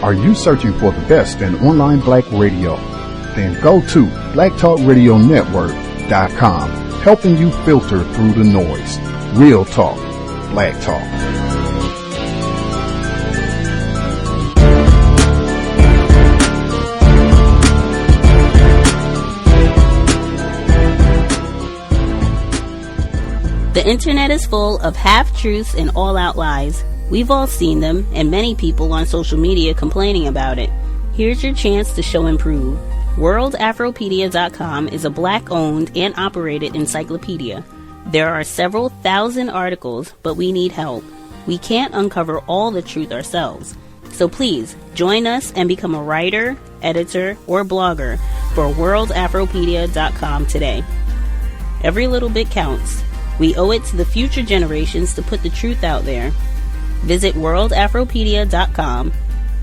Are you searching for the best in online black radio? Then go to blacktalkradionetwork.com, helping you filter through the noise. Real talk, black talk. The internet is full of half-truths and all-out lies. We've all seen them, and many people on social media complaining about it. Here's your chance to show and prove. WorldAfropedia.com is a black-owned and operated encyclopedia. There are several thousand articles, but we need help. We can't uncover all the truth ourselves. So please, join us and become a writer, editor, or blogger for WorldAfropedia.com today. Every little bit counts. We owe it to the future generations to put the truth out there. Visit WorldAfropedia.com,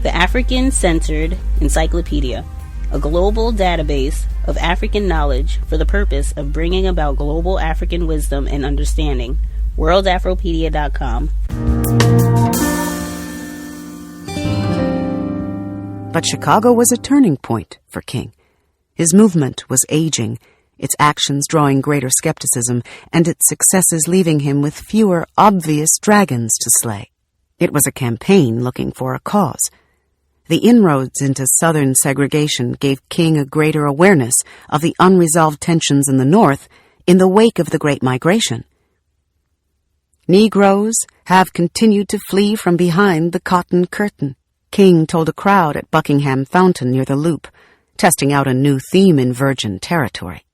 the African-centered encyclopedia, a global database of African knowledge for the purpose of bringing about global African wisdom and understanding. WorldAfropedia.com. But Chicago was a turning point for King. His movement was aging, its actions drawing greater skepticism, and its successes leaving him with fewer obvious dragons to slay. It was a campaign looking for a cause. The inroads into Southern segregation gave King a greater awareness of the unresolved tensions in the North in the wake of the Great Migration. Negroes have continued to flee from behind the Cotton Curtain, King told a crowd at Buckingham Fountain near the Loop, testing out a new theme in virgin territory.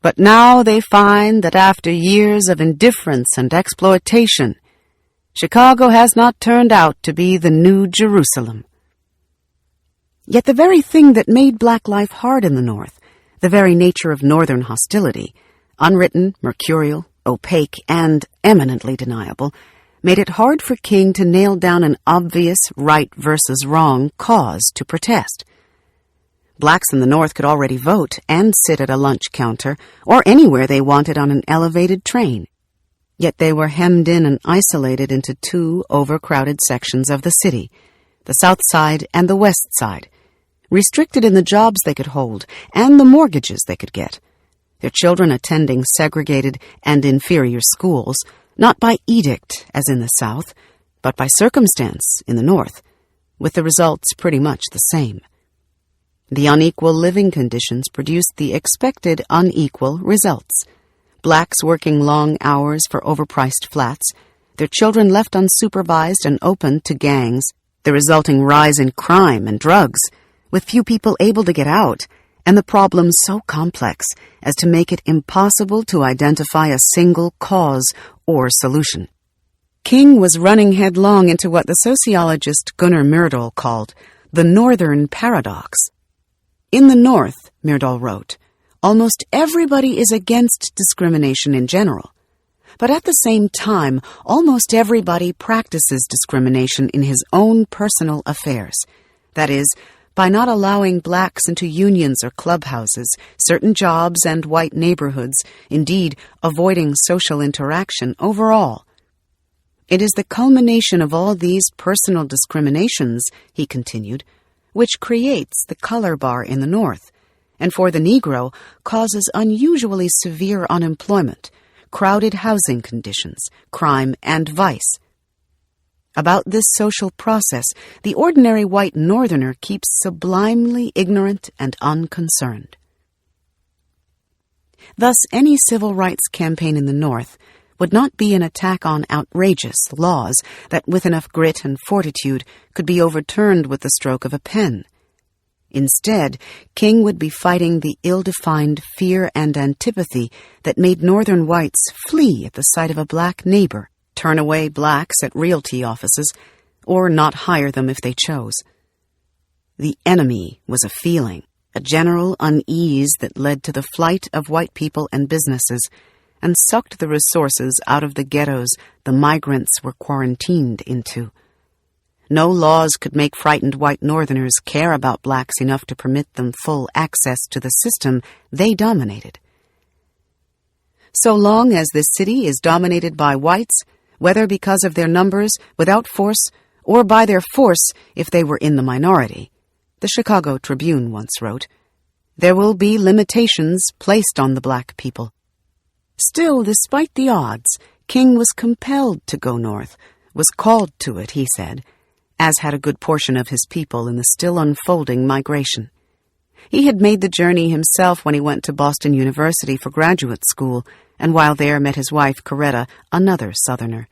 But now they find that after years of indifference and exploitation, Chicago has not turned out to be the new Jerusalem. Yet the very thing that made black life hard in the North, the very nature of Northern hostility, unwritten, mercurial, opaque, and eminently deniable, made it hard for King to nail down an obvious right versus wrong cause to protest. Blacks in the North could already vote and sit at a lunch counter or anywhere they wanted on an elevated train. Yet they were hemmed in and isolated into two overcrowded sections of the city, the South Side and the West Side, restricted in the jobs they could hold and the mortgages they could get, their children attending segregated and inferior schools, not by edict, as in the South, but by circumstance in the North, with the results pretty much the same. The unequal living conditions produced the expected unequal results. Blacks working long hours for overpriced flats, their children left unsupervised and open to gangs, the resulting rise in crime and drugs, with few people able to get out, and the problem so complex as to make it impossible to identify a single cause or solution. King was running headlong into what the sociologist Gunnar Myrdal called the Northern Paradox. In the North, Myrdal wrote, almost everybody is against discrimination in general. But at the same time, almost everybody practices discrimination in his own personal affairs. That is, by not allowing blacks into unions or clubhouses, certain jobs and white neighborhoods, indeed, avoiding social interaction overall. It is the culmination of all these personal discriminations, he continued, which creates the color bar in the North, and for the Negro causes unusually severe unemployment, crowded housing conditions, crime, and vice. About this social process, the ordinary white Northerner keeps sublimely ignorant and unconcerned. Thus, any civil rights campaign in the North would not be an attack on outrageous laws that, with enough grit and fortitude, could be overturned with the stroke of a pen. Instead, King would be fighting the ill-defined fear and antipathy that made Northern whites flee at the sight of a black neighbor, turn away blacks at realty offices, or not hire them if they chose. The enemy was a feeling, a general unease that led to the flight of white people and businesses, and sucked the resources out of the ghettos the migrants were quarantined into. No laws could make frightened white Northerners care about blacks enough to permit them full access to the system they dominated. So long as this city is dominated by whites, whether because of their numbers, without force, or by their force if they were in the minority. The Chicago Tribune once wrote, "There will be limitations placed on the black people." Still, despite the odds, King was compelled to go north, was called to it, he said, as had a good portion of his people in the still unfolding migration. He had made the journey himself when he went to Boston University for graduate school, and while there met his wife, Coretta, another Southerner.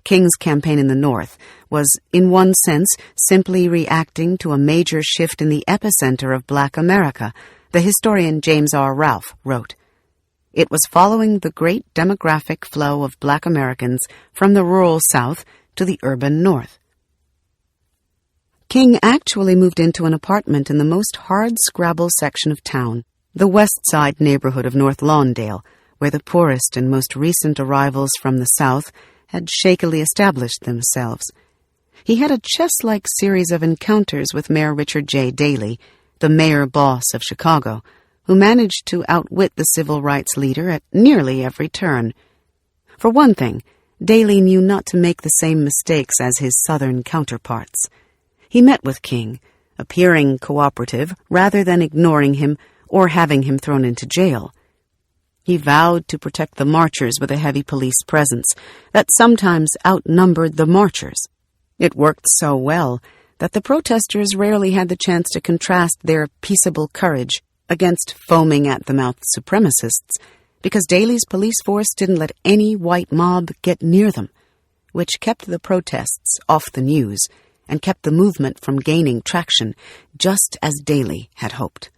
King's campaign in the North was, in one sense, simply reacting to a major shift in the epicenter of Black America, the historian James R. Ralph wrote. It was following the great demographic flow of Black Americans from the rural South to the urban North. King actually moved into an apartment in the most hard-scrabble section of town, the West Side neighborhood of North Lawndale, where the poorest and most recent arrivals from the South had shakily established themselves. He had a chess-like series of encounters with Mayor Richard J. Daley, the mayor boss of Chicago, who managed to outwit the civil rights leader at nearly every turn. For one thing, Daley knew not to make the same mistakes as his Southern counterparts. He met with King, appearing cooperative rather than ignoring him or having him thrown into jail. He vowed to protect the marchers with a heavy police presence that sometimes outnumbered the marchers. It worked so well that the protesters rarely had the chance to contrast their peaceable courage against foaming-at-the-mouth supremacists, because Daley's police force didn't let any white mob get near them, which kept the protests off the news and kept the movement from gaining traction, just as Daley had hoped.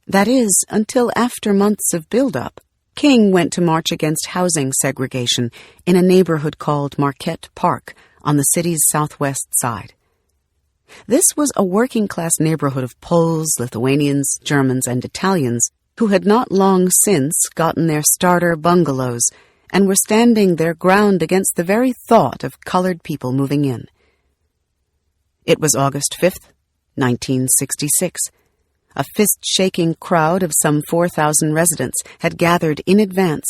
That is, until after months of build-up, King went to march against housing segregation in a neighborhood called Marquette Park on the city's southwest side. This was a working-class neighborhood of Poles, Lithuanians, Germans, and Italians who had not long since gotten their starter bungalows and were standing their ground against the very thought of colored people moving in. It was August 5th, 1966. A fist-shaking crowd of some 4,000 residents had gathered in advance.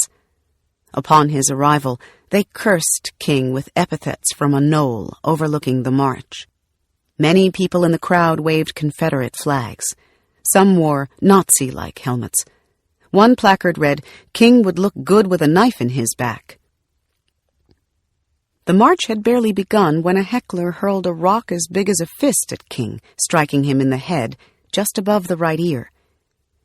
Upon his arrival, they cursed King with epithets from a knoll overlooking the march. Many people in the crowd waved Confederate flags. Some wore Nazi-like helmets. One placard read, "King would look good with a knife in his back." The march had barely begun when a heckler hurled a rock as big as a fist at King, striking him in the head, just above the right ear.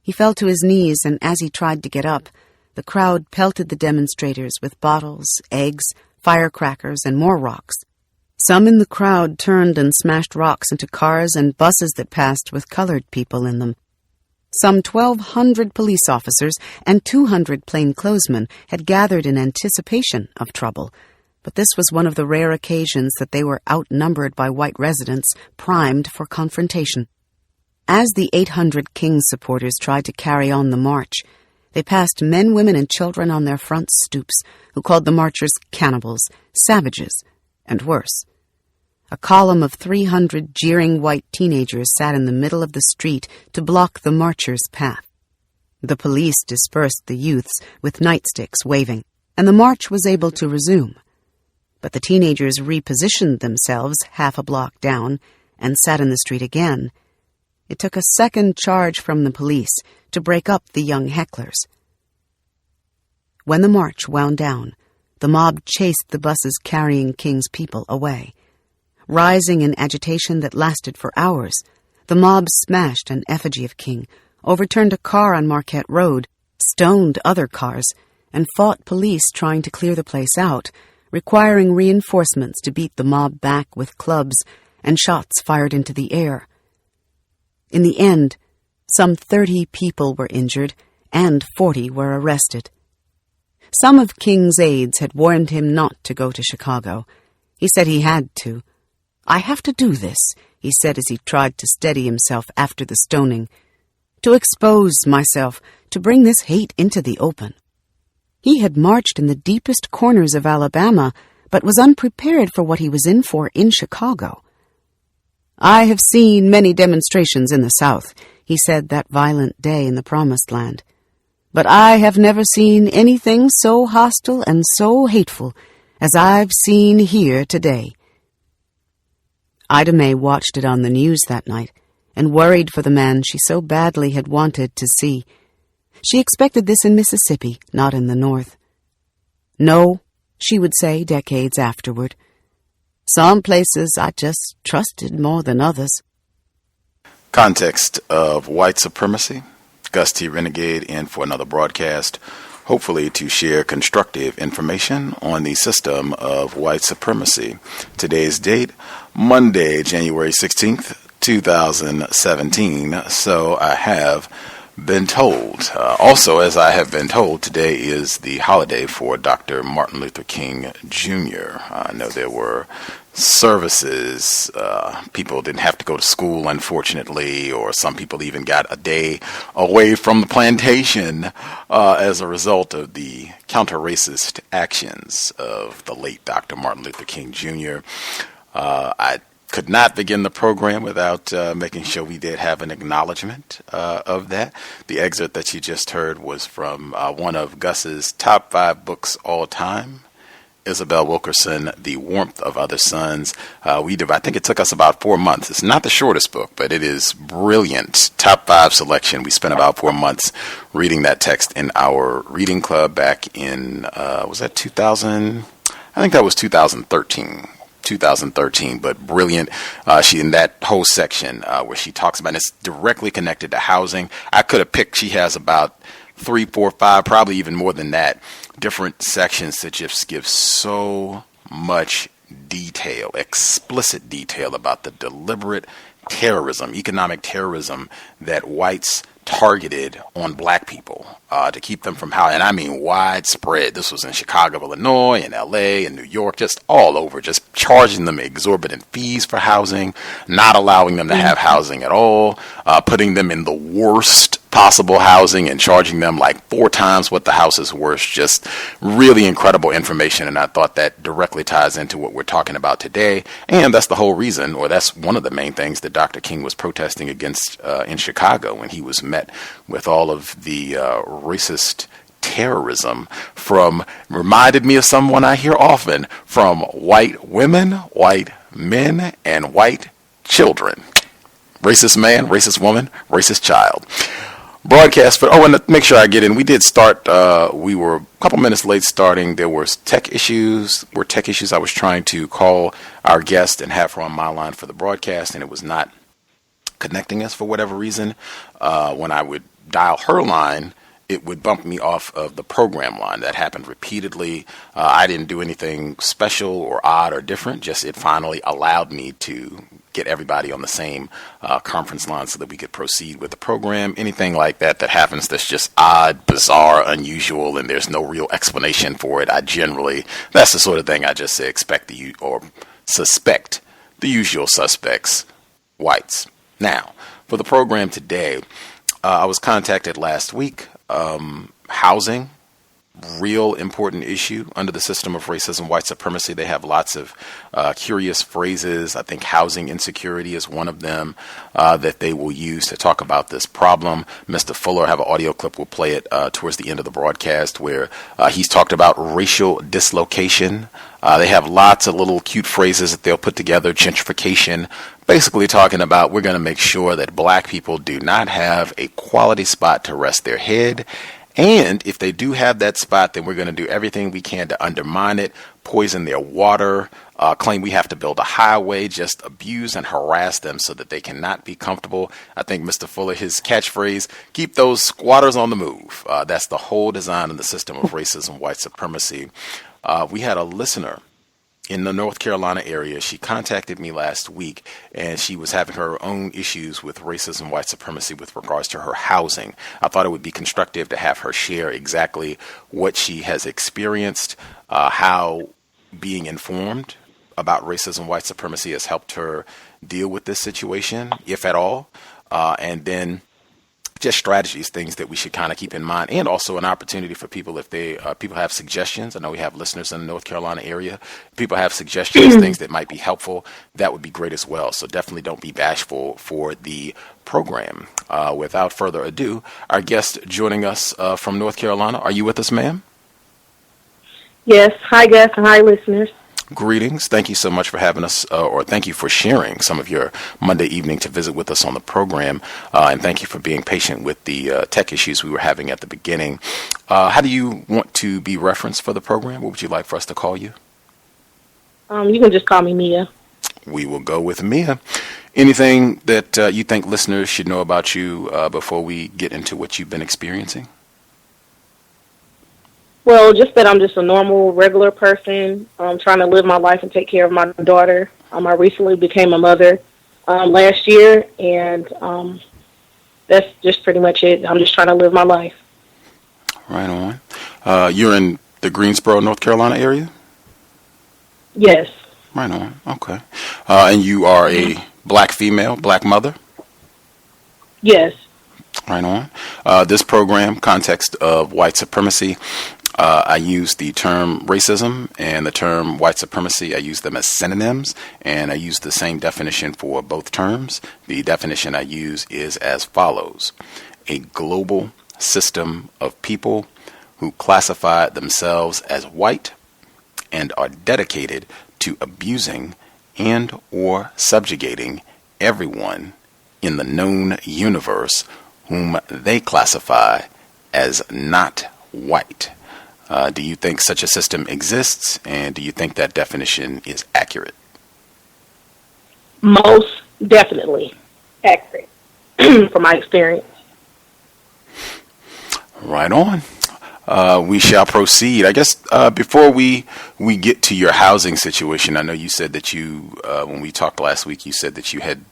He fell to his knees, and as he tried to get up, the crowd pelted the demonstrators with bottles, eggs, firecrackers, and more rocks. Some in the crowd turned and smashed rocks into cars and buses that passed with colored people in them. Some 1,200 police officers and 200 plainclothesmen had gathered in anticipation of trouble, but this was one of the rare occasions that they were outnumbered by white residents, primed for confrontation. As the 800 King supporters tried to carry on the march, they passed men, women, and children on their front stoops, who called the marchers cannibals, savages, and worse. A column of 300 jeering white teenagers sat in the middle of the street to block the marchers' path. The police dispersed the youths with nightsticks waving, and the march was able to resume. But the teenagers repositioned themselves half a block down and sat in the street again. It took a second charge from the police to break up the young hecklers. When the march wound down, the mob chased the buses carrying King's people away. Rising in agitation that lasted for hours, the mob smashed an effigy of King, overturned a car on Marquette Road, stoned other cars, and fought police trying to clear the place out, requiring reinforcements to beat the mob back with clubs and shots fired into the air. In the end, some 30 people were injured and 40 were arrested. Some of King's aides had warned him not to go to Chicago. He said he had to. "I have to do this," he said as he tried to steady himself after the stoning, "to expose myself, to bring this hate into the open." He had marched in the deepest corners of Alabama, but was unprepared for what he was in for in Chicago. "I have seen many demonstrations in the South," he said that violent day in the Promised Land, "but I have never seen anything so hostile and so hateful as I've seen here today." Ida Mae watched it on the news that night and worried for the man she so badly had wanted to see. She expected this in Mississippi, not in the North. No, she would say decades afterward. Some places I just trusted more than others. Context of white supremacy. Gus T Renegade in for another broadcast, hopefully to share constructive information on the system of white supremacy. Today's date, Monday, January 16th, 2017. So I have been told. Also, as I have been told, today is the holiday for Dr. Martin Luther King Jr. I know there were services. People didn't have to go to school, unfortunately, or some people even got a day away from the plantation as a result of the counter-racist actions of the late Dr. Martin Luther King Jr. I could not begin the program without making sure we did have an acknowledgement of that. The excerpt that you just heard was from one of Gus's top 5 books all time, Isabel Wilkerson, The Warmth of Other Suns. I think it took us about 4 months. It's not the shortest book, but it is brilliant. Top 5 selection. We spent about 4 months reading that text in our reading club back in, was that 2000? I think that was 2013, but brilliant. She in that whole section where she talks about, and it's directly connected to housing. I could have picked, she has about 3, 4, 5, probably even more than that, different sections that just give so much detail, explicit detail about the deliberate terrorism, economic terrorism that whites targeted on black people to keep them from housing. And I mean widespread. This was in Chicago, Illinois, and LA, and New York, just all over, just charging them exorbitant fees for housing, not allowing them to have housing at all, putting them in the worst possible housing and charging them like 4 times what the house is worth. Just really incredible information, and I thought that directly ties into what we're talking about today. And that's the whole reason, or that's one of the main things that Dr. King was protesting against in Chicago when he was met with all of the racist terrorism reminded me of someone I hear often, from white women, white men, and white children. Racist man, racist woman, racist child. Broadcast, and to make sure I get in, we did start, we were a couple minutes late starting. There were tech issues. I was trying to call our guest and have her on my line for the broadcast, and it was not connecting us for whatever reason. When I would dial her line, it would bump me off of the program line. That happened repeatedly. I didn't do anything special or odd or different, just it finally allowed me to get everybody on the same conference line so that we could proceed with the program. Anything like that happens that's just odd, bizarre, unusual, and there's no real explanation for it, that's the sort of thing I just say suspect the usual suspects, whites. Now, for the program today, I was contacted last week. Housing, real important issue under the system of racism, white supremacy. They have lots of curious phrases. I think housing insecurity is one of them that they will use to talk about this problem. Mr. Fuller, I have an audio clip, we'll play it towards the end of the broadcast, where he's talked about racial dislocation. They have lots of little cute phrases that they'll put together, gentrification, basically talking about we're going to make sure that black people do not have a quality spot to rest their head. And if they do have that spot, then we're going to do everything we can to undermine it, poison their water, claim we have to build a highway, just abuse and harass them so that they cannot be comfortable. I think Mr. Fuller, his catchphrase, keep those squatters on the move. That's the whole design of the system of racism, white supremacy. We had a listener in the North Carolina area. She contacted me last week, and she was having her own issues with racism, white supremacy with regards to her housing. I thought it would be constructive to have her share exactly what she has experienced, how being informed about racism, white supremacy has helped her deal with this situation, if at all, and then just strategies, things that we should kind of keep in mind, and also an opportunity for people if people have suggestions. I know we have listeners in the North Carolina area. People have suggestions, things that might be helpful. That would be great as well. So definitely don't be bashful for the program. Without further ado, our guest joining us from North Carolina. Are you with us, ma'am? Yes. Hi, Gus, and hi, listeners. Greetings. Thank you so much for having us, or thank you for sharing some of your Monday evening to visit with us on the program. And thank you for being patient with the tech issues we were having at the beginning. How do you want to be referenced for the program? What would you like for us to call you? You can just call me Mia. We will go with Mia. Anything that you think listeners should know about you before we get into what you've been experiencing? Well, just that I'm just a normal, regular person. I'm trying to live my life and take care of my daughter. I recently became a mother last year, and that's just pretty much it. I'm just trying to live my life. Right on. You're in the Greensboro, North Carolina area? Yes. Right on. Okay. And you are a black female, black mother? Yes. Right on. This program, context of white supremacy, I use the term racism and the term white supremacy. I use them as synonyms, and I use the same definition for both terms. The definition I use is as follows: a global system of people who classify themselves as white and are dedicated to abusing and or subjugating everyone in the known universe whom they classify as not white. Do you think such a system exists, and do you think that definition is accurate? Most definitely accurate from my experience. Right on. We shall proceed. I guess before we get to your housing situation, I know you said that you, when we talked last week, you said that you had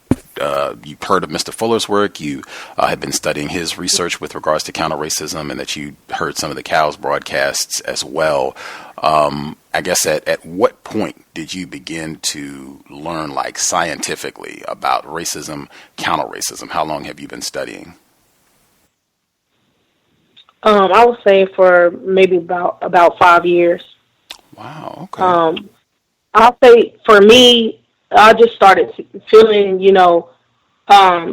you've heard of Mr. Fuller's work. You had been studying his research with regards to counter-racism, and that you heard some of the C.O.W.S broadcasts as well. I guess at what point did you begin to learn, like, scientifically about racism, counter-racism? How long have you been studying? I would say for maybe about 5 years. Wow. Okay. I'll say for me, I just started feeling,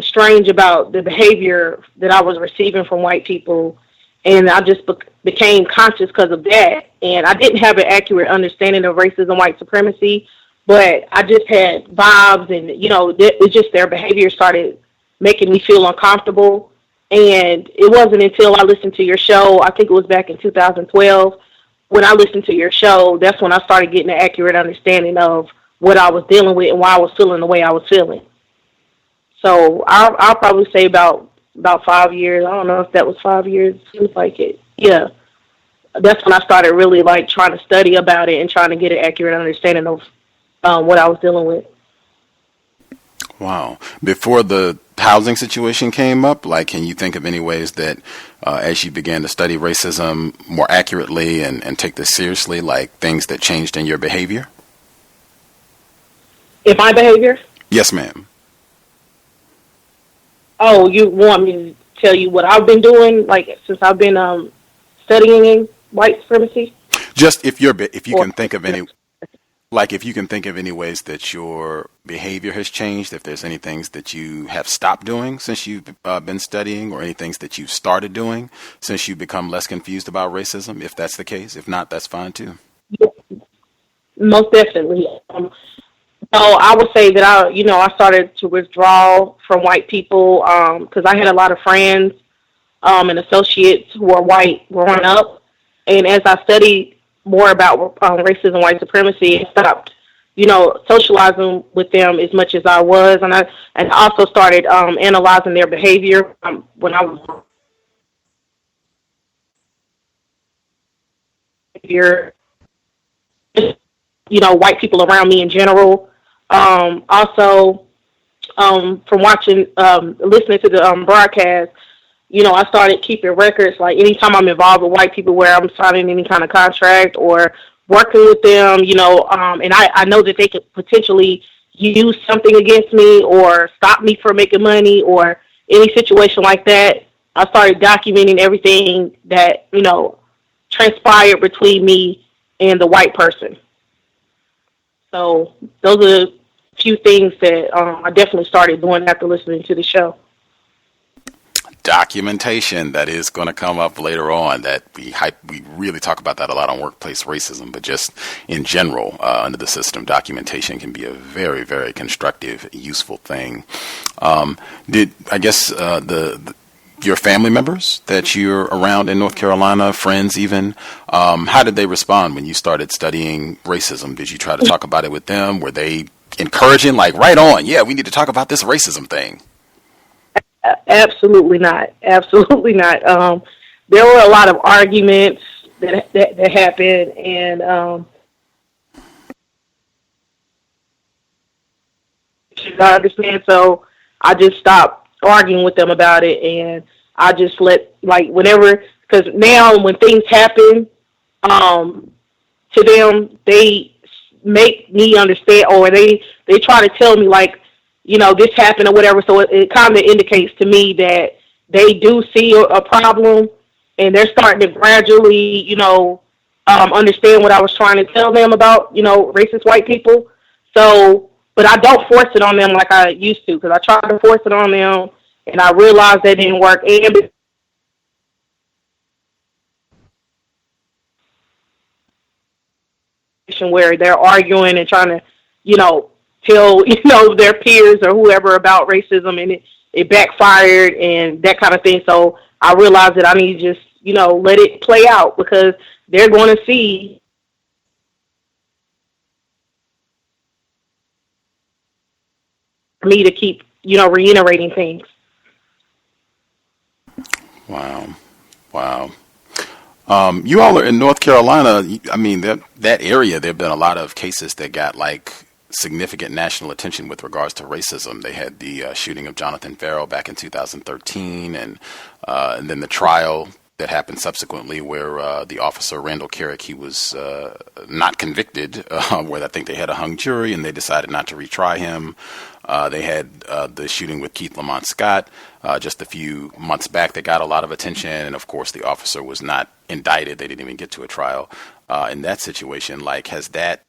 strange about the behavior that I was receiving from white people, and I just became conscious because of that. And I didn't have an accurate understanding of racism, white supremacy, but I just had vibes, and it's just their behavior started making me feel uncomfortable. And it wasn't until I listened to your show, I think it was back in 2012, when I listened to your show, that's when I started getting an accurate understanding of what I was dealing with and why I was feeling the way I was feeling. So I'll probably say about 5 years. I don't know if that was 5 years. Seems like it. Yeah. That's when I started really trying to study about it and trying to get an accurate understanding of what I was dealing with. Wow. Before the housing situation came up, can you think of any ways that as you began to study racism more accurately and take this seriously, things that changed in your behavior? In my behavior? Yes, ma'am. Oh, you want me to tell you what I've been doing, since I've been studying white supremacy? Just if you can think of any, if you can think of any ways that your behavior has changed, if there's any things that you have stopped doing since you've been studying, or any things that you've started doing since you've become less confused about racism, if that's the case. If not, that's fine too. Yeah, most definitely. So I would say that I started to withdraw from white people because I had a lot of friends and associates who were white growing up. And as I studied more about racism, white supremacy, I stopped, socializing with them as much as I was. And I also started analyzing their behavior when I was here, white people around me in general. Also, from listening to the broadcast, I started keeping records. Anytime I'm involved with white people, where I'm signing any kind of contract or working with them, and I know that they could potentially use something against me or stop me from making money or any situation like that, I started documenting everything that, transpired between me and the white person. So those are a few things that I definitely started doing after listening to the show. documentation that is going to come up later on that we really talk about that a lot on workplace racism, but just in general, under the system, documentation can be a very, very constructive, useful thing. Your family members that you're around in North Carolina, friends even, how did they respond when you started studying racism? Did you try to talk about it with them? Were they encouraging, like, right on, yeah, we need to talk about this racism thing? Absolutely not. Absolutely not. There were a lot of arguments that happened, and I understand. So I just stopped arguing with them about it, and I just let, like, whenever, because now when things happen to them, they make me understand, or they try to tell me, like, you know, this happened or whatever. So it kind of indicates to me that they do see a problem, and they're starting to gradually, you know, understand what I was trying to tell them about, you know, racist white people. So, but I don't force it on them like I used to, because I tried to force it on them, and I realized that didn't work. And where they're arguing and trying to, you know, tell, you know, their peers or whoever about racism, and it backfired and that kind of thing. So I realized that I need to just, you know, let it play out, because they're going to see me to keep, you know, reiterating things. Wow. You all are in North Carolina. I mean, that area, there have been a lot of cases that got, like, significant national attention with regards to racism. They had the shooting of Jonathan Ferrell back in 2013, and then the trial that happened subsequently where the officer, Randall Carrick, he was not convicted, where I think they had a hung jury and they decided not to retry him. They had the shooting with Keith Lamont Scott just a few months back that got a lot of attention, and of course the officer was not indicted. They didn't even get to a trial. In that situation, like, has that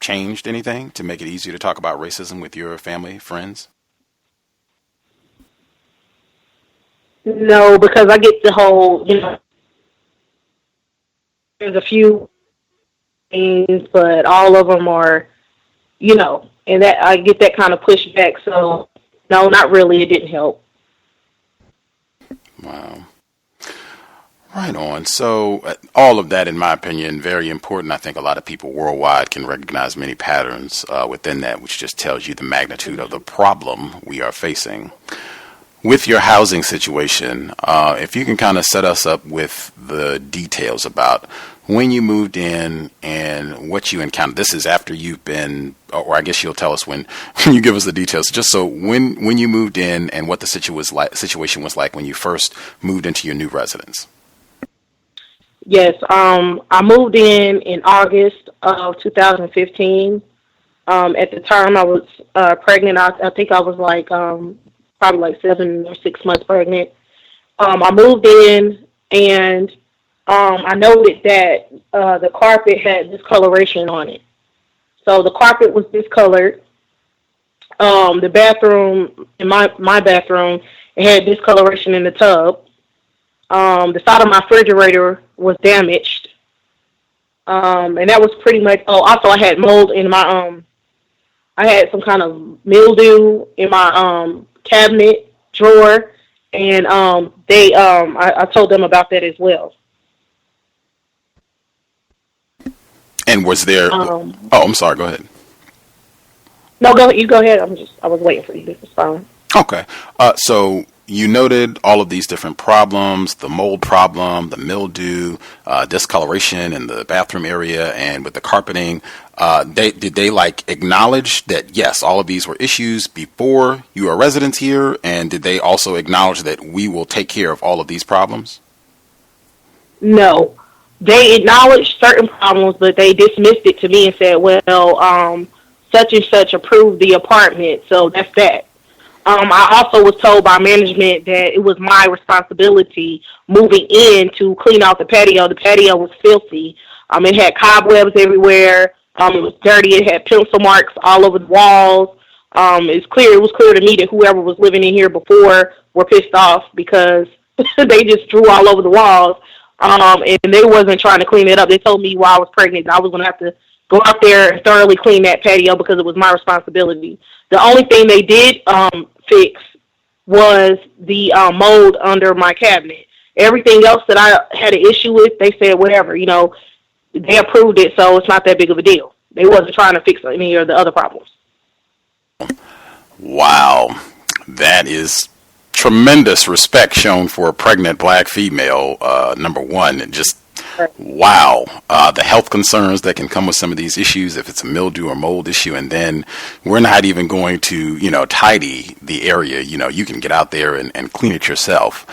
changed anything to make it easier to talk about racism with your family, friends? No, because I get the whole, you know, there's a few things, but all of them are, you know, and that I get that kind of pushback. So, no, not really. It didn't help. Wow. Right on. So all of that, in my opinion, very important. I think a lot of people worldwide can recognize many patterns within that, which just tells you the magnitude of the problem we are facing. With your housing situation, if you can kind of set us up with the details about when you moved in and what you encountered. This is after you've been, or I guess you'll tell us when you give us the details. Just so when you moved in and what the situation was like when you first moved into your new residence. Yes, I moved in August of 2015. At the time, I was pregnant. I think I was like probably like 7 or 6 months pregnant. I moved in, and I noted that the carpet had discoloration on it. So the carpet was discolored. The bathroom, in my bathroom, it had discoloration in the tub. The side of my refrigerator was damaged. And that was pretty much, also I had mold in my, I had some kind of mildew in my cabinet drawer, and I told them about that as well. And was there, I'm sorry, go ahead. No, you go ahead. I was waiting for you. This is fine. Okay. So you noted all of these different problems, the mold problem, the mildew, discoloration in the bathroom area, and with the carpeting. Did they like acknowledge that, yes, all of these were issues before you were residents here? And did they also acknowledge that we will take care of all of these problems? No. They acknowledged certain problems, but they dismissed it to me and said, well, such and such approved the apartment, so that's that. I also was told by management that it was my responsibility moving in to clean out the patio. The patio was filthy. It had cobwebs everywhere. It was dirty. It had pencil marks all over the walls. It was clear to me that whoever was living in here before were pissed off because They just drew all over the walls, and they wasn't trying to clean it up. They told me while I was pregnant that I was going to have to go out there and thoroughly clean that patio because it was my responsibility. The only thing they did fix was the mold under my cabinet. Everything else that I had an issue with, they said whatever, they approved it, so it's not that big of a deal. They wasn't trying to fix any of the other problems. Wow, that is tremendous respect shown for a pregnant black female, number one, and just wow, the health concerns that can come with some of these issues, if it's a mildew or mold issue, and then we're not even going to, tidy the area. You can get out there and clean it yourself.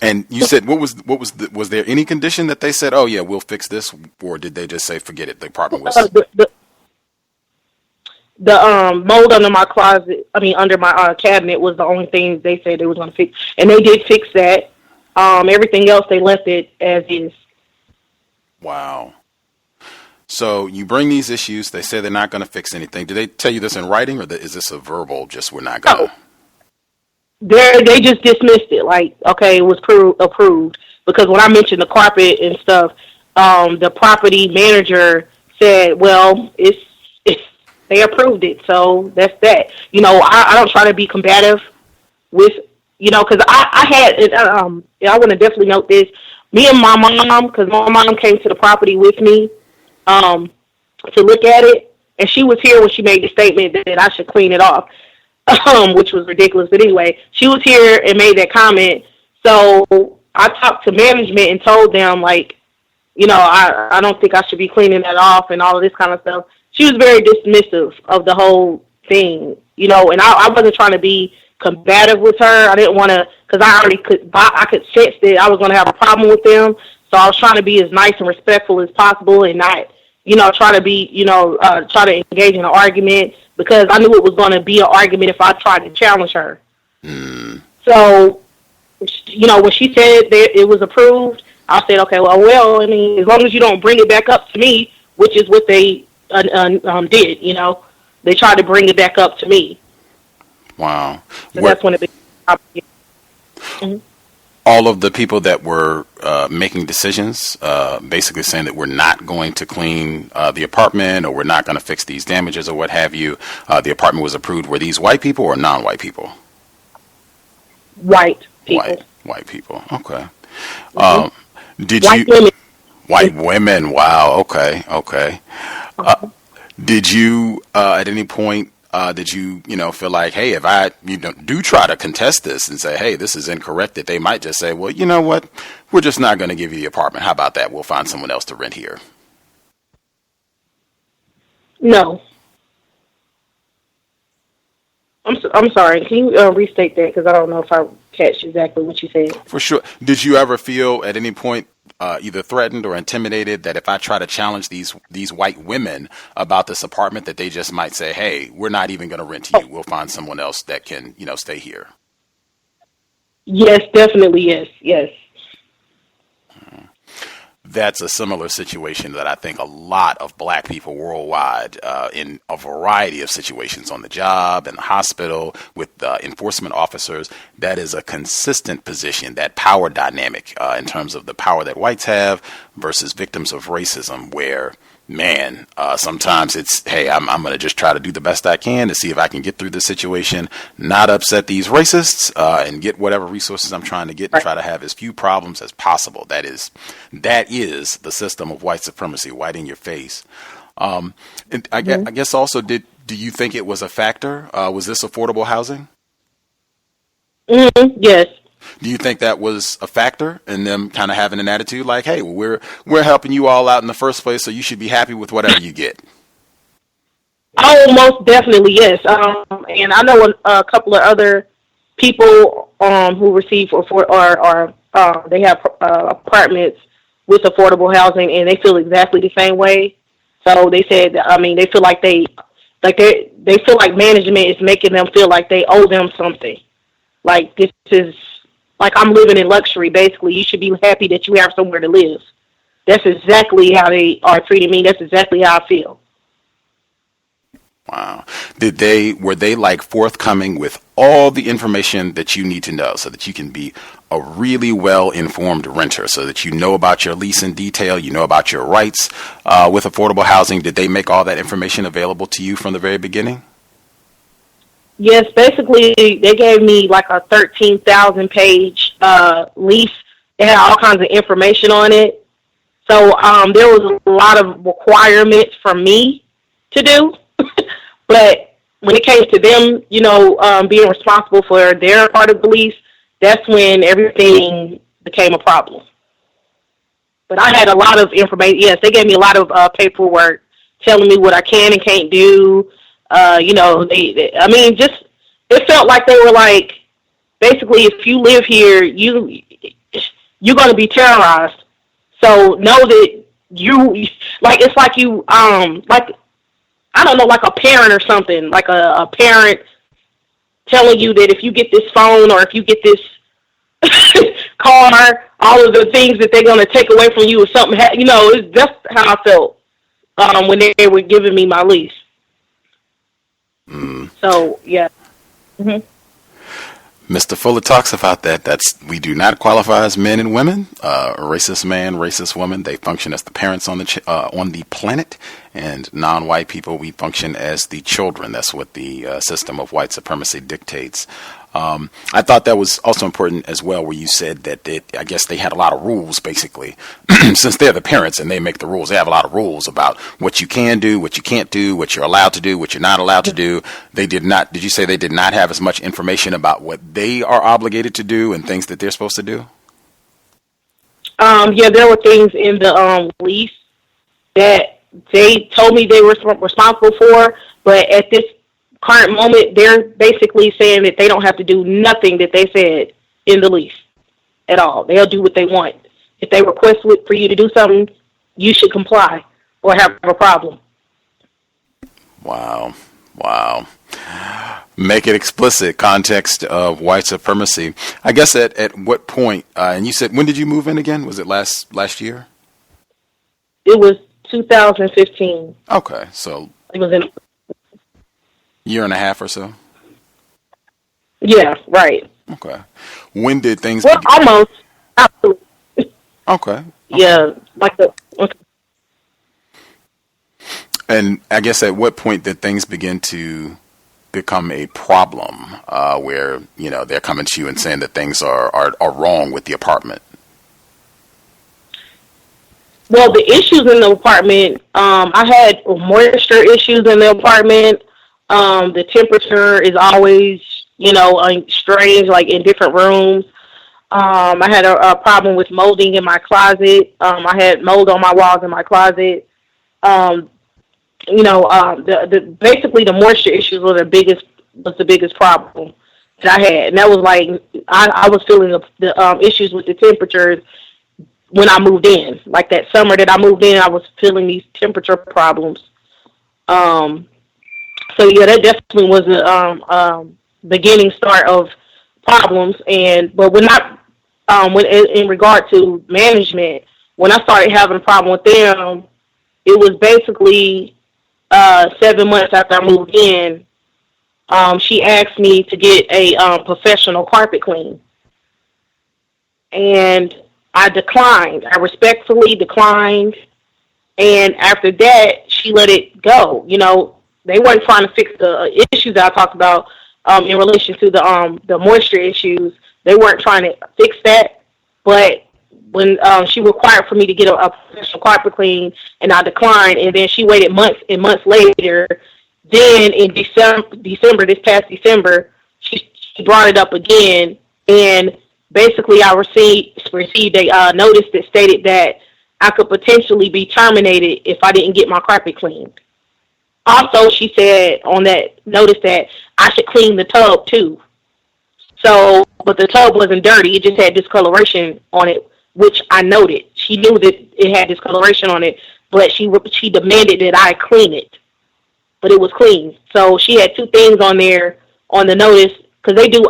And you said, was there any condition that they said, oh yeah, we'll fix this, or did they just say, forget it, the apartment was... The mold under my under my cabinet was the only thing they said they was going to fix. And they did fix that. Everything else, they left it as is. Wow. So you bring these issues, they say they're not going to fix anything. Do they tell you this in writing, or is this a verbal, just we're not going to? They just dismissed it, like, okay, it was approved. Because when I mentioned the carpet and stuff, the property manager said, well, they approved it, so that's that. I don't try to be combative with, because I had, I want to definitely note this, me and my mom, because my mom came to the property with me to look at it, and she was here when she made the statement that I should clean it off, which was ridiculous. But anyway, she was here and made that comment, so I talked to management and told them, like, I don't think I should be cleaning that off and all of this kind of stuff. She was very dismissive of the whole thing, and I wasn't trying to be combative with her. I didn't want to, because I could sense that I was going to have a problem with them. So I was trying to be as nice and respectful as possible and not, try to be, try to engage in an argument, because I knew it was going to be an argument if I tried to challenge her. Mm. So, when she said that it was approved, I said, okay, well, I mean, as long as you don't bring it back up to me, which is what they did, they tried to bring it back up to me. Wow. So that's when it became mm-hmm. All of the people that were making decisions, basically saying that we're not going to clean the apartment, or we're not going to fix these damages, or what have you, the apartment was approved. Were these white people or non-white people? White people. White people. Okay. Mm-hmm. Women. White women. Wow. Okay. Did you at any point did you feel like, hey, if I do try to contest this and say, hey, this is incorrect, that they might just say, well, you know what, we're just not going to give you the apartment. How about that? We'll find someone else to rent here. No. I'm sorry. Can you restate that? Because I don't know if I catch exactly what you said. For sure. Did you ever feel at any point either threatened or intimidated that if I try to challenge these white women about this apartment, that they just might say, hey, we're not even going to rent to you. We'll find someone else that can, stay here? Yes, definitely. Yes. That's a similar situation that I think a lot of black people worldwide, in a variety of situations on the job, in the hospital, with enforcement officers, that is a consistent position, that power dynamic in terms of the power that whites have versus victims of racism, where, man, sometimes it's, hey, I'm going to just try to do the best I can to see if I can get through this situation, not upset these racists, and get whatever resources I'm trying to get, and try to have as few problems as possible. That is the system of white supremacy, white in your face. And I guess also, do you think it was a factor? Was this affordable housing? Mm-hmm. Yes. Do you think that was a factor in them kind of having an attitude like, hey, we're helping you all out in the first place, so you should be happy with whatever you get? Oh, most definitely, yes. And I know a couple of other people who receive or they have apartments with affordable housing, and they feel exactly the same way. So they said, they feel like they feel like management is making them feel like they owe them something. Like, this is, like, I'm living in luxury, basically. You should be happy that you have somewhere to live. That's exactly how they are treating me. That's exactly how I feel. Wow. Were they like forthcoming with all the information that you need to know so that you can be a really well-informed renter so that you know about your lease in detail, you know about your rights with affordable housing? Did they make all that information available to you from the very beginning? Yes, basically they gave me like a 13,000 page lease. It had all kinds of information on it. So there was a lot of requirements for me to do. But when it came to them, being responsible for their part of the lease, that's when everything became a problem. But I had a lot of information. Yes, they gave me a lot of paperwork telling me what I can and can't do. It felt like they were like, basically, if you live here, you're going to be terrorized. So know that it's like you, like, I don't know, like a parent or something, like a parent telling you that if you get this phone or if you get this car, all of the things that they're going to take away from you or something, that's how I felt when they were giving me my lease. So, yeah. Mm-hmm. Mr. Fuller talks about that. We do not qualify as men and women. Racist man, racist woman. They function as the parents on the planet, and non-white people, we function as the children. That's what the system of white supremacy dictates. I thought that was also important as well, where you said that I guess they had a lot of rules, basically. Since they're the parents and they make the rules, they have a lot of rules about what you can do, what you can't do, what you're allowed to do, what you're not allowed to do. Did you say they did not have as much information about what they are obligated to do and things that they're supposed to do? Yeah, there were things in the lease that they told me they were responsible for, but at this current moment, they're basically saying that they don't have to do nothing that they said in the lease at all. They'll do what they want. If they request for you to do something, you should comply or have a problem. Wow. Make it explicit. Context of white supremacy. I guess at what point, and you said, when did you move in again? Was it last year? It was 2015. Okay, so it was in year and a half or so? Yeah, right. Okay. When did things begin? Almost. Absolutely. Okay. Yeah, okay. And I guess at what point did things begin to become a problem where, they're coming to you and saying that things are wrong with the apartment? Well, the issues in the apartment, I had moisture issues in the apartment. The temperature is always, strange, like in different rooms. I had a problem with molding in my closet. I had mold on my walls in my closet. Basically the moisture issues was the biggest problem that I had. And that was like, I was feeling the issues with the temperatures when I moved in. Like that summer that I moved in, I was feeling these temperature problems. So yeah, that definitely was a beginning start of problems. But when in regard to management, when I started having a problem with them, it was basically 7 months after I moved in. She asked me to get a professional carpet clean, and I declined. I respectfully declined, and after that, she let it go. They weren't trying to fix the issues that I talked about in relation to the moisture issues. They weren't trying to fix that. But when she required for me to get a professional carpet clean, and I declined, and then she waited months and months later, then in December, this past December, she brought it up again, and basically I received a notice that stated that I could potentially be terminated if I didn't get my carpet cleaned. Also, she said on that notice that I should clean the tub too. So, but the tub wasn't dirty. It just had discoloration on it, which I noted. She knew that it had discoloration on it, but she demanded that I clean it. But it was clean. So she had two things on there on the notice, because they do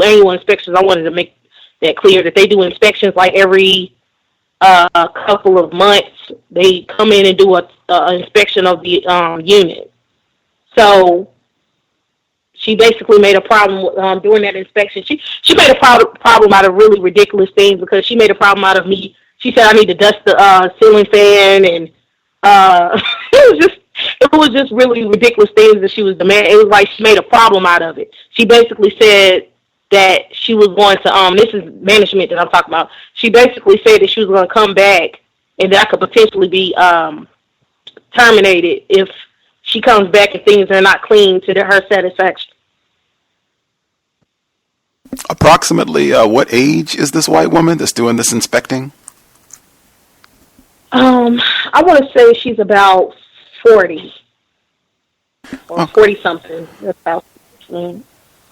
annual inspections. I wanted to make that clear that they do inspections like every couple of months. They come in and do a inspection of the unit. So she basically made a problem during that inspection. She made a problem out of really ridiculous things, because she made a problem out of me. She said I need to dust the ceiling fan, and it was just really ridiculous things that she was demanding. It was like she made a problem out of it. She basically said that she was going to this is management that I'm talking about. She basically said that she was going to come back, and that I could potentially be terminated if she comes back and things are not clean to her satisfaction. Approximately what age is this white woman that's doing this inspecting? I want to say she's about 40 or 40 something. That's about.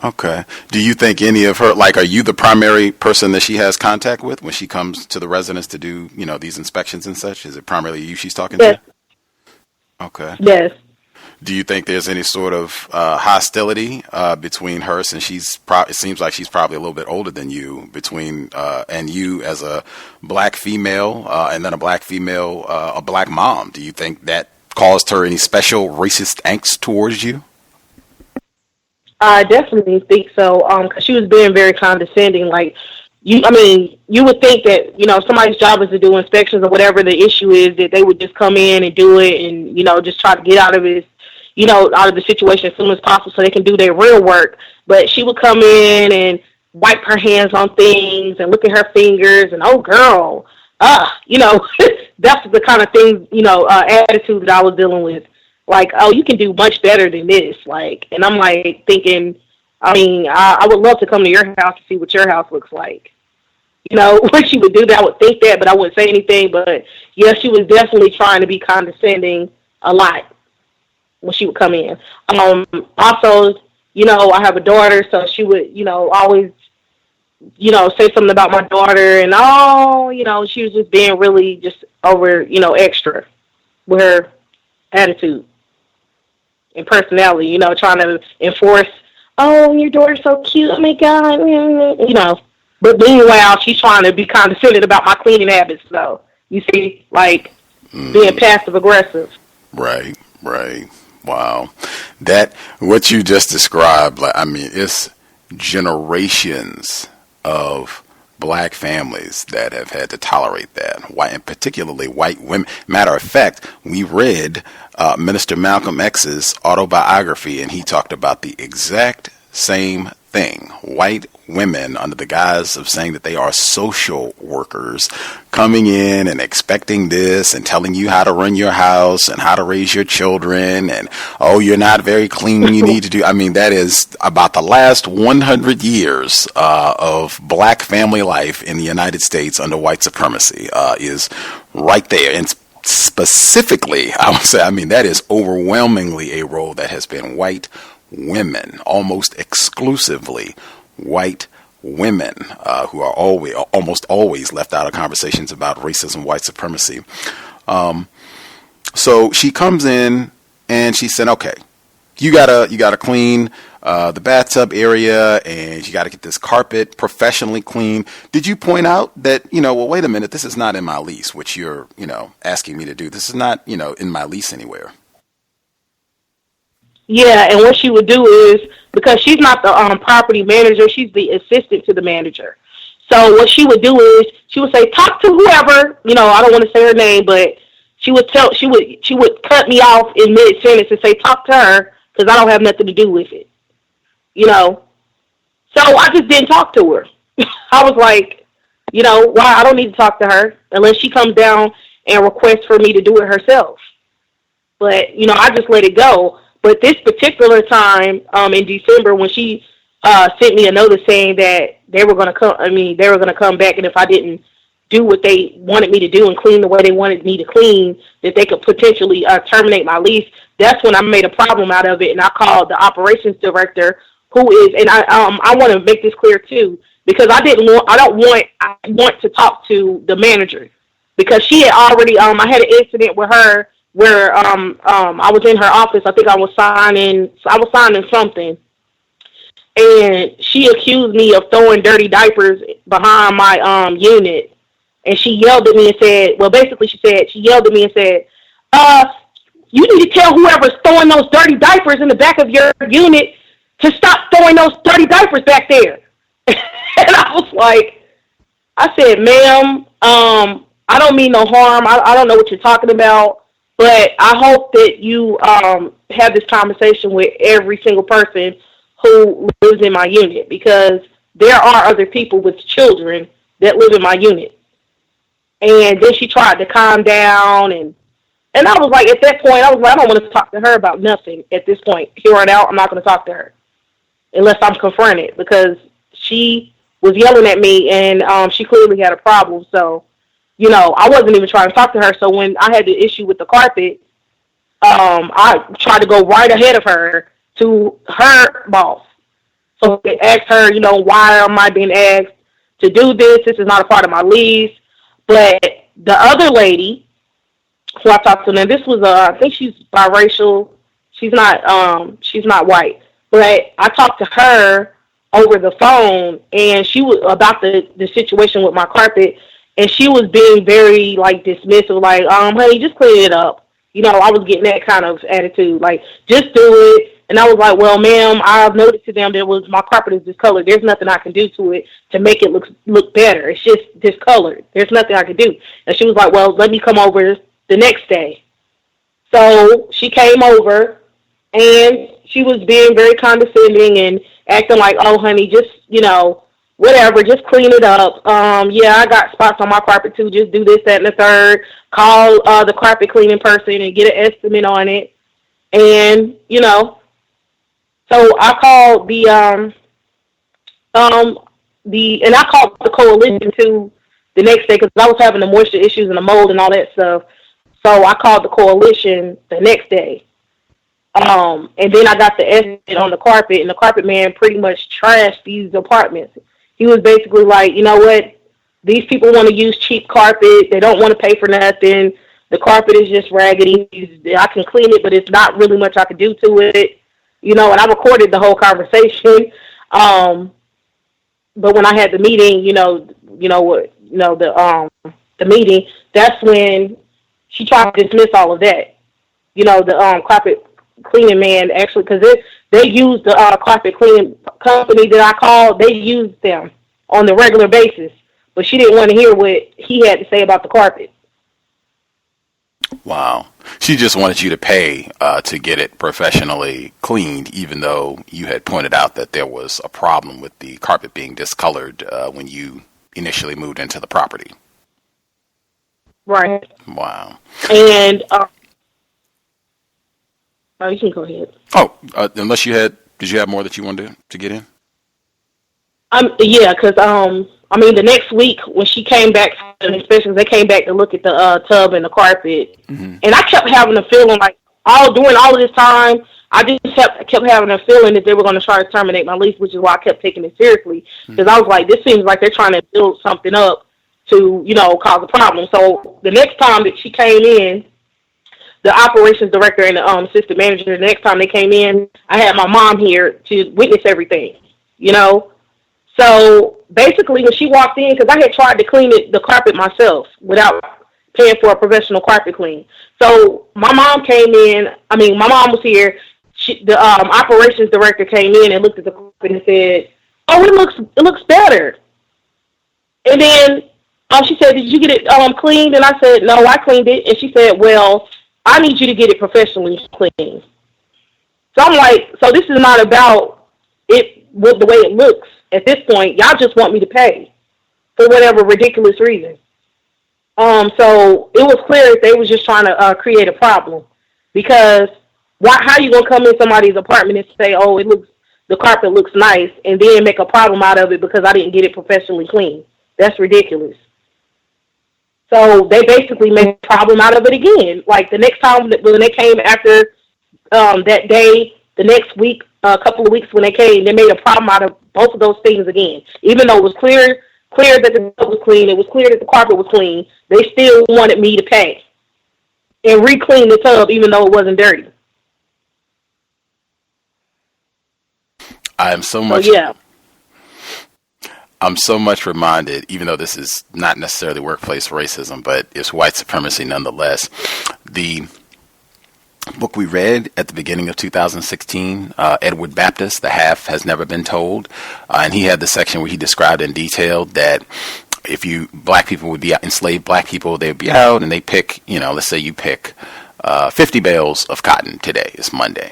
Okay. Do you think any of her, like, are you the primary person that she has contact with when she comes to the residence to do, these inspections and such? Is it primarily you she's talking to? Okay. Yes. Do you think there's any sort of hostility between her, since it seems like she's probably a little bit older than you, between and you as a black female and then a black female, a black mom? Do you think that caused her any special racist angst towards you? I definitely think so, because she was being very condescending. Like, you would think that, somebody's job is to do inspections or whatever the issue is, that they would just come in and do it and, just try to get out of it, out of the situation as soon as possible so they can do their real work. But she would come in and wipe her hands on things and look at her fingers and, oh, girl, that's the kind of thing, attitude that I was dealing with. Like, oh, you can do much better than this. Like, and I'm like thinking, I would love to come to your house to see what your house looks like. When she would do that, I would think that, but I wouldn't say anything. But yeah, she was definitely trying to be condescending a lot when she would come in. Also, I have a daughter, so she would, always, say something about my daughter, and she was just being really just over, extra with her attitude and personality, trying to enforce, oh, your daughter's so cute, oh my God, But meanwhile, she's trying to be condescending about my cleaning habits, though. You see, like, being passive aggressive. Right. Wow. What you just described, it's generations of black families that have had to tolerate that, and particularly white women. Matter of fact, we read Minister Malcolm X's autobiography, and he talked about the exact same thing. White women, under the guise of saying that they are social workers, coming in and expecting this and telling you how to run your house and how to raise your children, and, oh, you're not very clean, you need to do. That is about the last 100 years of black family life in the United States under white supremacy is right there. And specifically, I would say, that is overwhelmingly a role that has been white women, almost exclusively white women, who are almost always left out of conversations about racism, white supremacy. So she comes in and she said, okay, you gotta clean the bathtub area, and you gotta get this carpet professionally clean. Did you point out that, well, wait a minute, this is not in my lease, which you're, asking me to do. This is not, in my lease anywhere. Yeah, and what she would do is, because she's not the property manager, she's the assistant to the manager. So what she would do is, she would say, talk to whoever, I don't want to say her name, but she would cut me off in mid-sentence and say, talk to her, because I don't have nothing to do with it. So I just didn't talk to her. I was like, why? I don't need to talk to her unless she comes down and requests for me to do it herself. But, I just let it go. But this particular time, in December, when she sent me a notice saying that they were going to come back, and if I didn't do what they wanted me to do and clean the way they wanted me to clean, that they could potentially terminate my lease. That's when I made a problem out of it, and I called the operations director, who is, and I want to make this clear too, because I want to talk to the manager, because she had already, I had an incident with her where I was in her office. I think I was signing something, and she accused me of throwing dirty diapers behind my unit. And she yelled at me and said, well, basically she yelled at me and said, you need to tell whoever's throwing those dirty diapers in the back of your unit to stop throwing those dirty diapers back there. And I was like, I said, ma'am, I don't mean no harm. I don't know what you're talking about, but I hope that you have this conversation with every single person who lives in my unit, because there are other people with children that live in my unit. And then she tried to calm down, and I was like, at that point, I was like, I don't want to talk to her about nothing at this point. Here on out, I'm not going to talk to her unless I'm confronted, because she was yelling at me, and she clearly had a problem. So, you know, I wasn't even trying to talk to her. So when I had the issue with the carpet, I tried to go right ahead of her to her boss. So they asked her, you know, why am I being asked to do this? This is not a part of my lease. But the other lady who I talked to, and this was I think she's biracial. She's not white. But I talked to her over the phone, and she was about the situation with my carpet, and she was being very like dismissive, like, honey, just clean it up. You know, I was getting that kind of attitude, like, just do it. And I was like, well, ma'am, I've noticed to them that my carpet is discolored. There's nothing I can do to it to make it look better. It's just discolored. There's nothing I can do. And she was like, well, let me come over the next day. So she came over, and she was being very condescending and acting like, oh, honey, just, you know, whatever, just clean it up. Yeah, I got spots on my carpet too. Just do this, that, and the third. Call the carpet cleaning person and get an estimate on it. And, you know, so I called and I called the coalition too the next day, because I was having the moisture issues and the mold and all that stuff. So I called the coalition the next day. And then I got the estimate on the carpet, and the carpet man pretty much trashed these apartments. He was basically like, you know what? These people want to use cheap carpet. They don't want to pay for nothing. The carpet is just raggedy. I can clean it, but it's not really much I can do to it. You know, and I recorded the whole conversation. But when I had the meeting, the meeting, that's when she tried to dismiss all of that. You know, the carpet cleaning man, actually, because they used the carpet cleaning company that I called. They used them on the regular basis, but she didn't want to hear what he had to say about the carpet. Wow. She just wanted you to pay to get it professionally cleaned, even though you had pointed out that there was a problem with the carpet being discolored when you initially moved into the property. Right. Wow. And you can go ahead. Oh, unless did you have more that you wanted to get in? Yeah, because the next week when she came back to the inspections, they came back to look at the tub and the carpet, and I kept having a feeling like during all of this time, I just kept having a feeling that they were going to try to terminate my lease, which is why I kept taking it seriously, because I was like, this seems like they're trying to build something up to, you know, cause a problem. So the next time that she came in, the operations director and the assistant manager, the next time they came in, I had my mom here to witness everything, you know. So basically when she walked in, because I had tried to clean the carpet myself without paying for a professional carpet clean. So my mom my mom was here. The operations director came in and looked at the carpet and said, oh, it looks better. And then she said, did you get it cleaned? And I said, no, I cleaned it. And she said, well, I need you to get it professionally cleaned. So I'm like, so this is not about it with the way it looks. At this point, y'all just want me to pay for whatever ridiculous reason. So it was clear that they was just trying to create a problem, because how you gonna come in somebody's apartment and say, oh, the carpet looks nice, and then make a problem out of it because I didn't get it professionally cleaned? That's ridiculous. So they basically made a problem out of it again. Like the next time when they came after that day, the next week, a couple of weeks when they came, they made a problem out of both of those things again. Even though it was clear that the tub was clean, it was clear that the carpet was clean, they still wanted me to pay and re-clean the tub even though it wasn't dirty. I'm so much reminded, even though this is not necessarily workplace racism, but it's white supremacy nonetheless. book we read at the beginning of 2016, Edward Baptist, The Half Has Never Been Told. And he had the section where he described in detail that if black people would be out, enslaved black people, they'd be out and they pick, let's say you pick 50 bales of cotton today. It's Monday.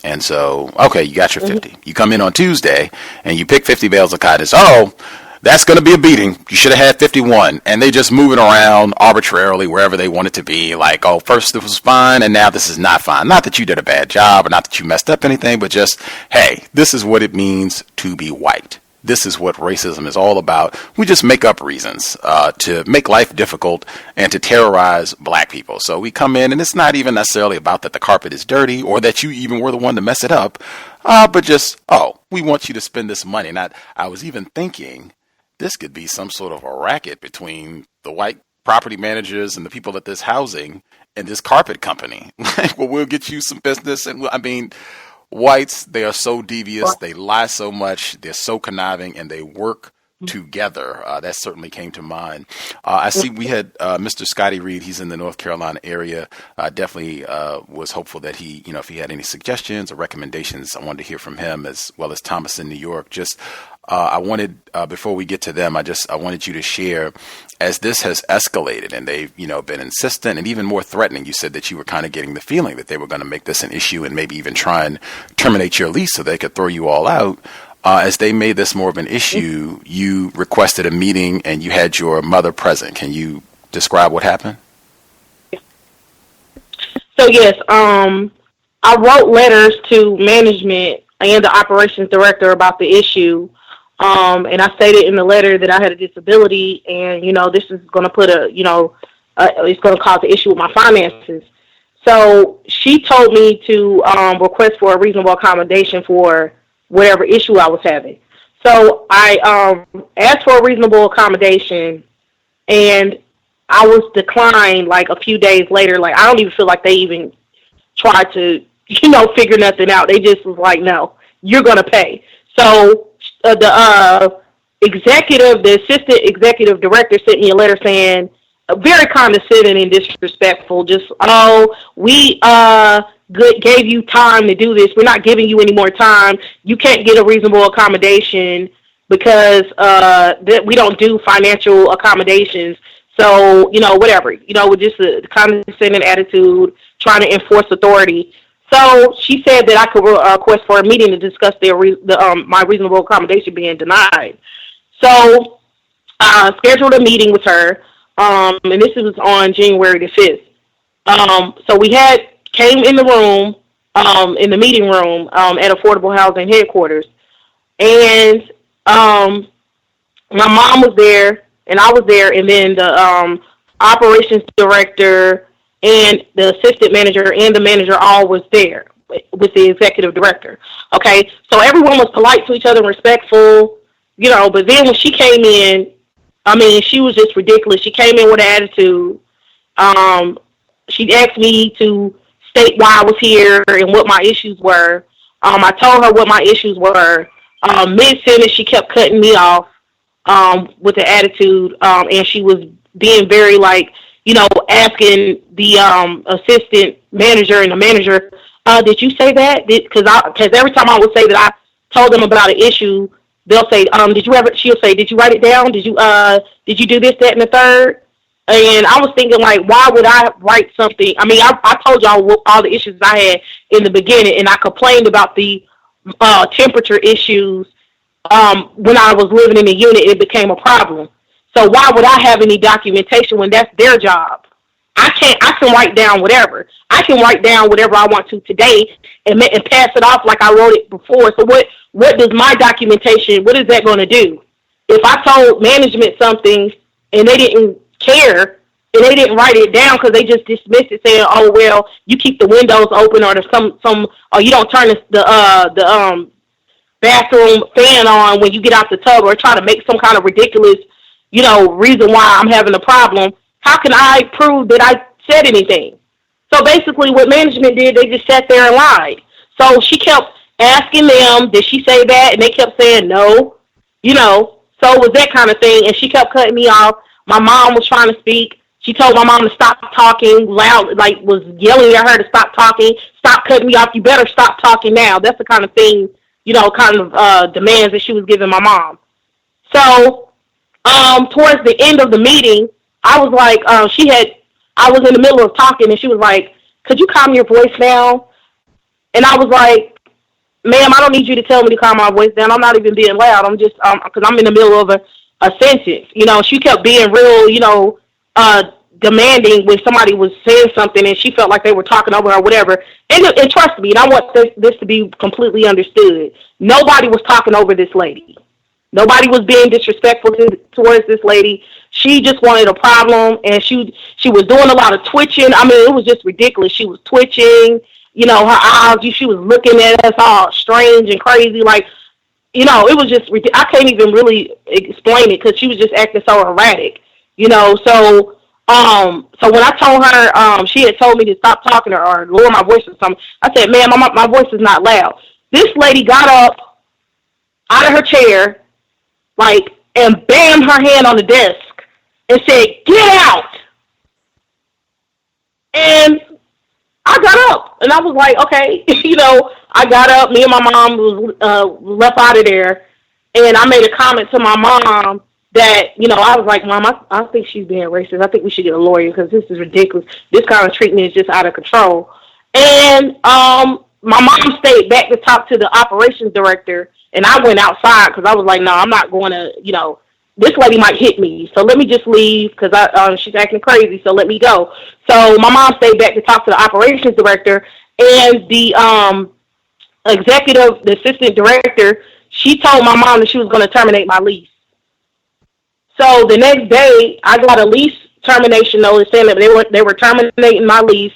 And so, okay, you got your 50. You come in on Tuesday and you pick 50 bales of cotton. So, that's going to be a beating. You should have had 51. And they just move it around arbitrarily wherever they want it to be. Like, oh, first it was fine and now this is not fine. Not that you did a bad job or not that you messed up anything, but just, hey, this is what it means to be white. This is what racism is all about. We just make up reasons to make life difficult and to terrorize black people. So we come in and it's not even necessarily about that the carpet is dirty or that you even were the one to mess it up. But just, we want you to spend this money. And I was even thinking, this could be some sort of a racket between the white property managers and the people at this housing and this carpet company. Well, we'll get you some business. And whites, they are so devious. They lie so much. They're so conniving and they work together. That certainly came to mind. I see we had Mr. Scotty Reed. He's in the North Carolina area. Definitely was hopeful that he, if he had any suggestions or recommendations, I wanted to hear from him, as well as Thomas in New York. Just I wanted, before we get to them, I wanted you to share, as this has escalated and they've, been insistent and even more threatening. You said that you were kind of getting the feeling that they were going to make this an issue and maybe even try and terminate your lease so they could throw you all out. As they made this more of an issue, you requested a meeting and you had your mother present. Can you describe what happened? So yes, I wrote letters to management and the operations director about the issue. And I stated in the letter that I had a disability and, this is going to put it's going to cause an issue with my finances. So she told me to request for a reasonable accommodation for whatever issue I was having. So I asked for a reasonable accommodation and I was declined like a few days later. Like, I don't even feel like they even tried to, figure nothing out. They just was like, no, you're going to pay. So the assistant executive director sent me a letter saying, very condescending and disrespectful, just, we gave you time to do this. We're not giving you any more time. You can't get a reasonable accommodation because we don't do financial accommodations. So, whatever, with just a condescending attitude, trying to enforce authority. So she said that I could request for a meeting to discuss my reasonable accommodation being denied. So I scheduled a meeting with her, and this was on January the 5th. So we came in the room, in the meeting room at Affordable Housing Headquarters, and my mom was there, and I was there, and then the operations director and the assistant manager and the manager all was there with the executive director. Okay, so everyone was polite to each other, respectful, but then when she came in, she was just ridiculous. She came in with an attitude. She asked me to state why I was here and what my issues were. I told her what my issues were. Mid-sentence, she kept cutting me off with an attitude, and she was being very, asking the assistant manager and the manager, did you say that? Because every time I would say that I told them about an issue, they'll say, she'll say, did you write it down? Did you do this, that, and the third? And I was thinking, why would I write something? I told y'all all the issues I had in the beginning, and I complained about the temperature issues when I was living in the unit. It became a problem. So why would I have any documentation when that's their job? I can write down whatever. I can write down whatever I want to today and pass it off like I wrote it before. So what does my documentation, what is that going to do? If I told management something and they didn't care and they didn't write it down because they just dismissed it, saying, oh, well, you keep the windows open or there's or you don't turn the bathroom fan on when you get out the tub, or try to make some kind of ridiculous reason why I'm having a problem, how can I prove that I said anything? So basically what management did, they just sat there and lied. So she kept asking them, did she say that? And they kept saying no, so it was that kind of thing. And she kept cutting me off. My mom was trying to speak. She told my mom to stop talking loud, like was yelling at her to stop talking, stop cutting me off. You better stop talking now. That's the kind of thing, kind of demands that she was giving my mom. So, towards the end of the meeting, I was like, I was in the middle of talking, and she was like, "Could you calm your voice down?" And I was like, "Ma'am, I don't need you to tell me to calm my voice down. I'm not even being loud. I'm just, because I'm in the middle of a sentence." She kept being real, demanding when somebody was saying something, and she felt like they were talking over her, or whatever. And trust me, and I want this to be completely understood. Nobody was talking over this lady. Nobody was being disrespectful towards this lady. She just wanted a problem, and she was doing a lot of twitching. I mean, it was just ridiculous. She was twitching. Her eyes, she was looking at us all strange and crazy. Like, it was just ridiculous. I can't even really explain it because she was just acting so erratic. So when I told her, she had told me to stop talking to her or lower my voice or something, I said, "Ma'am, my voice is not loud." This lady got up out of her chair, and banged her hand on the desk and said, "Get out!" And I got up, and I was like, okay, I got up. Me and my mom was left out of there, and I made a comment to my mom that, I was like, "Mom, I think she's being racist. I think we should get a lawyer because this is ridiculous. This kind of treatment is just out of control." And my mom stayed back to talk to the operations director, and I went outside because I was like, "No, I'm not going to, this lady might hit me, so let me just leave because she's acting crazy, so let me go." So my mom stayed back to talk to the operations director, and the the assistant director, she told my mom that she was going to terminate my lease. So the next day, I got a lease termination notice saying that they were terminating my lease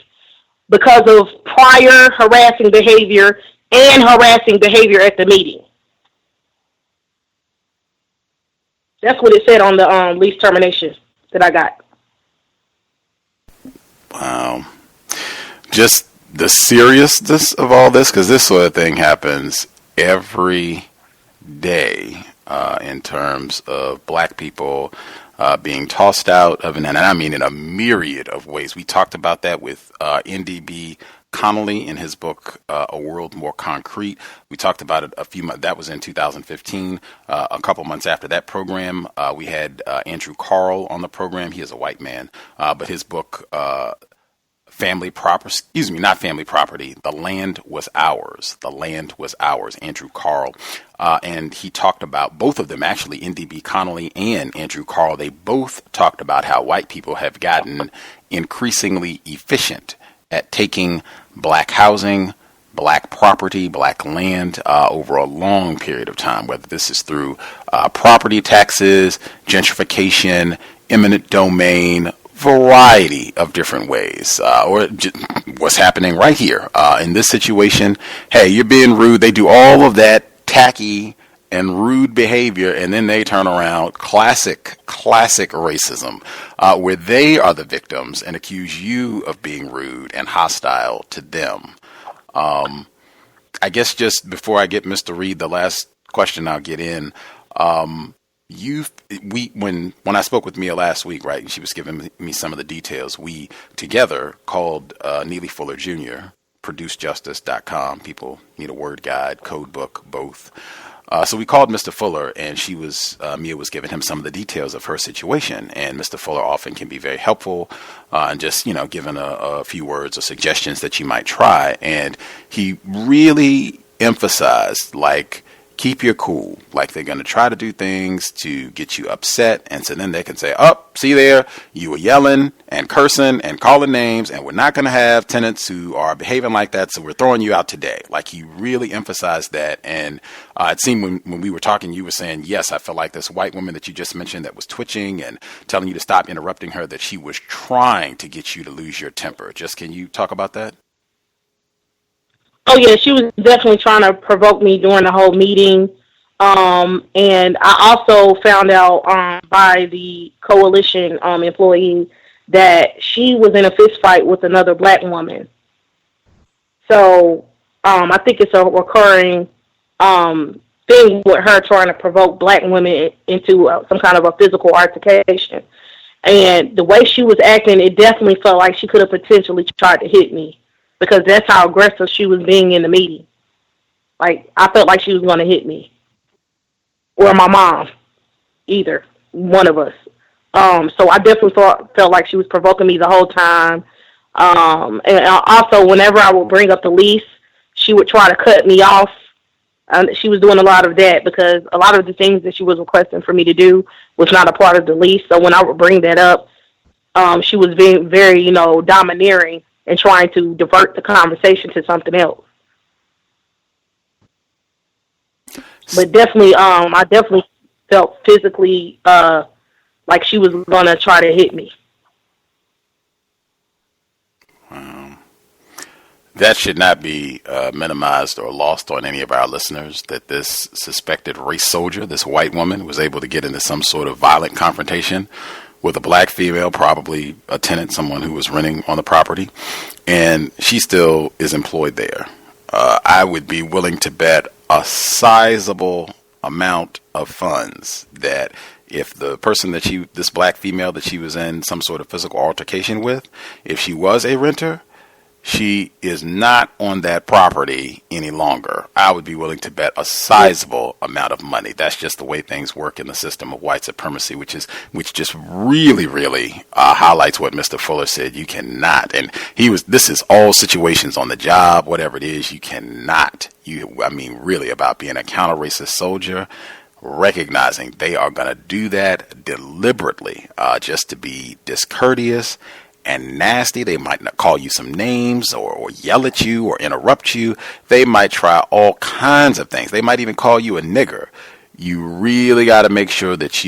because of prior harassing behavior and harassing behavior at the meeting. That's what it said on the lease termination that I got. Wow. Just the seriousness of all this, because this sort of thing happens every day in terms of black people being tossed out of, and I mean in a myriad of ways. We talked about that with NDB Connolly in his book, A World More Concrete. We talked about it a few months, that was in 2015. A couple months after that program, we had Andrew Carl on the program. He is a white man, but his book, Family Property, not Family Property, The Land Was Ours. The Land Was Ours, Andrew Carl. And he talked about, both of them actually, NDB Connolly and Andrew Carl, they both talked about how white people have gotten increasingly efficient at taking black housing, black property, black land over a long period of time, whether this is through property taxes, gentrification, eminent domain, variety of different ways, or what's happening right here in this situation. Hey, you're being rude. They do all of that tacky and rude behavior, and then they turn around, classic racism, where they are the victims and accuse you of being rude and hostile to them. I guess just before I get Mr. Reed, the last question I'll get in, when I spoke with Mia last week, right, and she was giving me some of the details, we together called Neely Fuller Jr., producejustice.com. People need a word guide, code book, both. So we called Mr. Fuller, and Mia was giving him some of the details of her situation. And Mr. Fuller often can be very helpful, and just, giving a few words or suggestions that you might try. And he really emphasized, keep your cool. They're going to try to do things to get you upset. And so then they can say, "Oh, see there, you were yelling and cursing and calling names, and we're not going to have tenants who are behaving like that, so we're throwing you out today." He really emphasized that. And it seemed when we were talking, you were saying, yes, I felt like this white woman that you just mentioned that was twitching and telling you to stop interrupting her, that she was trying to get you to lose your temper. Can you talk about that? Oh, yeah, she was definitely trying to provoke me during the whole meeting. And I also found out by the coalition employee that she was in a fist fight with another black woman. So I think it's a recurring thing with her trying to provoke black women into some kind of a physical altercation. And the way she was acting, it definitely felt like she could have potentially tried to hit me because that's how aggressive she was being in the meeting. Like, I felt like she was going to hit me or my mom, either one of us. So I definitely felt like she was provoking me the whole time. And also, whenever I would bring up the lease, she would try to cut me off. She was doing a lot of that because a lot of the things that she was requesting for me to do was not a part of the lease. So when I would bring that up, she was being very, domineering and trying to divert the conversation to something else. But definitely, I definitely felt physically like she was gonna try to hit me. That should not be minimized or lost on any of our listeners, that this suspected race soldier, this white woman, was able to get into some sort of violent confrontation with a black female, probably a tenant, someone who was renting on the property, and she still is employed there. I would be willing to bet a sizable amount of funds that if the person this black female that she was in some sort of physical altercation with, if she was a renter, she is not on that property any longer. I would be willing to bet a sizable amount of money. That's just the way things work in the system of white supremacy, which just really, really highlights what Mr. Fuller said. You cannot, and this is all situations on the job, whatever it is, you cannot, really about being a counter-racist soldier, recognizing they are going to do that deliberately, just to be discourteous and nasty. They might not call you some names or yell at you or interrupt you. They might try all kinds of things. They might even call you a nigger. You really got to make sure that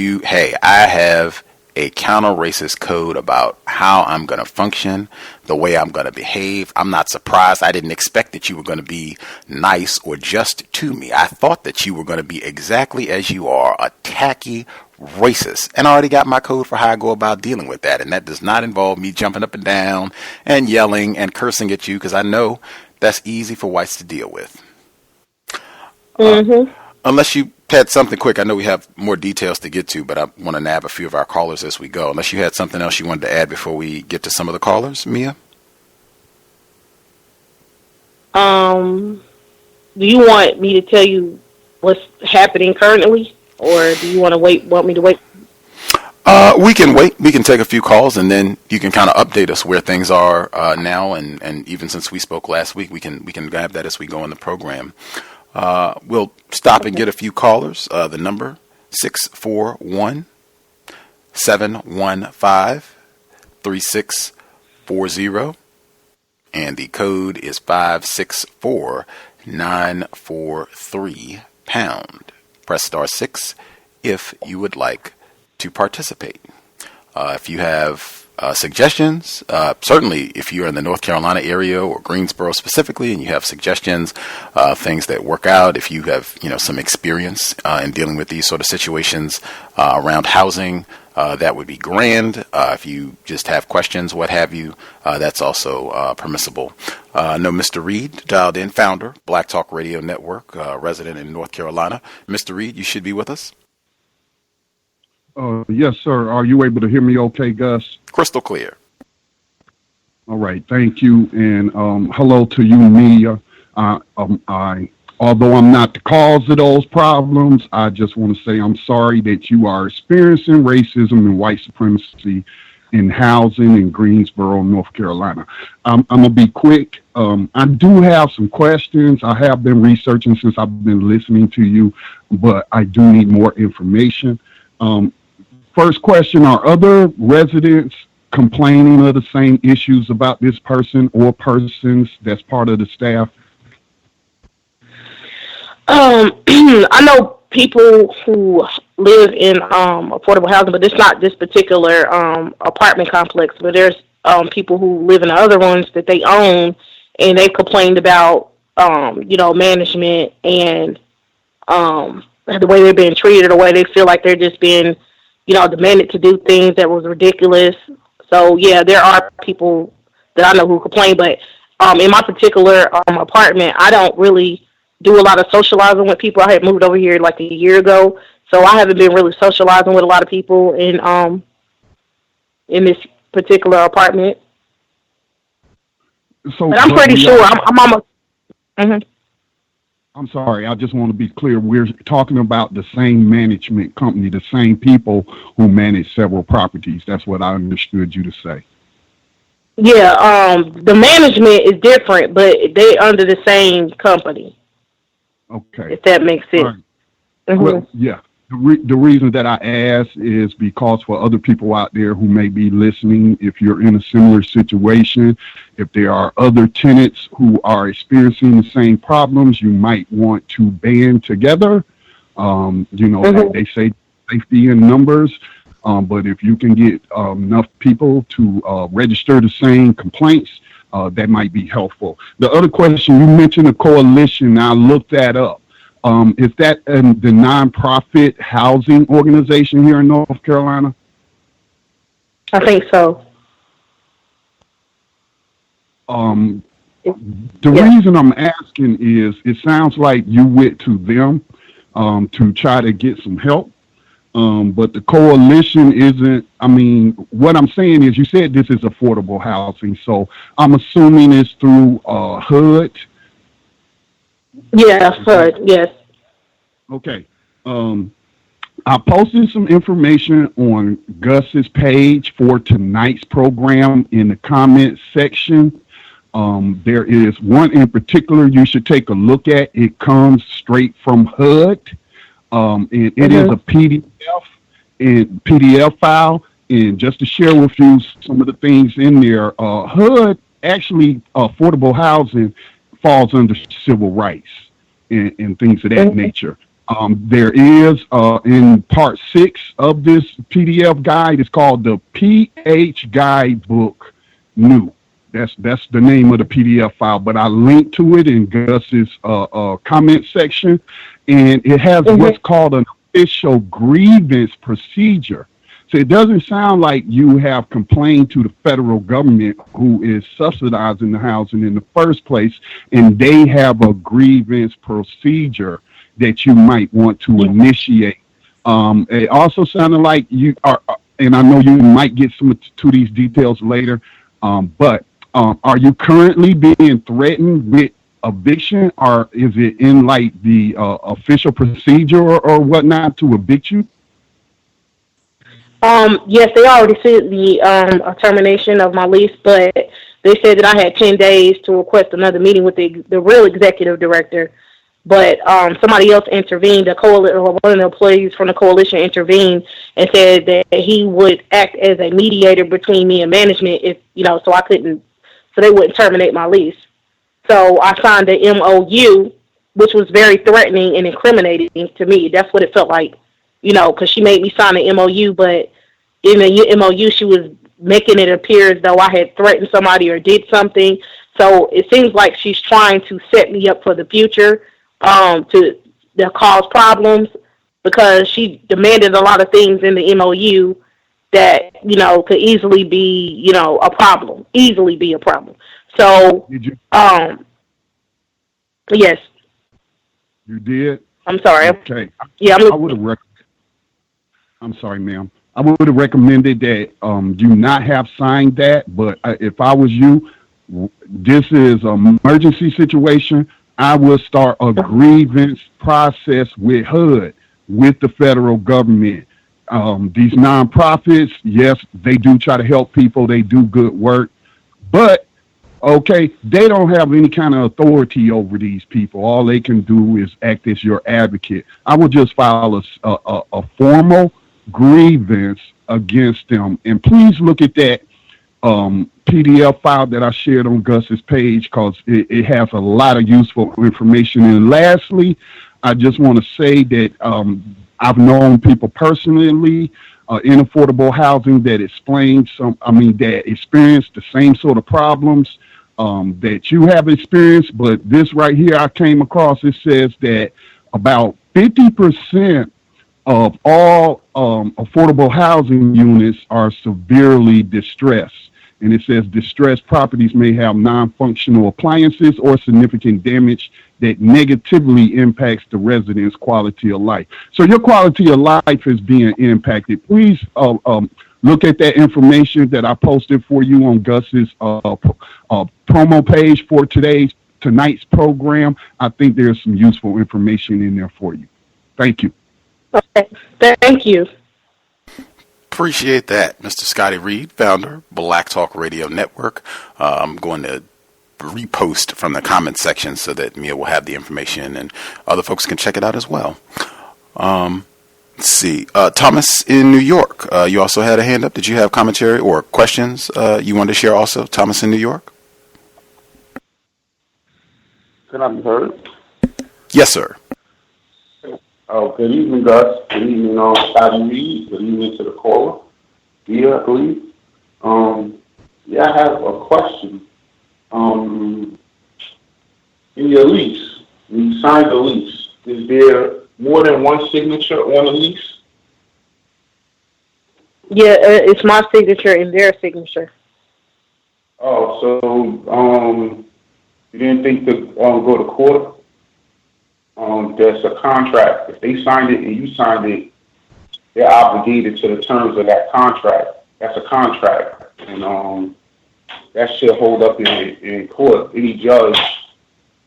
I have a counter-racist code about how I'm going to function, the way I'm going to behave. I'm not surprised. I didn't expect that you were going to be nice or just to me. I thought that you were going to be exactly as you are, a tacky racist, and I already got my code for how I go about dealing with that, and that does not involve me jumping up and down and yelling and cursing at you, because I know that's easy for whites to deal with. Unless you had something quick, I know we have more details to get to, but I want to nab a few of our callers as we go. Unless you had something else you wanted to add before we get to some of the callers, Mia? Do you want me to tell you what's happening currently? Or do you want me to wait? We can wait. We can take a few calls, and then you can kind of update us where things are now. And even since we spoke last week, we can grab that as we go in the program. We'll stop and get a few callers. The number 641-715-3640, and the code is 564943 pound. Press *6 if you would like to participate. If you have suggestions, certainly if you're in the North Carolina area or Greensboro specifically, and you have suggestions, things that work out, if you have some experience in dealing with these sort of situations around housing, that would be grand. If you just have questions, what have you, that's also permissible. No, Mr. Reed dialed in, founder, Black Talk Radio Network, resident in North Carolina. Mr. Reed, you should be with us. Yes, sir. Are you able to hear me okay, Gus? Crystal clear. All right. Thank you. And hello to you, Mia. Although I'm not the cause of those problems, I just want to say I'm sorry that you are experiencing racism and white supremacy in housing in Greensboro, North Carolina. I'm going to be quick. I do have some questions. I have been researching since I've been listening to you, but I do need more information. First question, are other residents complaining of the same issues about this person or persons that's part of the staff? I know people who live in affordable housing, but it's not this particular apartment complex, but there's people who live in the other ones that they own, and they've complained about management and the way they're being treated, or the way they feel like they're just being demanded to do things that was ridiculous. So yeah, there are people that I know who complain, but in my particular apartment, I don't really do a lot of socializing with people. I had moved over here like a year ago, so I haven't been really socializing with a lot of people in in this particular apartment. So, but I'm pretty sure I'm almost. Mm-hmm. I'm sorry. I just want to be clear. We're talking about the same management company, the same people who manage several properties. That's what I understood you to say. Yeah. The management is different, but they under the same company. Okay. If that makes sense. Right. Mm-hmm. Well, yeah. The reason that I ask is because for other people out there who may be listening, if you're in a similar situation, if there are other tenants who are experiencing the same problems, you might want to band together. Mm-hmm. They say safety in numbers, but if you can get enough people to register the same complaints, that might be helpful. The other question, you mentioned a coalition. I looked that up. Is that the nonprofit housing organization here in North Carolina? I think so. The reason I'm asking is it sounds like you went to them to try to get some help. But the coalition isn't, what I'm saying is you said this is affordable housing. So I'm assuming it's through HUD. Yeah, HUD, yes. Okay. I posted some information on Gus's page for tonight's program in the comments section. There is one in particular you should take a look at. It comes straight from HUD. And it is a PDF file. And just to share with you some of the things in there, HUD actually, affordable housing falls under civil rights and things of that nature. There is in part 6 of this PDF guide, it's called the PH Guidebook New. That's the name of the PDF file, but I linked to it in Gus's comment section, and it has what's called an official grievance procedure. So it doesn't sound like you have complained to the federal government who is subsidizing the housing in the first place, and they have a grievance procedure that you might want to initiate. It also sounded like you are, and I know you might get some to these details later, but are you currently being threatened with eviction, or is it in like the official procedure or whatnot to evict you? Yes, they already said the termination of my lease, but they said that I had 10 days to request another meeting with the real executive director. But somebody else intervened. One of the employees from the coalition intervened and said that he would act as a mediator between me and management, so they wouldn't terminate my lease. So I signed the MOU, which was very threatening and incriminating to me. That's what it felt like, because she made me sign an MOU, but in the MOU, she was making it appear as though I had threatened somebody or did something. So it seems like she's trying to set me up for the future to cause problems, because she demanded a lot of things in the MOU that, could easily be, a problem. So, yes. You did? I'm sorry. Okay. Yeah, I'm sorry, ma'am. I would have recommended that you not have signed that, but if I was you, this is an emergency situation. I would start a grievance process with HUD, with the federal government. These nonprofits, yes, they do try to help people. They do good work, but okay, they don't have any kind of authority over these people. All they can do is act as your advocate. I would just file a formal grievance against them. And please look at that PDF file that I shared on Gus's page, because it has a lot of useful information. And lastly, I just want to say that I've known people personally in affordable housing that that experience the same sort of problems that you have experienced. But this right here I came across, it says that about 50% of all affordable housing units are severely distressed. And it says distressed properties may have non-functional appliances or significant damage that negatively impacts the residents' quality of life. So your quality of life is being impacted. Please Look at that information that I posted for you on Gus's promo page for tonight's program. I think there's some useful information in there for you. Thank you. Okay. Thank you. Appreciate that, Mr. Scotty Reed, founder, Black Talk Radio Network. I'm going to repost from the comment section so that Mia will have the information and other folks can check it out as well. Let's see. Thomas in New York, you also had a hand up. Did you have commentary or questions you wanted to share also? Thomas in New York? Can I be heard? Yes, sir. Oh, good evening, Gus. Good evening, Scotty Reed. Good evening to the caller. Yeah, I believe. I have a question. In your lease, when you signed the lease, is there more than one signature on the lease? Yeah, it's my signature and their signature. Oh, so you didn't think to go to court? There's a contract. If they signed it and you signed it, they're obligated to the terms of that contract. That's a contract, and that should hold up in court. Any judge,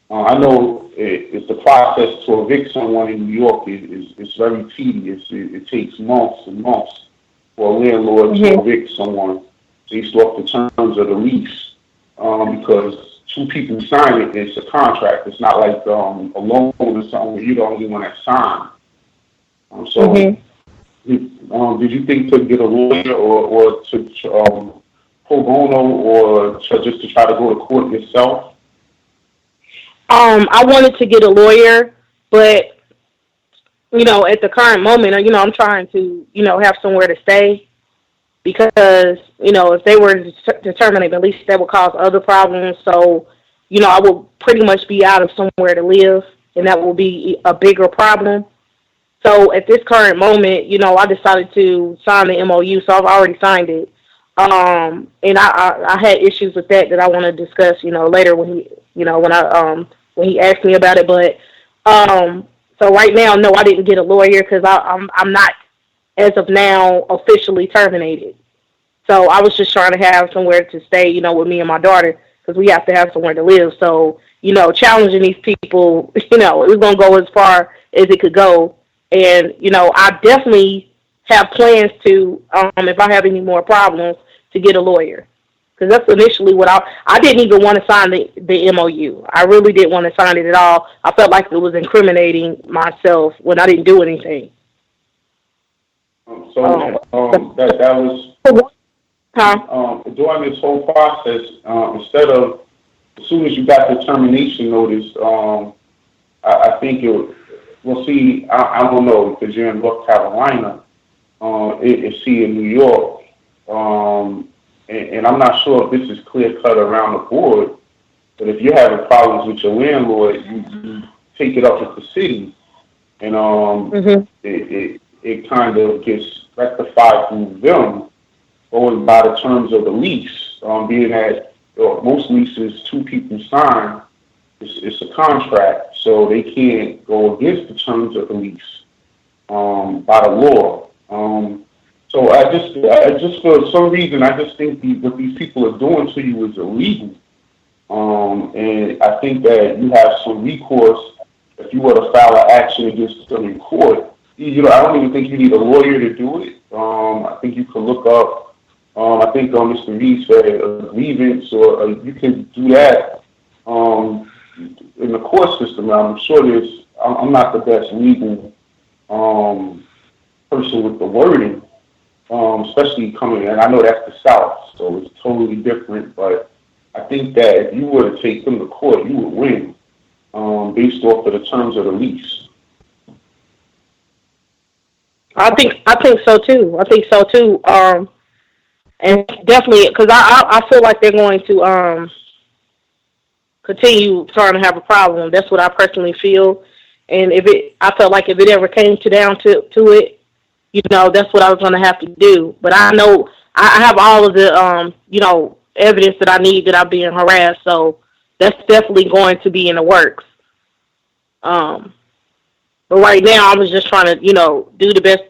I know it's the process to evict someone in New York is very tedious. It takes months and months for a landlord to evict someone based off the terms of the lease, because two people sign it. It's a contract. It's not like a loan or something where you're the only one that signed. Did you think to get a lawyer or to pro bono or just to try to go to court yourself? I wanted to get a lawyer, but at the current moment, I'm trying to have somewhere to stay, because if they were to terminate, at least that would cause other problems. So I will pretty much be out of somewhere to live, and that will be a bigger problem. So at this current moment, I decided to sign the MOU, so I've already signed it. And I had issues with that I want to discuss, later when he, when he asked me about it. But so right now, no, I didn't get a lawyer because I'm not, as of now, officially terminated. So I was just trying to have somewhere to stay, with me and my daughter, because we have to have somewhere to live. So, challenging these people, it was going to go as far as it could go. And, I definitely have plans to, if I have any more problems, to get a lawyer. Because that's initially what I didn't even want to sign the MOU. I really didn't want to sign it at all. I felt like it was incriminating myself when I didn't do anything. That was during this whole process. Instead of, as soon as you got the termination notice, I think we'll see. I don't know, because you're in North Carolina, it's in New York, and I'm not sure if this is clear cut around the board. But if you're having problems with your landlord, you take it up with the city, and it kind of gets rectified through them, going by the terms of the lease. Being that most leases, two people sign, it's a contract, so they can't go against the terms of the lease by the law. So I just for some reason, I just think what these people are doing to you is illegal. And I think that you have some recourse if you were to file an action against them in court. I don't even think you need a lawyer to do it. I think you can look up. I think Mr. Reed said a grievance, or you can do that in the court system. I'm sure I'm not the best legal person with the wording, especially coming. And I know that's the South, so it's totally different. But I think that if you were to take them to court, you would win based off of the terms of the lease. I think so too. And definitely, because I feel like they're going to continue trying to have a problem. That's what I personally feel. And I felt like if it ever came down to it, that's what I was going to have to do. But I know I have all of the evidence that I need that I'm being harassed. So that's definitely going to be in the works. But right now, I was just trying to, do the best,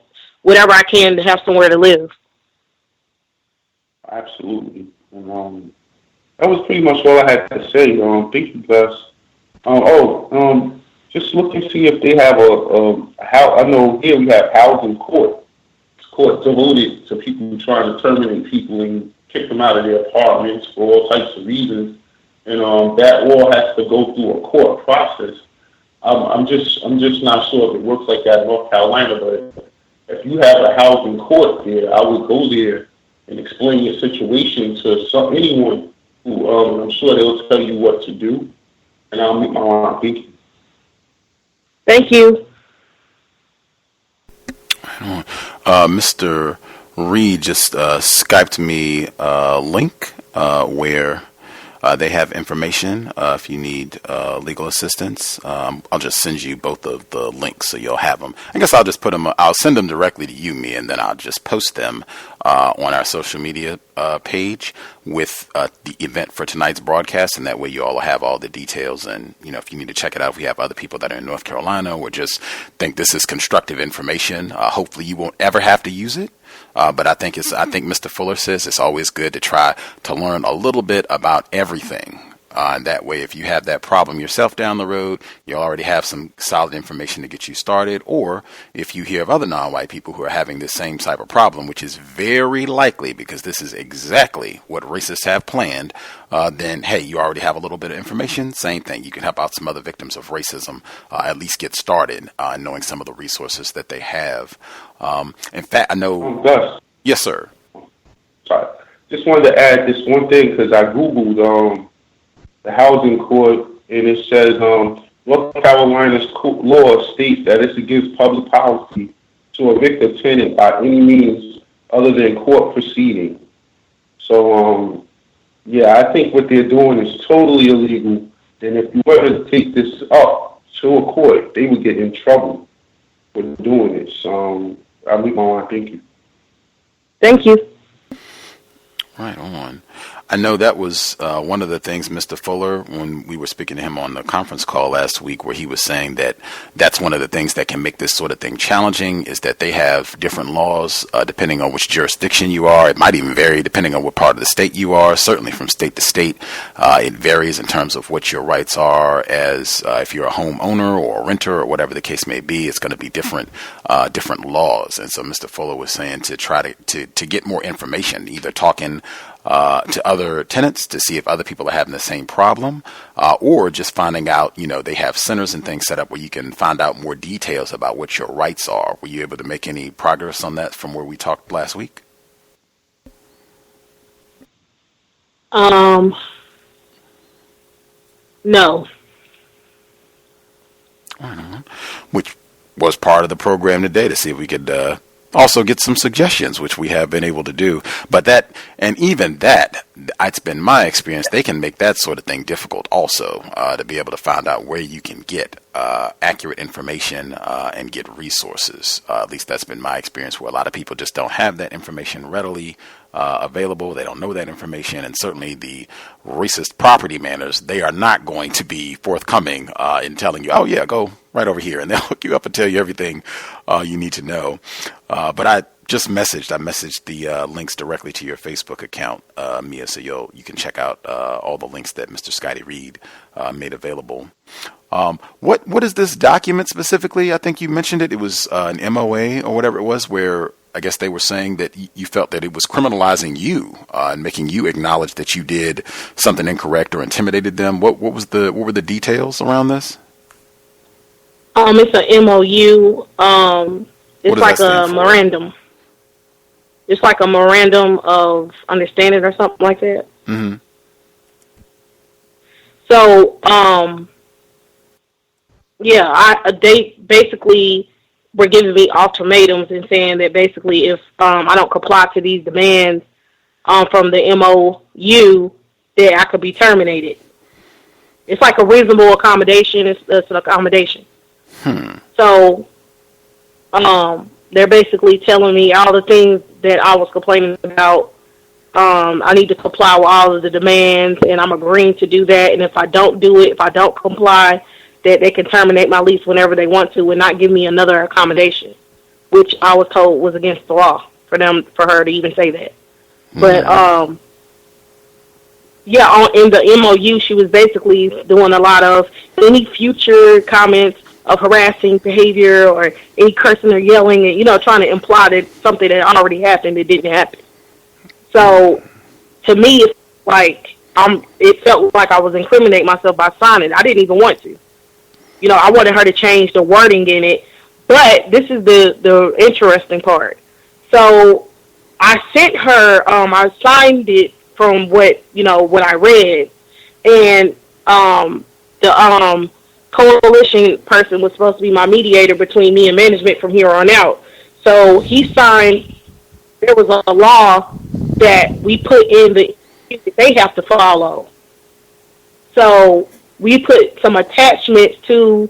whatever I can to have somewhere to live. Absolutely. And that was pretty much all I had to say. Thank you, Gus. Just look and see if they have how I know here we have housing court. It's court devoted to people trying to terminate people and kick them out of their apartments for all types of reasons, and that all has to go through a court process. I'm just not sure if it works like that in North Carolina, but if you have a housing court there, I would go there and explain your situation to anyone who I'm sure they'll tell you what to do, and I'll make my line. Thank you. Thank you. Mr. Reed just Skyped me a link where they have information if you need legal assistance. I'll just send you both of the links so you'll have them. I guess I'll just I'll send them directly to you, me, and then I'll just post them on our social media page with the event for tonight's broadcast, and that way you all will have all the details. And if you need to check it out, if we have other people that are in North Carolina or just think this is constructive information, hopefully you won't ever have to use it. But I think Mr. Fuller says it's always good to try to learn a little bit about everything. And that way, if you have that problem yourself down the road, you already have some solid information to get you started. Or if you hear of other non-white people who are having this same type of problem, which is very likely because this is exactly what racists have planned, then, hey, you already have a little bit of information. Same thing. You can help out some other victims of racism, at least get started knowing some of the resources that they have. In fact, I know... Gus. Yes, sir. Sorry. Just wanted to add this one thing because I Googled... the housing court, and it says North Carolina's law states that it's against public policy to evict a tenant by any means other than court proceeding. So, I think what they're doing is totally illegal, and if you were to take this up to a court, they would get in trouble for doing it. So, I'll leave my line. Thank you. Thank you. Right on. I know that was one of the things, Mr. Fuller, when we were speaking to him on the conference call last week, where he was saying that that's one of the things that can make this sort of thing challenging, is that they have different laws depending on which jurisdiction you are. It might even vary depending on what part of the state you are. Certainly from state to state, it varies in terms of what your rights are. As if you're a homeowner or a renter or whatever the case may be, it's going to be different laws. And so Mr. Fuller was saying to try to get more information, either talking to other tenants to see if other people are having the same problem, or just finding out, they have centers and things set up where you can find out more details about what your rights are. Were you able to make any progress on that from where we talked last week? No. Which was part of the program today, to see if we could also get some suggestions, which we have been able to do. But it's been my experience, they can make that sort of thing difficult also, to be able to find out where you can get accurate information and get resources. At least that's been my experience, where a lot of people just don't have that information readily available. They don't know that information, and certainly the racist property managers, they are not going to be forthcoming in telling you, oh yeah, go right over here, and they'll hook you up and tell you everything you need to know. But I messaged the links directly to your Facebook account, Mia, so you can check out all the links that Mr. Scotty Reed made available. What is this document specifically? I think you mentioned it. It was an MOA or whatever it was, where I guess they were saying that you felt that it was criminalizing you and making you acknowledge that you did something incorrect or intimidated them. What were the details around this? It's an MOU. It's like a memorandum. It's like a memorandum of understanding or something like that. Mm-hmm. So, they basically were giving me ultimatums and saying that basically if I don't comply to these demands from the MOU, that I could be terminated. It's like a reasonable accommodation. It's an accommodation. So, they're basically telling me all the things that I was complaining about. I need to comply with all of the demands, and I'm agreeing to do that. And if I don't do it, if I don't comply, that they can terminate my lease whenever they want to and not give me another accommodation, which I was told was against the law for her to even say that. But yeah, in the MOU, she was basically doing a lot of any future comments of harassing behavior or any cursing or yelling, and trying to imply that something that already happened that didn't happen. So to me, it's like it felt like I was incriminating myself by signing. I didn't even want to. I wanted her to change the wording in it. But this is the interesting part. So I sent her. I signed it from what I read, and the coalition person was supposed to be my mediator between me and management from here on out. So he signed. There was a law that we put in that they have to follow. So we put some attachments to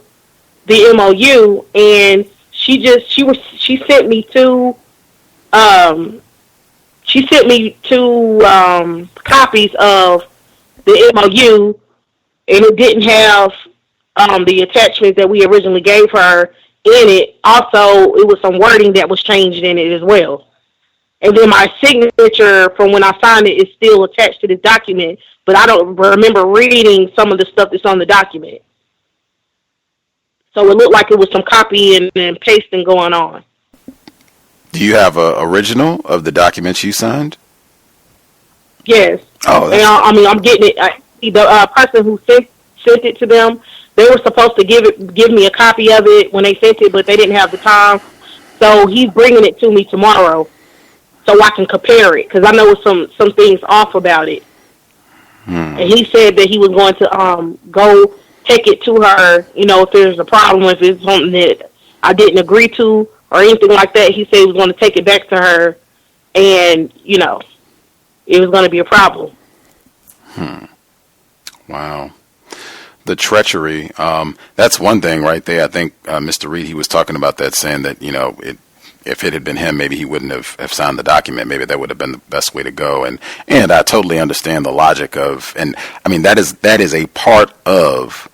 the MOU, and she sent me two copies of the MOU, and it didn't have the attachment that we originally gave her in it. Also, it was some wording that was changed in it as well. And then my signature from when I signed it is still attached to this document, but I don't remember reading some of the stuff that's on the document. So it looked like it was some copying and pasting going on. Do you have an original of the documents you signed? Yes. Oh, and I'm getting it. The person who sent it to them, they were supposed to give me a copy of it when they sent it, but they didn't have the time. So he's bringing it to me tomorrow, so I can compare it, because I know some things off about it. And he said that he was going to go take it to her, if there's a problem, if it's something that I didn't agree to or anything like that. He said he was going to take it back to her, and, it was going to be a problem. Wow. The treachery, that's one thing right there. I think Mr. Reed, he was talking about that, saying that, if it had been him, maybe he wouldn't have signed the document. Maybe that would have been the best way to go. And I totally understand the logic of, and I mean, that is a part of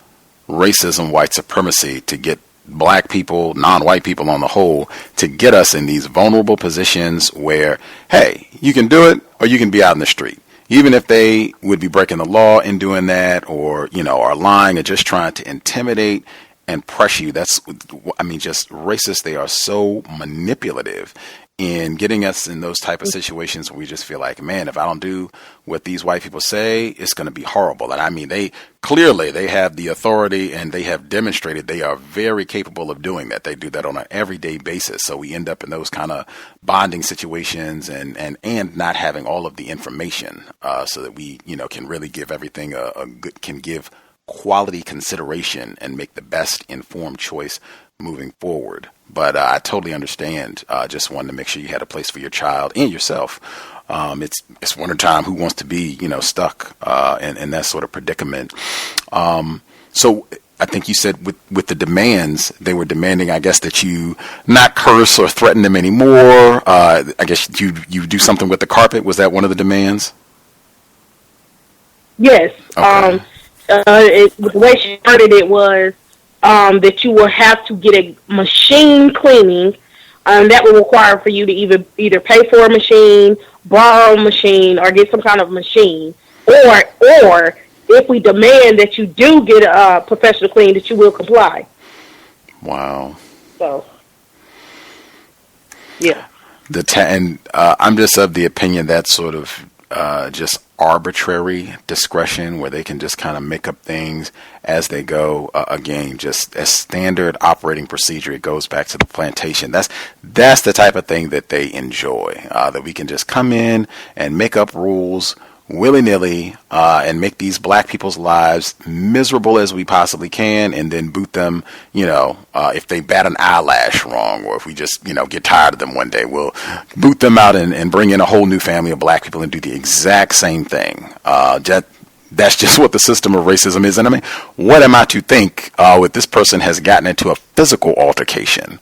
racism, white supremacy, to get black people, non-white people on the whole, to get us in these vulnerable positions where, hey, you can do it or you can be out in the street. Even if they would be breaking the law in doing that, or, are lying or just trying to intimidate and pressure you. Just racist. They are so manipulative in getting us in those type of situations where we just feel like, man, if I don't do what these white people say, it's going to be horrible. And I mean, they have the authority, and they have demonstrated they are very capable of doing that. They do that on an everyday basis. So we end up in those kind of bonding situations and not having all of the information, so that we, can really give everything can give quality consideration and make the best informed choice moving forward. But I totally understand. Just wanted to make sure you had a place for your child and yourself. It's wintertime. Who wants to be, stuck in that sort of predicament? So I think you said with the demands, they were demanding, I guess, that you not curse or threaten them anymore. I guess you do something with the carpet. Was that one of the demands? Yes. Okay. The way she worded it was that you will have to get a machine cleaning. That will require for you to either pay for a machine, borrow a machine, or get some kind of machine. Or if we demand that you do get a professional clean, that you will comply. Wow. So, yeah. I'm just of the opinion that's sort of just arbitrary discretion, where they can just kind of make up things as they go. Again, just as standard operating procedure, it goes back to the plantation. That's the type of thing that they enjoy, that we can just come in and make up rules willy-nilly, and make these black people's lives miserable as we possibly can, and then boot them, if they bat an eyelash wrong, or if we just, get tired of them one day, we'll boot them out and bring in a whole new family of black people and do the exact same thing. That's just what the system of racism is. And I mean, what am I to think if this person has gotten into a physical altercation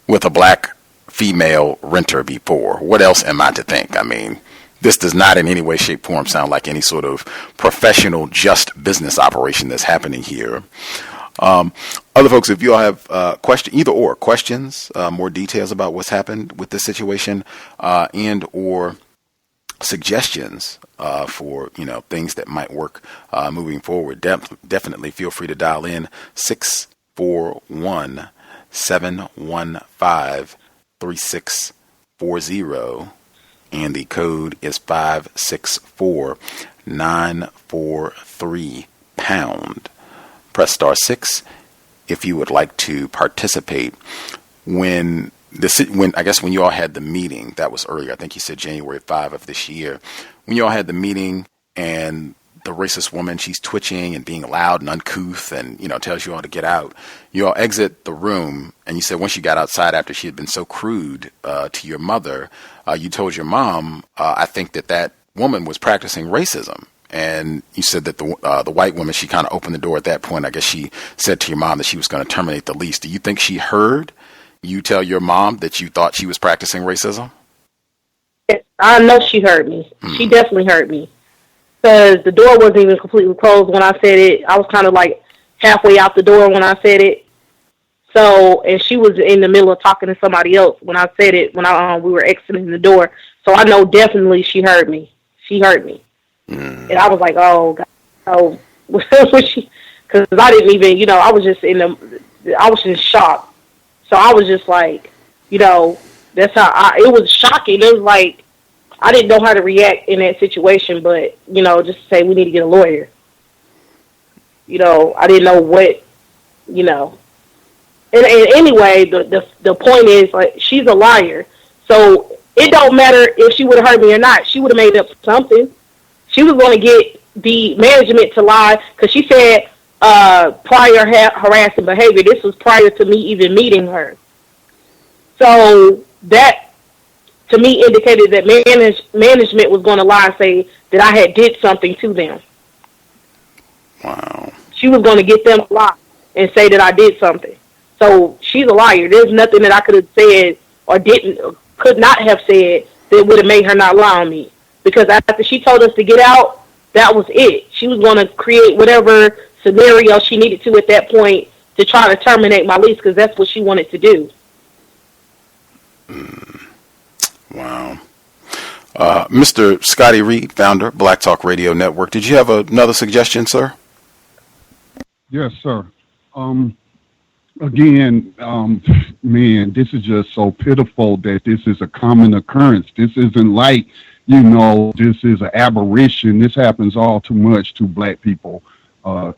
with a black female renter before? What else am I to think? I mean, this does not in any way, shape, form sound like any sort of professional, just business operation that's happening here. Other folks, if you all have questions, more details about what's happened with this situation, and or suggestions for things that might work moving forward, definitely feel free to dial in 641-715-3640, and the code is 564-943#. Press star 6 if you would like to participate. When you all had the meeting, that was earlier, I think you said January 5 of this year, when you all had the meeting and the racist woman, she's twitching and being loud and uncouth and, tells you all to get out. You all exit the room, and you said once you got outside after she had been so crude to your mother, you told your mom, I think that woman was practicing racism. And you said that the white woman, she kind of opened the door at that point. I guess she said to your mom that she was going to terminate the lease. Do you think she heard you tell your mom that you thought she was practicing racism? I know she heard me. She definitely heard me. Because the door wasn't even completely closed when I said it. I was kind of like halfway out the door when I said it. So, and she was in the middle of talking to somebody else when I said it, when we were exiting the door. So I know definitely she heard me. She heard me. And I was like, oh, God. Oh, because I didn't even, I was just I was in shock. So I was just like, that's how it was shocking. It was like, I didn't know how to react in that situation, but, just to say we need to get a lawyer. I didn't know what, And anyway, the point is, like, she's a liar. So it don't matter if she would have heard me or not. She would have made up something. She was going to get the management to lie because she said prior harassing behavior. This was prior to me even meeting her. So that, to me, indicated that management was going to lie and say that I had did something to them. Wow. She was going to get them to lie and say that I did something. So she's a liar. There's nothing that I could have said or could not have said that would have made her not lie on me. Because after she told us to get out, that was it. She was going to create whatever scenario she needed to at that point to try to terminate my lease because that's what she wanted to do. Wow. Mr. Scotty Reed, founder, Black Talk Radio Network. Did you have another suggestion, sir? Yes, sir. Again, man, this is just so pitiful that this is a common occurrence. This isn't like, this is an aberration. This happens all too much to black people,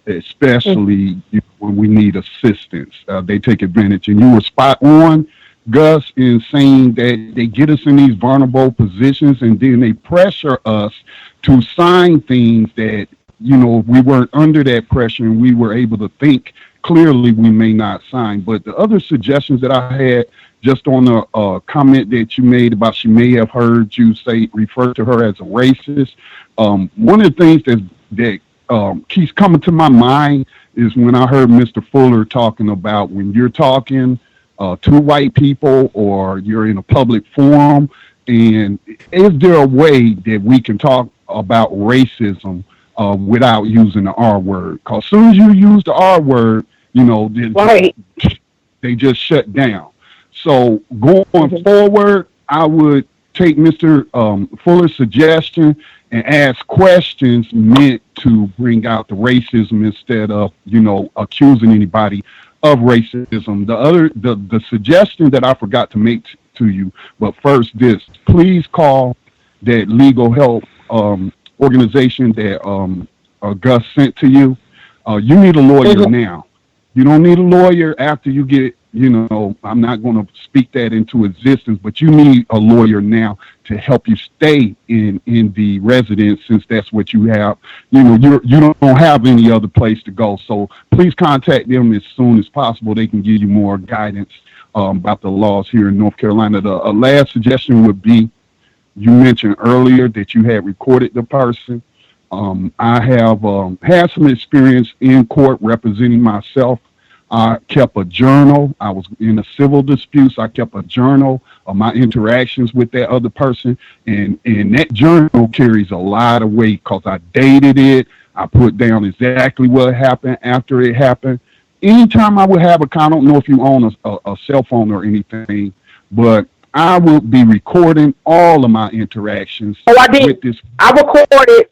especially when we need assistance. They take advantage. And you were spot on, Gus, in saying that they get us in these vulnerable positions and then they pressure us to sign things that, if we weren't under that pressure and we were able to think clearly, we may not sign. But the other suggestions that I had, just on a comment that you made about she may have heard you refer to her as a racist. One of the things that keeps coming to my mind is when I heard Mr. Fuller talking about when you're talking to white people or you're in a public forum, and is there a way that we can talk about racism without using the R word? Because as soon as you use the R word, they just shut down. So going forward, I would take Mr. Fuller's suggestion and ask questions meant to bring out the racism instead of, accusing anybody of racism. The suggestion that I forgot to make to you, but first please call that legal help organization that Gus sent to you. You need a lawyer now. You don't need a lawyer after you get, I'm not going to speak that into existence, but you need a lawyer now to help you stay in the residence, since that's what you have. You don't have any other place to go. So please contact them as soon as possible. They can give you more guidance about the laws here in North Carolina. The last suggestion would be, you mentioned earlier that you had recorded the person. I have had some experience in court representing myself. I kept a journal. I was in a civil dispute. So I kept a journal of my interactions with that other person. And that journal carries a lot of weight because I dated it. I put down exactly what happened after it happened. Anytime I would have I don't know if you own a cell phone or anything, but I will be recording all of my interactions I did. with this. I recorded.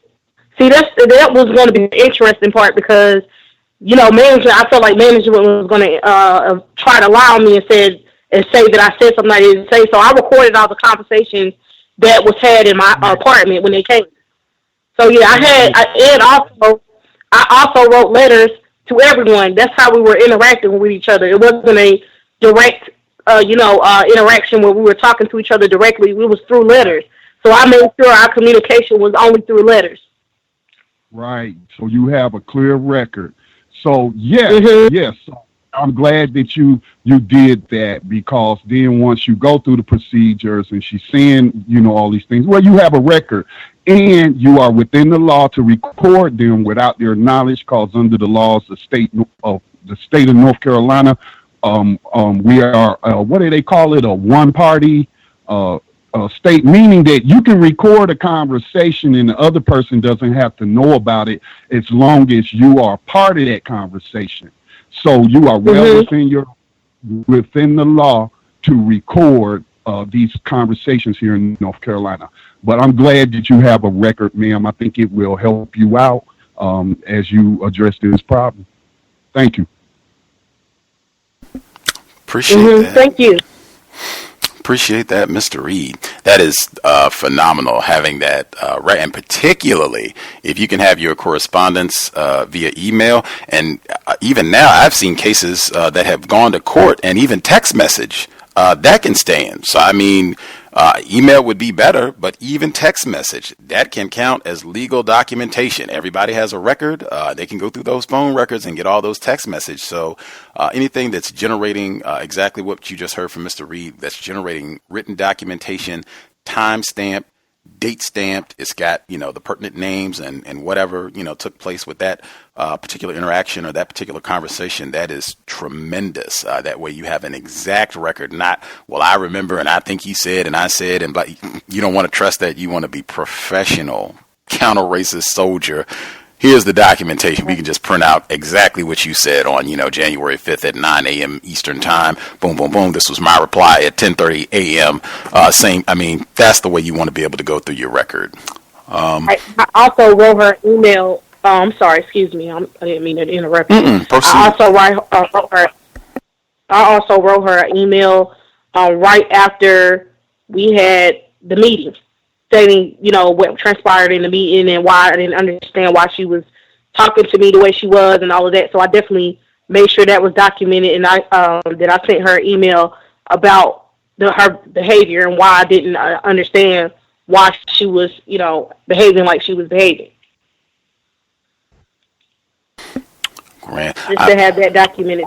See, that was going to be the interesting part because, management. I felt like management was going to try to allow me and say that I said something I didn't say. So I recorded all the conversations that was had in my apartment when they came. So yeah, I also wrote letters to everyone. That's how we were interacting with each other. It wasn't a direct, interaction where we were talking to each other directly. It was through letters. So I made sure our communication was only through letters. Right. So you have a clear record. So yes, yes. I'm glad that you did that, because then once you go through the procedures and she's saying, all these things, well, you have a record and you are within the law to record them without their knowledge, because under the laws of the state of North Carolina, we are, what do they call it? A one-party state, meaning that you can record a conversation and the other person doesn't have to know about it as long as you are part of that conversation. So you are well within the law to record these conversations here in North Carolina. But I'm glad that you have a record, ma'am. I think it will help you out as you address this problem. Thank you. Appreciate that. Thank you. Appreciate that, Mr. Reed. That is phenomenal, having that right, and particularly if you can have your correspondence via email. And even now, I've seen cases that have gone to court, and even text message that can stand. So I mean, email would be better, but even text message that can count as legal documentation. Everybody has a record. They can go through those phone records and get all those text messages. So anything that's generating exactly what you just heard from Mr. Reed, that's generating written documentation, time stamped, date stamped. It's got, the pertinent names and whatever, took place with that particular interaction or that particular conversation. That is tremendous. That way you have an exact record, not, well, I remember and I think he said and I said, and but you don't want to trust that. You want to be professional, counter-racist soldier. Here's the documentation. We can just print out exactly what you said on, January 5th at 9 a.m. Eastern time. Boom, boom, boom. This was my reply at 10:30 a.m. That's the way you want to be able to go through your record. I also wrote her an email. I'm sorry, excuse me. I didn't mean to interrupt you. Proceed. I also wrote her an email right after we had the meeting, stating, what transpired in the meeting and why I didn't understand why she was talking to me the way she was and all of that. So I definitely made sure that was documented, and I sent her an email about her behavior and why I didn't understand why she was, behaving like she was behaving. Grant, just to have that documented.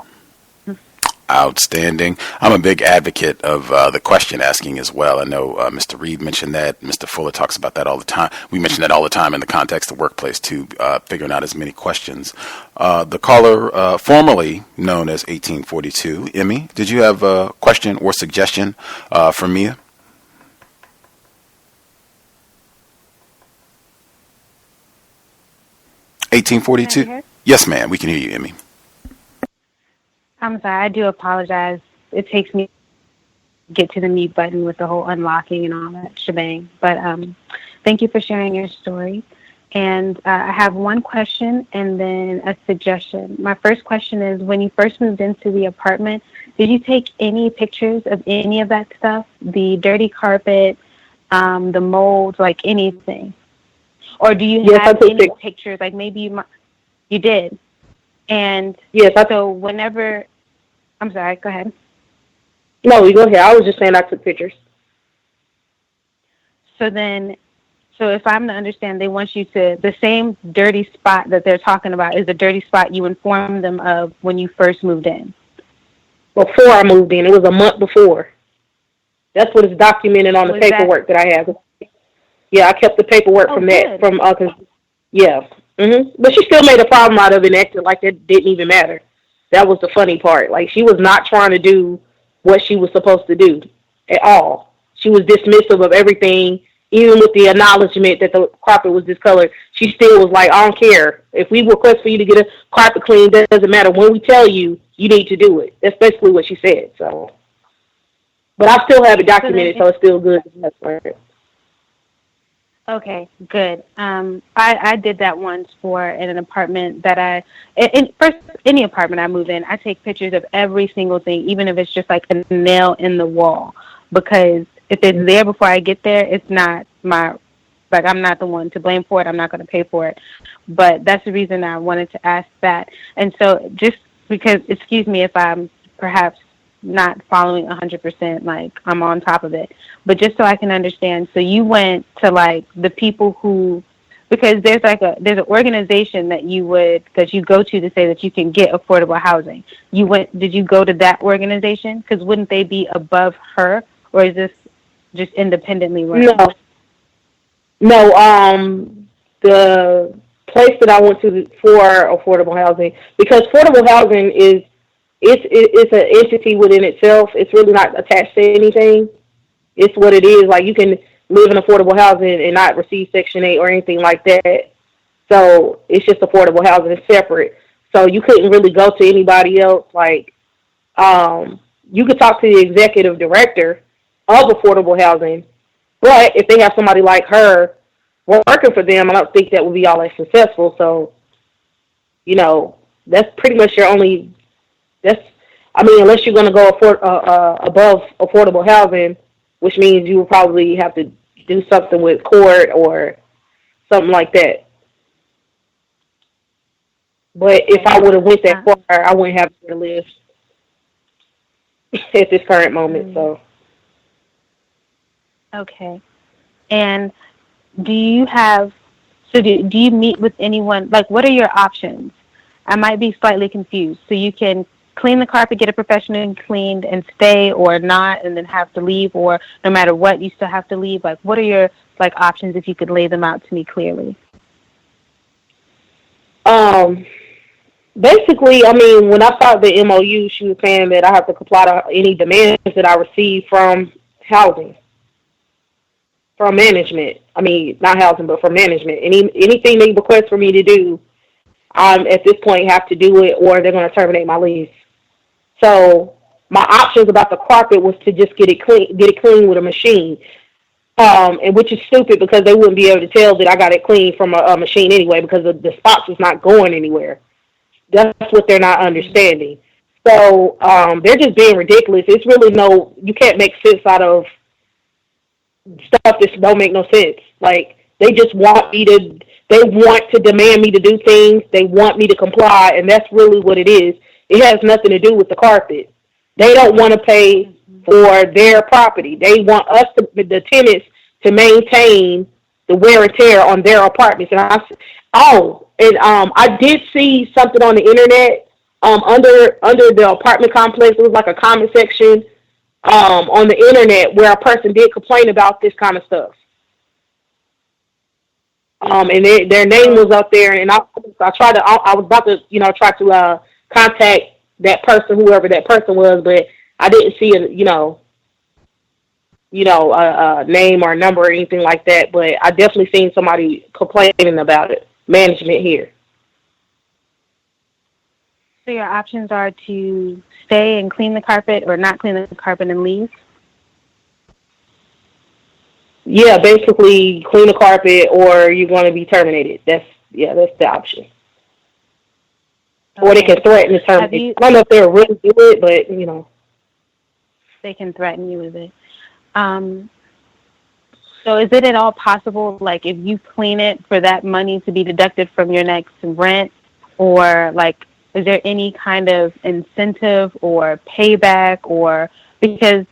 Outstanding. I'm a big advocate of the question asking as well. I know Mr. Reed mentioned that. Mr. Fuller talks about that all the time. We mention that all the time in the context of workplace too, figuring out as many questions. The caller, formerly known as 1842, Emmy, did you have a question or suggestion for Mia? (1842) Yes, ma'am. We can hear you, Emmy. I'm sorry, I do apologize. It takes me to get to the mute button with the whole unlocking and all that shebang. But thank you for sharing your story. And I have one question and then a suggestion. My first question is, when you first moved into the apartment, did you take any pictures of any of that stuff? The dirty carpet, the mold, like anything? Or do you have any pictures? Like maybe you did. And so whenever... I'm sorry, go ahead. No, you go ahead. I was just saying I took pictures. So if I'm to understand, they want you to, the same dirty spot that they're talking about is the dirty spot you informed them of when you first moved in. Before I moved in. It was a month before. That's what is documented on the paperwork that I have. Yeah, I kept the paperwork from that. Yeah. But she still made a problem out of it and acted like it didn't even matter. That was the funny part. Like, she was not trying to do what she was supposed to do at all. She was dismissive of everything, even with the acknowledgement that the carpet was discolored. She still was like, I don't care. If we request for you to get a carpet cleaned, that doesn't matter. When we tell you, you need to do it. That's basically what she said. So, But I still have it documented, so it's still good. Okay, good. I did that once for in an apartment that any apartment I move in, I take pictures of every single thing, even if it's just like a nail in the wall, because if it's there before I get there, it's not I'm not the one to blame for it. I'm not going to pay for it. But that's the reason I wanted to ask that. And so just because, excuse me if I'm perhaps not following 100%, like I'm on top of it, but just so I can understand. So you went to like the people who, because there's an organization that you go to say that you can get affordable housing. Did you go to that organization? Because wouldn't they be above her, or is this just independently run? No. The place that I went to for affordable housing, because affordable housing is it's an entity within itself. It's really not attached to anything. It's what it is. Like, you can live in affordable housing and not receive Section 8 or anything like that. So it's just affordable housing. It's separate. So you couldn't really go to anybody else. Like, you could talk to the executive director of affordable housing, but if they have somebody like her working for them, I don't think that would be all that successful. So, that's pretty much your only. Unless you're going to go above affordable housing, which means you will probably have to do something with court or something like that. But if I would have went that far, I wouldn't have to live at this current moment. So. Okay. And do you meet with anyone? Like, what are your options? I might be slightly confused. So you can clean the carpet, get it professionally cleaned, and stay, or not, and then have to leave, or no matter what, you still have to leave. Like, what are your options if you could lay them out to me clearly? Basically, when I saw the MOU, she was saying that I have to comply to any demands that I receive from housing, from management. Not housing, but from management. Anything they request for me to do, I at this point have to do it, or they're going to terminate my lease. So my options about the carpet was to just get it clean with a machine, and which is stupid because they wouldn't be able to tell that I got it clean from a machine anyway, because the spots is not going anywhere. That's what they're not understanding. So they're just being ridiculous. It's really you can't make sense out of stuff that don't make no sense. Like, they just want to demand me to do things. They want me to comply, and that's really what it is. It has nothing to do with the carpet. They don't want to pay for their property. They want us, the tenants, to maintain the wear and tear on their apartments. And I did see something on the internet under the apartment complex. It was like a comment section on the internet where a person did complain about this kind of stuff. And their name was up there, and I was about to, try to contact that person, whoever that person was, but I didn't see a name or a number or anything like that. But I definitely seen somebody complaining about it. Management here. So your options are to stay and clean the carpet, or not clean the carpet and leave? Yeah, basically clean the carpet, or you're going to be terminated. That's the option. Okay. Or they can threaten to terminate. I don't know if they'll really do it, but they can threaten you with it. So is it at all possible, like, if you clean it, for that money to be deducted from your next rent, or is there any kind of incentive or payback, or because,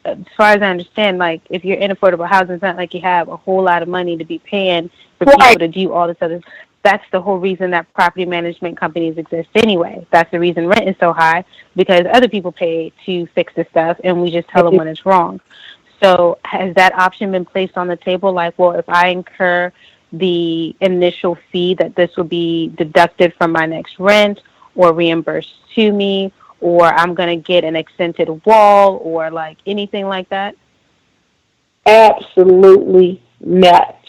as far as I understand, if you're in affordable housing, it's not like you have a whole lot of money to be paying for people to do all this other. That's the whole reason that property management companies exist anyway. That's the reason rent is so high, because other people pay to fix the stuff, and we just tell them when it's wrong. So has that option been placed on the table? If I incur the initial fee, that this will be deducted from my next rent, or reimbursed to me, or I'm going to get an accented wall, or anything like that? Absolutely not.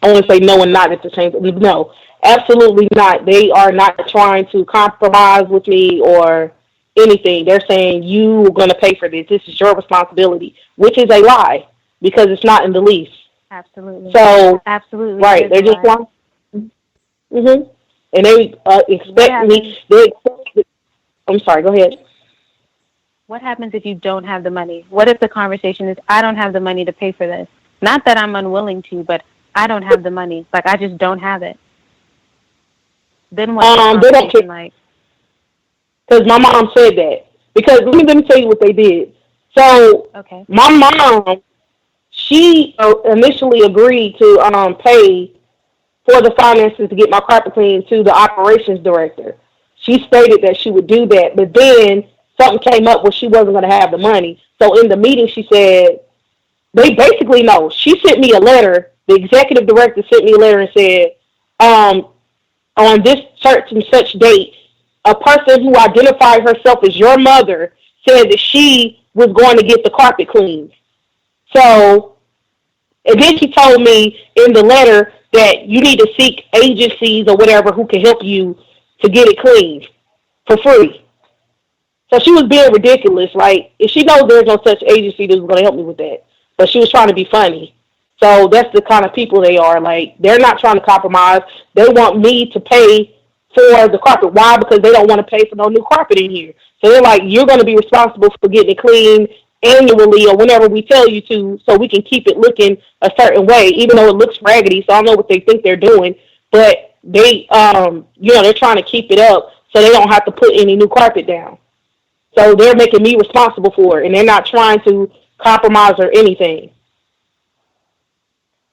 I want to say no and not at the same time. No, absolutely not. They are not trying to compromise with me or anything. They're saying you are going to pay for this. This is your responsibility, which is a lie because it's not in the lease. Absolutely. So, absolutely, right? They're just lying. And they expect me. I'm sorry. Go ahead. What happens if you don't have the money? What if the conversation is, I don't have the money to pay for this? Not that I'm unwilling to, but I don't have the money. Like, I just don't have it. Then what's the conversation like? Because my mom said that. Because let me tell you what they did. So my mom, she initially agreed to pay for the finances to get my carpet cleaned to the operations director. She stated that she would do that, but then something came up where she wasn't going to have the money. So in the meeting, she said, they basically know. She sent me a letter. The executive director sent me a letter and said, on this such and such date, a person who identified herself as your mother said that she was going to get the carpet cleaned. So, and then she told me in the letter that you need to seek agencies or whatever who can help you to get it cleaned for free. So she was being ridiculous. Like, if she knows there's no such agency that's going to help me with that. But she was trying to be funny. So that's the kind of people they are. Like, they're not trying to compromise. They want me to pay for the carpet. Why? Because they don't want to pay for no new carpet in here. So they're like, you're going to be responsible for getting it cleaned annually or whenever we tell you to, so we can keep it looking a certain way, even though it looks raggedy. So I don't know what they think they're doing, but they, they're trying to keep it up so they don't have to put any new carpet down. So they're making me responsible for it, and they're not trying to compromise or anything.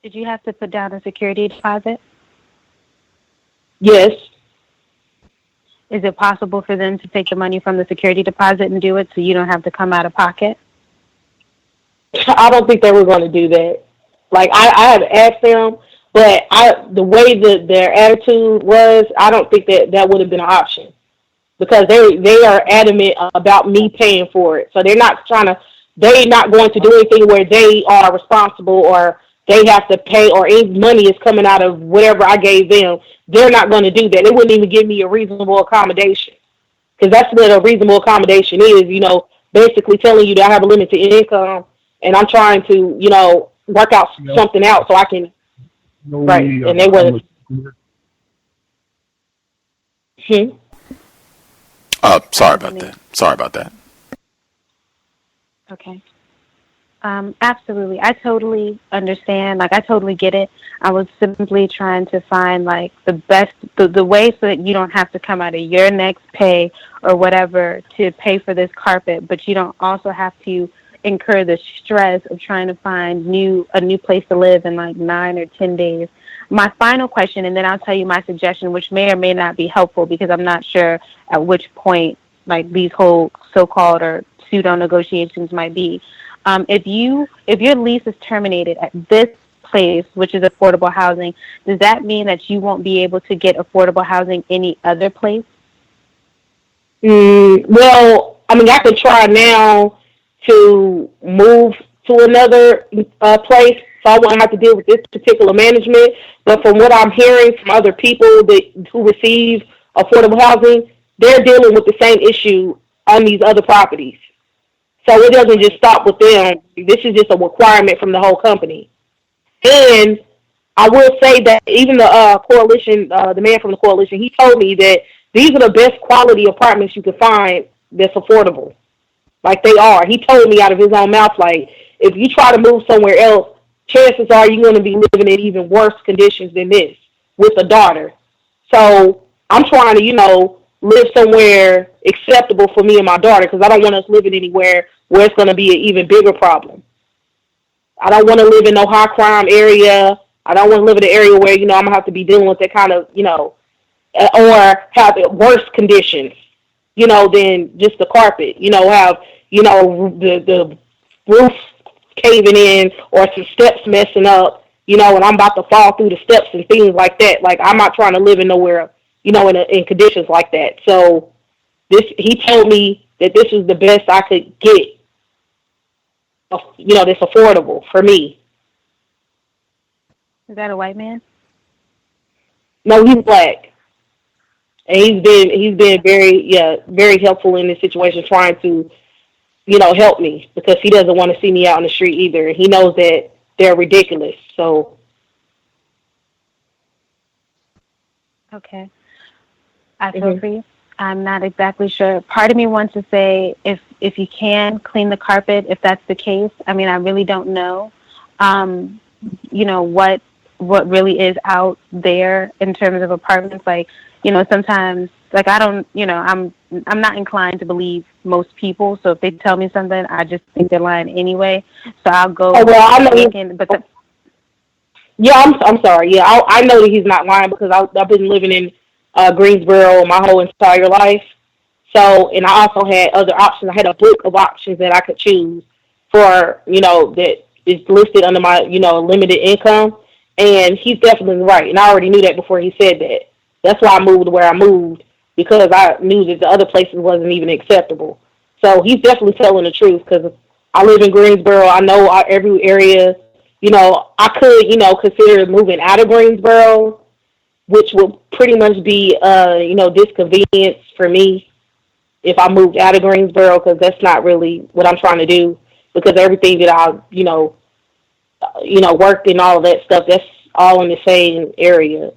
Did you have to put down a security deposit? Yes. Is it possible for them to take the money from the security deposit and do it so you don't have to come out of pocket? I don't think they were going to do that. Like, I have asked them, but the way that their attitude was, I don't think that would have been an option. Because they are adamant about me paying for it. So they're not going to do anything where they are responsible or they have to pay or any money is coming out of whatever I gave them. They're not going to do that. They wouldn't even give me a reasonable accommodation. Because that's what a reasonable accommodation is, basically telling you that I have a limited income and I'm trying to, work out something out so I can. Right. And they wouldn't. Sorry about that. Okay. Absolutely. I totally understand. Like, I totally get it. I was simply trying to find, like, the best, the way so that you don't have to come out of your next pay or whatever to pay for this carpet, but you don't also have to incur the stress of trying to find a new place to live in, like, 9 or 10 days. My final question, and then I'll tell you my suggestion, which may or may not be helpful because I'm not sure at which point, like, these whole so-called or pseudo negotiations might be. If your lease is terminated at this place, which is affordable housing, does that mean that you won't be able to get affordable housing any other place? Well, I mean, I could try now to move to another place, so I won't have to deal with this particular management. But from what I'm hearing from other people who receive affordable housing, they're dealing with the same issue on these other properties. So it doesn't just stop with them. This is just a requirement from the whole company. And I will say that even the coalition, the man from the coalition, he told me that these are the best quality apartments you can find that's affordable. Like, they are. He told me out of his own mouth, like, if you try to move somewhere else, chances are you're going to be living in even worse conditions than this with a daughter. So I'm trying to, live somewhere acceptable for me and my daughter, because I don't want us living anywhere where it's going to be an even bigger problem. I don't want to live in no high crime area. I don't want to live in an area where, I'm going to have to be dealing with that kind of, or have worse conditions, than just the carpet, have, the roof caving in or some steps messing up, and I'm about to fall through the steps and things like that. Like, I'm not trying to live in nowhere, in conditions like that. So he told me that this is the best I could get, that's affordable for me. Is that a white man? No, he's black. And he's been very helpful in this situation, trying to, help me, because he doesn't want to see me out in the street either. He knows that they're ridiculous. So Okay. I feel for you. I'm not exactly sure. Part of me wants to say if you can clean the carpet, if that's the case. I mean, I really don't know. What really is out there in terms of apartments. Like, sometimes, like, I don't, I'm not inclined to believe most people. So if they tell me something, I just think they're lying anyway. So I'll go. Oh, well, I know. I'm sorry. Yeah, I know that he's not lying, because I've been living in Greensboro my whole entire life. So, and I also had other options. I had a book of options that I could choose for, that is listed under my, limited income. And he's definitely right. And I already knew that before he said that. That's why I moved where I moved, because I knew that the other places wasn't even acceptable. So he's definitely telling the truth, because I live in Greensboro. I know every area. I could, consider moving out of Greensboro, which would pretty much be, disconvenience for me if I moved out of Greensboro, because that's not really what I'm trying to do, because everything that I, worked and all of that stuff, that's all in the same area,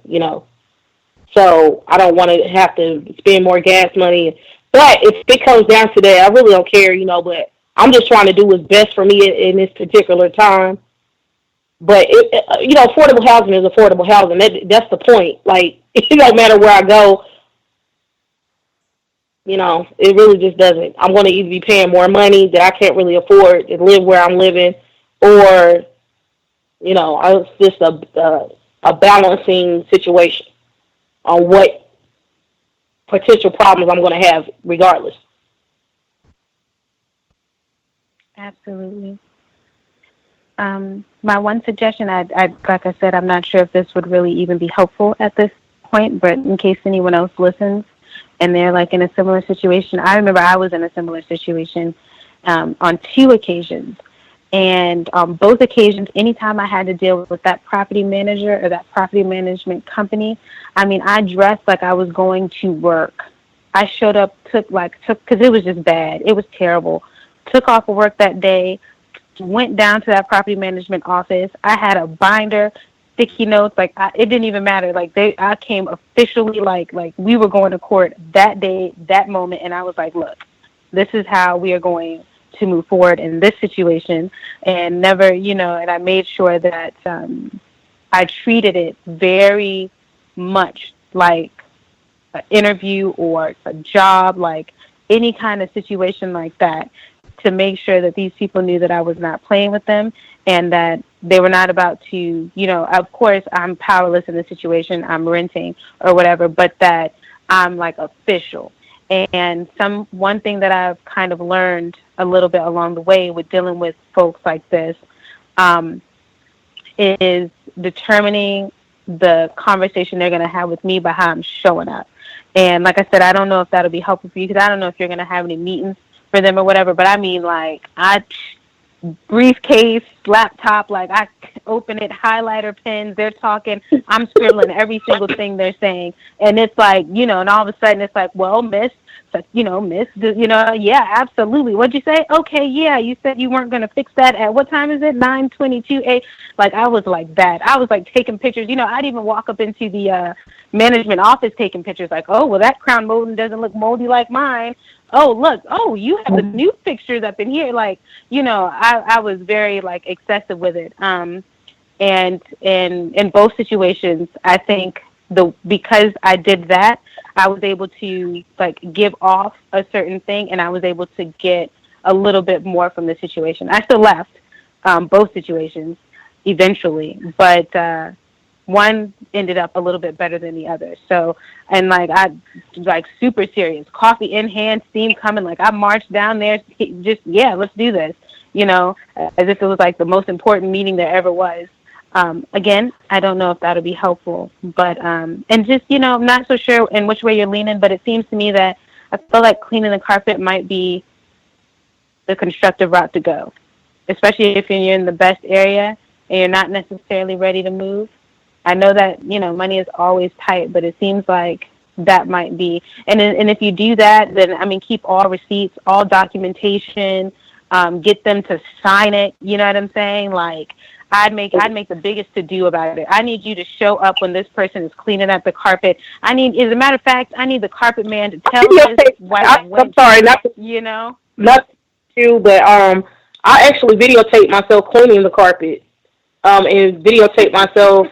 So I don't want to have to spend more gas money. But if it comes down to that, I really don't care, but I'm just trying to do what's best for me in this particular time. But, affordable housing is affordable housing. That's the point. Like, it don't matter where I go, it really just doesn't. I'm going to either be paying more money that I can't really afford to live where I'm living, or, it's just a balancing situation on what potential problems I'm going to have regardless. Absolutely. My one suggestion, I like I said, I'm not sure if this would really even be helpful at this point, but in case anyone else listens and they're like in a similar situation, I remember I was in a similar situation on 2 occasions. And on both occasions, anytime I had to deal with that property manager or that property management company, I mean, I dressed like I was going to work. I showed up, because it was just bad. It was terrible. Took off of work that day, went down to that property management office. I had a binder, sticky notes, it didn't even matter. I came officially like we were going to court that day, that moment, and I was like, look, this is how we are going to move forward in this situation, and never, and I made sure that I treated it very much like an interview or a job, like any kind of situation like that, to make sure that these people knew that I was not playing with them, and that they were not about to, of course, I'm powerless in the situation, I'm renting or whatever, but that I'm like official. And one thing that I've kind of learned a little bit along the way with dealing with folks like this is determining the conversation they're going to have with me by how I'm showing up. And like I said, I don't know if that'll be helpful for you, because I don't know if you're going to have any meetings for them or whatever, but I mean, briefcase, laptop, I open it, highlighter pens, they're talking, I'm scribbling every single thing they're saying, and it's and all of a sudden it's well, miss, miss, yeah, absolutely, what'd you say? Okay, yeah, you said you weren't going to fix that at, what time is it, 9:22, I was like that. I was taking pictures, I'd even walk up into the management office taking pictures, oh, well, that crown molding doesn't look moldy like mine. Oh, look, you have the new fixtures up in here. I was very excessive with it. And in both situations, I think because I did that, I was able to give off a certain thing, and I was able to get a little bit more from the situation. I still left both situations eventually, but one ended up a little bit better than the other. So, and I super serious, coffee in hand, steam coming. I marched down there, just, yeah, let's do this, as if it was the most important meeting there ever was. Again, I don't know if that'll be helpful, but, and just, I'm not so sure in which way you're leaning, but it seems to me that I feel like cleaning the carpet might be the constructive route to go, especially if you're in the best area and you're not necessarily ready to move. I know that, money is always tight, but it seems like that might be. And if you do that, then I mean, keep all receipts, all documentation, get them to sign it. You know what I'm saying? Like, I'd make the biggest to do about it. I need you to show up when this person is cleaning up the carpet. As a matter of fact, I need the carpet man to tell us what I went. I'm sorry, not you, but I actually videotape myself cleaning the carpet, and videotape myself,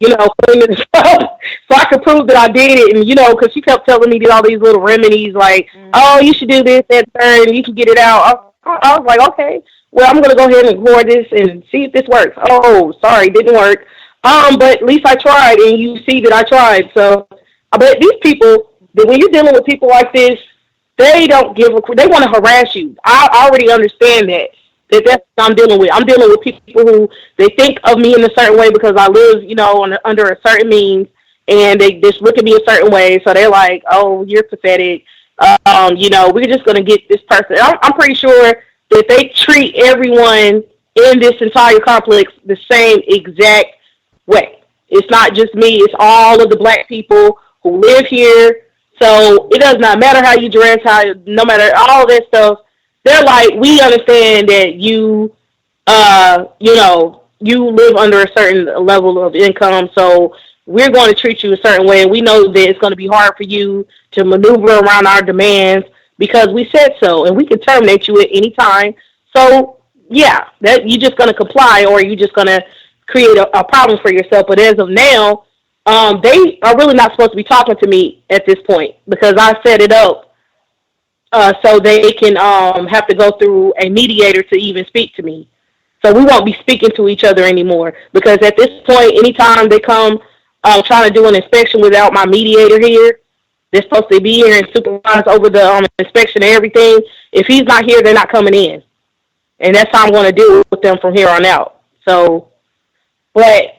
cleaning the stuff, so I could prove that I did it. And because she kept telling me all these little remedies, like, oh, you should do this, that, third, and you can get it out. I was like, okay, well, I'm gonna go ahead and record this and see if this works. Oh, sorry, didn't work. But at least I tried, and you see that I tried. So, but these people, that when you're dealing with people like this, they don't give a. They want to harass you. I already understand that. That's what I'm dealing with. I'm dealing with people who they think of me in a certain way because I live, under a certain means, and they just look at me a certain way. So they're like, "Oh, you're pathetic." We're just gonna get this person. I'm pretty sure that they treat everyone in this entire complex the same exact way. It's not just me. It's all of the black people who live here. So it does not matter how you dress, no matter all that stuff. They're like, we understand that you live under a certain level of income, so we're going to treat you a certain way. And we know that it's going to be hard for you to maneuver around our demands because we said so, and we can terminate you at any time. So, yeah, that you're just going to comply, or you're just going to create a problem for yourself. But as of now, they are really not supposed to be talking to me at this point because I set it up so they can have to go through a mediator to even speak to me. So we won't be speaking to each other anymore because at this point, anytime they come trying to do an inspection without my mediator here, they're supposed to be here and supervise over the inspection and everything. If he's not here, they're not coming in. And that's how I'm going to deal with them from here on out. So, but,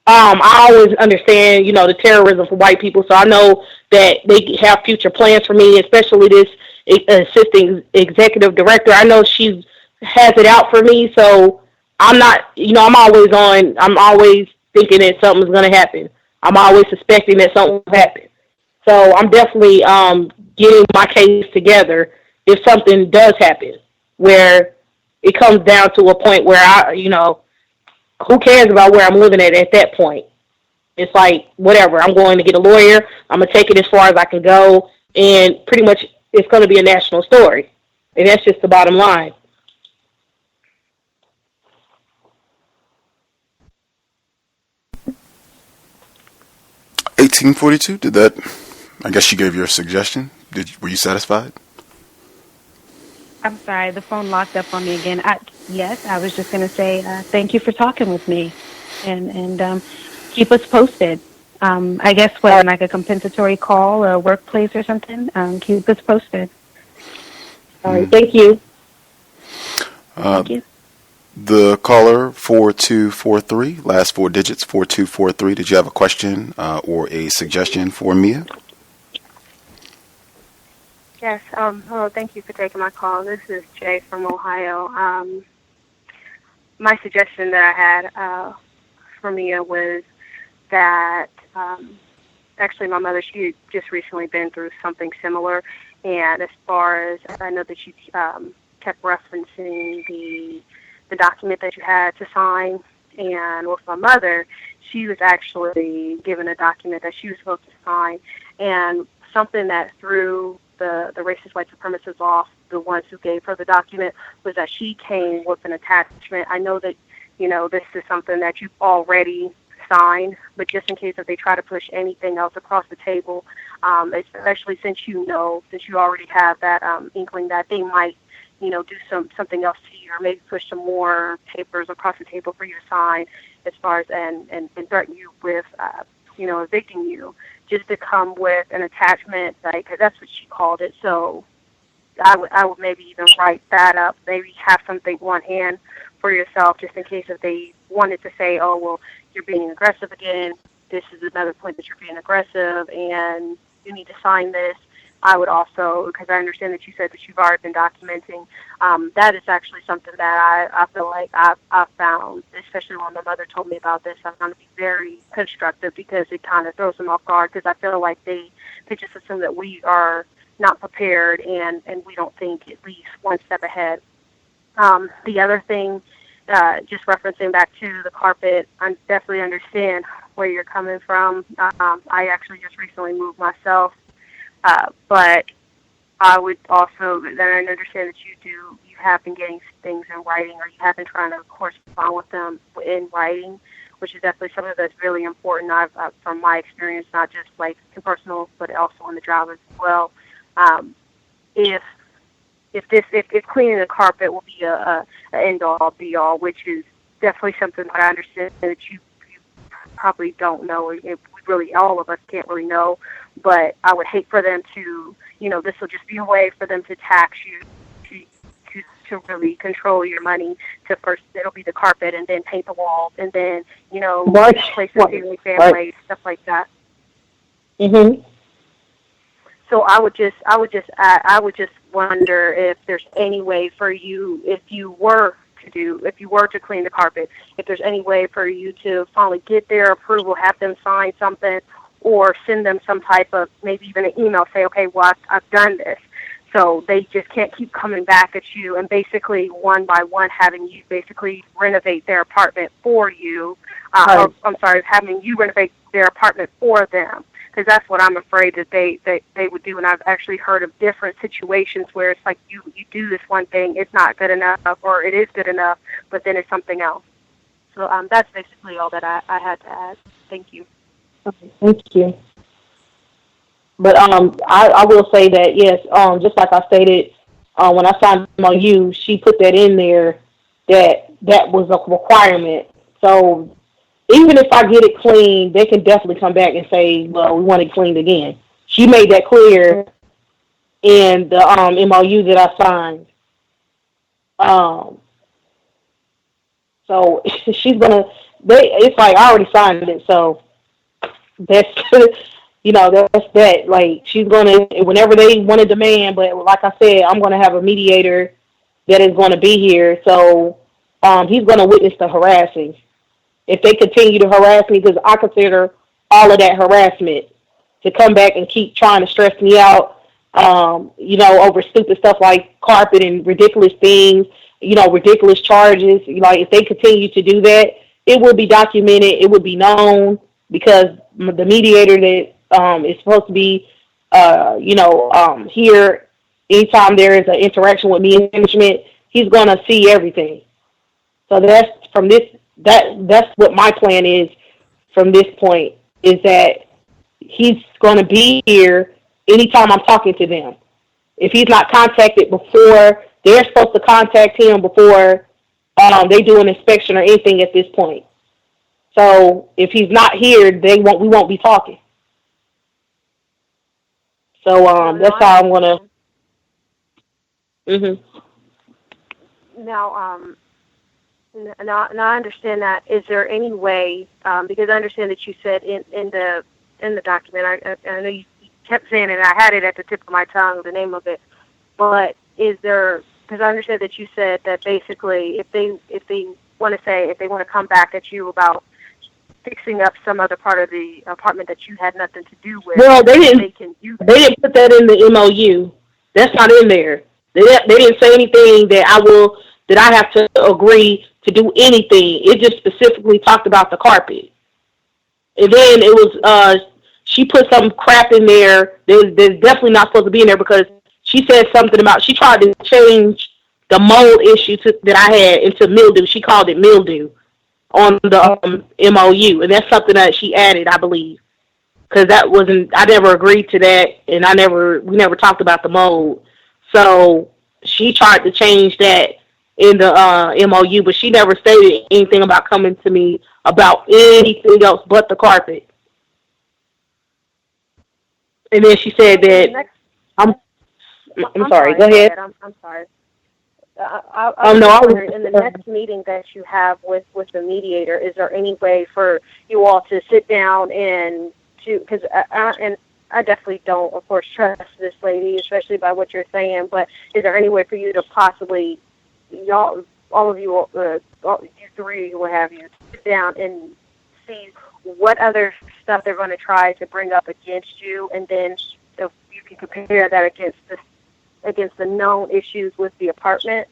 I always understand, the terrorism for white people. So I know that they have future plans for me, especially this assisting executive director. I know she has it out for me. So I'm not, I'm always thinking that something's going to happen. I'm always suspecting that something will happen. So I'm definitely getting my case together if something does happen, where it comes down to a point where who cares about where I'm living at that point? It's like, whatever, I'm going to get a lawyer, I'm going to take it as far as I can go, and pretty much it's going to be a national story. And that's just the bottom line. $18.42, did that, I guess you gave your suggestion. Were you satisfied? I'm sorry, the phone locked up on me again. Yes, I was just going to say thank you for talking with me, and keep us posted. I guess like a compensatory call or a workplace or something. Keep us posted. All right, thank you. Thank you. The caller 4243, last four digits 4243. Did you have a question or a suggestion for Mia? Yes. Hello. Thank you for taking my call. This is Jay from Ohio. My suggestion that I had for Mia was that actually my mother, she had just recently been through something similar, and as far as I know that she kept referencing the document that you had to sign, and with my mother, she was actually given a document that she was supposed to sign, and something that threw the racist white supremacists off, the ones who gave her the document, was that she came with an attachment. I know that, this is something that you've already signed, but just in case if they try to push anything else across the table, especially since you already have that inkling that they might, do something else to you, or maybe push some more papers across the table for you to sign, as far as and threaten you with, evicting you, just to come with an attachment, because that's what she called it. So I would maybe even write that up, maybe have something on hand for yourself, just in case if they wanted to say, oh, well, you're being aggressive again, this is another point that you're being aggressive, and you need to sign this. I would also, because I understand that you said that you've already been documenting, that is actually something that I feel like I've found, especially when my mother told me about this, I found it to be very constructive because it kind of throws them off guard because I feel like they just assume that we are not prepared and we don't think at least one step ahead. The other thing, just referencing back to the carpet, I definitely understand where you're coming from. I actually just recently moved myself, but I would also then understand that you have been getting things in writing, or you have been trying to correspond with them in writing, which is definitely something that's really important. I've from my experience, not just like in personal, but also on the job as well. If cleaning the carpet will be a end all be all, which is definitely something that I understand that you probably don't know, or really all of us can't really know. But I would hate for them to, this will just be a way for them to tax you, to really control your money. To first, it'll be the carpet, and then paint the walls, and then place the ceiling fan, stuff like that. Mhm. So I would just wonder if there's any way for you, if you were to clean the carpet, if there's any way for you to finally get their approval, have them sign something, or send them some type of, maybe even an email, say, okay, well, I've done this. So they just can't keep coming back at you and basically one by one having you basically renovate their apartment for you. Having you renovate their apartment for them. Because that's what I'm afraid that they would do. And I've actually heard of different situations where it's like you do this one thing, it's not good enough, or it is good enough, but then it's something else. So that's basically all that I had to add. Thank you. Okay, thank you. But I will say that, yes, just like I stated, when I signed on you, she put that in there that was a requirement. So even if I get it clean, they can definitely come back and say, well, we want it cleaned again. She made that clear in the MOU that I signed. So she's gonna. It's like I already signed it, so that's that's that. Like she's gonna, whenever they want to demand. But like I said, I'm gonna have a mediator that is going to be here, so he's gonna witness the harassing. If they continue to harass me, because I consider all of that harassment, to come back and keep trying to stress me out, over stupid stuff like carpet and ridiculous things, ridiculous charges. Like if they continue to do that, it will be documented. It will be known, because the mediator that is supposed to be, here anytime there is an interaction with me and management, he's going to see everything. So that's from this. That's what my plan is from this point, is that he's going to be here anytime I'm talking to them. If he's not contacted before, they're supposed to contact him before they do an inspection or anything at this point. So if he's not here, we won't be talking. So that's how I'm going to. Mhm. Now I understand that. Is there any way, because I understand that you said in the document, I know you kept saying it, and I had it at the tip of my tongue, the name of it, but is there, because I understand that you said that basically if they want to come back at you about fixing up some other part of the apartment that you had nothing to do with, well, they didn't put that in the MOU. That's not in there. They didn't say anything that I have to agree to do anything. It just specifically talked about the carpet. And then it was, she put some crap in there that's definitely not supposed to be in there, because she said something about, she tried to change the mold issue that I had into mildew. She called it mildew on the MOU. And that's something that she added, I believe. Because I never agreed to that, and we never talked about the mold. So she tried to change that in the MOU, but she never stated anything about coming to me about anything else but the carpet. And then she said that I'm sorry. Go ahead. I'm sorry. I was wondering, in the next meeting that you have with the mediator, is there any way for you all to sit down and because I definitely don't, of course, trust this lady, especially by what you're saying. But is there any way for you to possibly, all of you, you three, what have you, sit down and see what other stuff they're going to try to bring up against you, and then if you can compare that against the known issues with the apartment,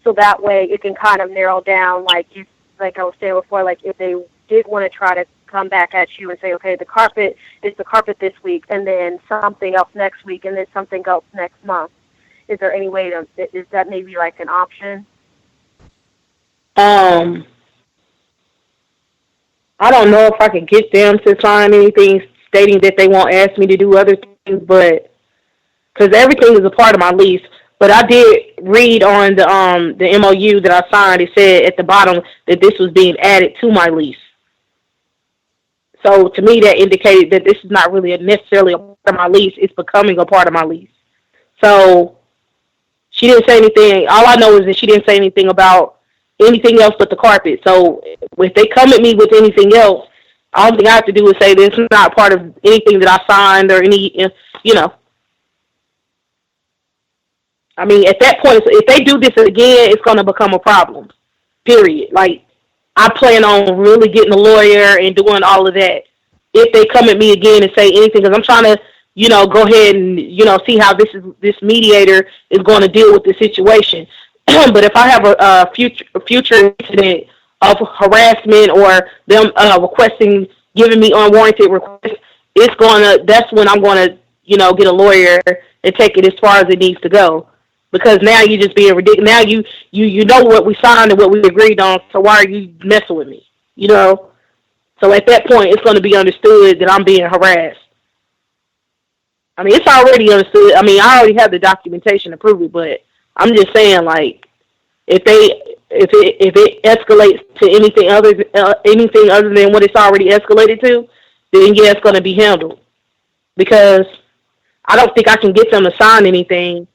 so that way it can kind of narrow down, like I was saying before, like if they did want to try to come back at you and say, okay, the carpet is the carpet this week, and then something else next week, and then something else next month. Is there any way is that maybe like an option? I don't know if I can get them to sign anything stating that they won't ask me to do other things, but because everything is a part of my lease. But I did read on the MOU that I signed. It said at the bottom that this was being added to my lease. So to me, that indicated that this is not really necessarily a part of my lease. It's becoming a part of my lease. So she didn't say anything. All I know is that she didn't say anything about anything else but the carpet. So if they come at me with anything else, all thing I have to do is say this is not part of anything that I signed or any, I mean, at that point, if they do this again, it's going to become a problem, period. Like, I plan on really getting a lawyer and doing all of that if they come at me again and say anything, because I'm trying to, go ahead and, see how this mediator is going to deal with the situation. But if I have a future incident of harassment or them giving me unwarranted requests, that's when I'm going to, get a lawyer and take it as far as it needs to go. Because now you're just being ridiculous. Now you know what we signed and what we agreed on, so why are you messing with me? So at that point, it's going to be understood that I'm being harassed. I mean, it's already understood. I mean, I already have the documentation to prove it, but I'm just saying, like, if it escalates to anything other than what it's already escalated to, then yeah, it's going to be handled. Because I don't think I can get them to sign anything.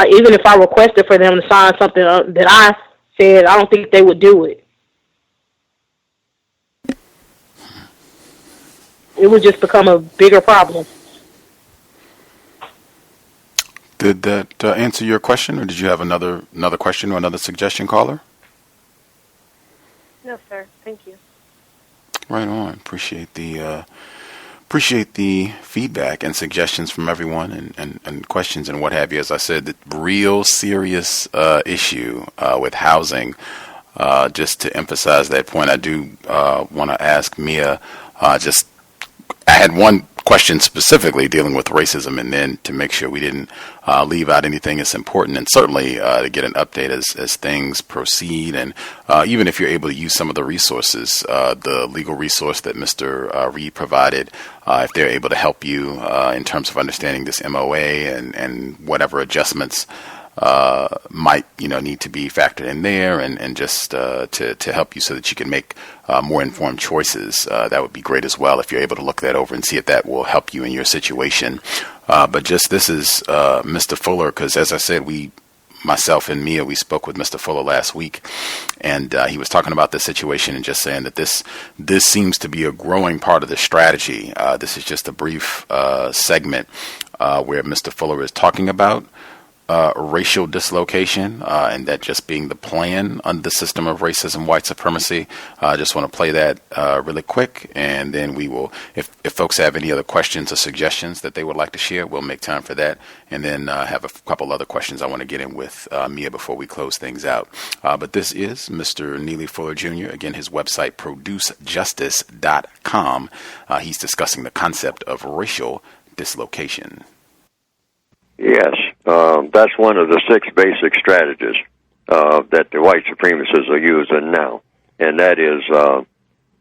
Even if I requested for them to sign something that I said, I don't think they would do it. It would just become a bigger problem. Did that answer your question, or did you have another question or another suggestion, caller? No, sir. Thank you. Right on. Appreciate the feedback and suggestions from everyone and questions and what have you. As I said, the real serious issue with housing. Just to emphasize that point, I do want to ask Mia. I had one question specifically dealing with racism, and then to make sure we didn't leave out anything that's important, and certainly to get an update as things proceed, and even if you're able to use some of the resources, the legal resource that Mr. Reed provided, if they're able to help you in terms of understanding this MOA and whatever adjustments might need to be factored in there, and just to help you so that you can make more informed choices. That would be great as well if you're able to look that over and see if that will help you in your situation. But this is Mr. Fuller, because as I said, myself and Mia, we spoke with Mr. Fuller last week, and he was talking about the situation and just saying that this seems to be a growing part of the strategy. This is just a brief segment where Mr. Fuller is talking about racial dislocation, and that just being the plan under the system of racism, white supremacy. I just want to play that really quick, and then we will, if folks have any other questions or suggestions that they would like to share, we'll make time for that, and then have a couple other questions I want to get in with Mia before we close things out. But this is Mr. Neely Fuller Jr. Again, his website, producejustice.com. He's discussing the concept of racial dislocation. Yes, that's one of the 6 basic strategies that the white supremacists are using now, and that is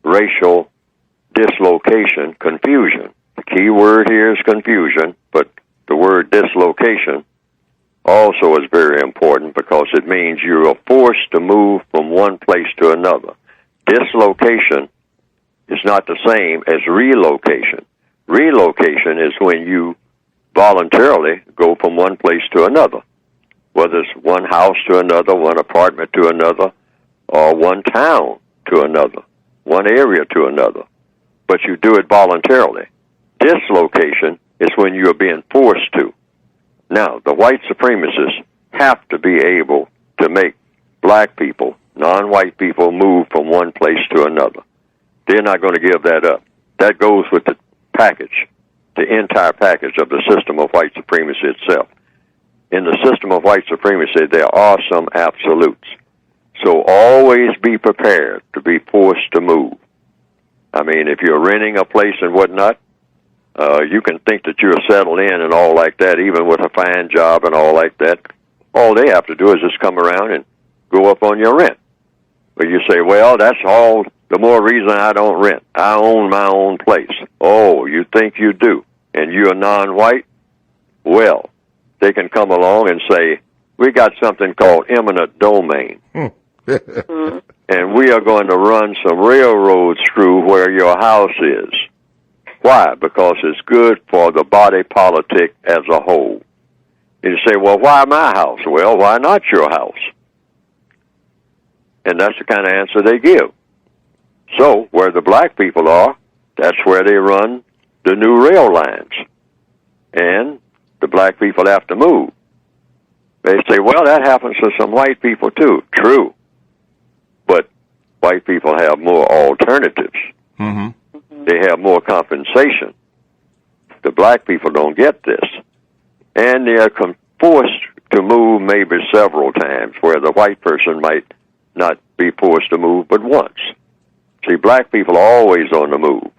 racial dislocation, confusion. The key word here is confusion, but the word dislocation also is very important because it means you are forced to move from one place to another. Dislocation is not the same as relocation. Relocation is when you voluntarily go from one place to another, whether it's one house to another, one apartment to another, or one town to another, one area to another. But you do it voluntarily. dislocation is when you're being forced to. Now, the white supremacists have to be able to make black people, non-white people, move from one place to another. They're not going to give that up. That goes with the package, the entire package of the system of white supremacy itself. In the system of white supremacy, there are some absolutes. So always be prepared to be forced to move. I mean, if you're renting a place and whatnot, you can think that you're settled in and all like that, even with a fine job and all like that. All they have to do is just come around and go up on your rent. But you say, well, that's all the more reason I don't rent. I own my own place. Oh, you think you do, and you're non-white? Well, they can come along and say, we got something called eminent domain. And we are going to run some railroads through where your house is. Why? Because it's good for the body politic as a whole. And you say, well, why my house? Well, why not your house? And that's the kind of answer they give. So, where the black people are, that's where they run the new rail lines. And the black people have to move. They say, well, that happens to some white people too. True. But white people have more alternatives. Mm-hmm. They have more compensation. The black people don't get this. And they're forced to move maybe several times, where the white person might not be forced to move but once. See, black people are always on the move.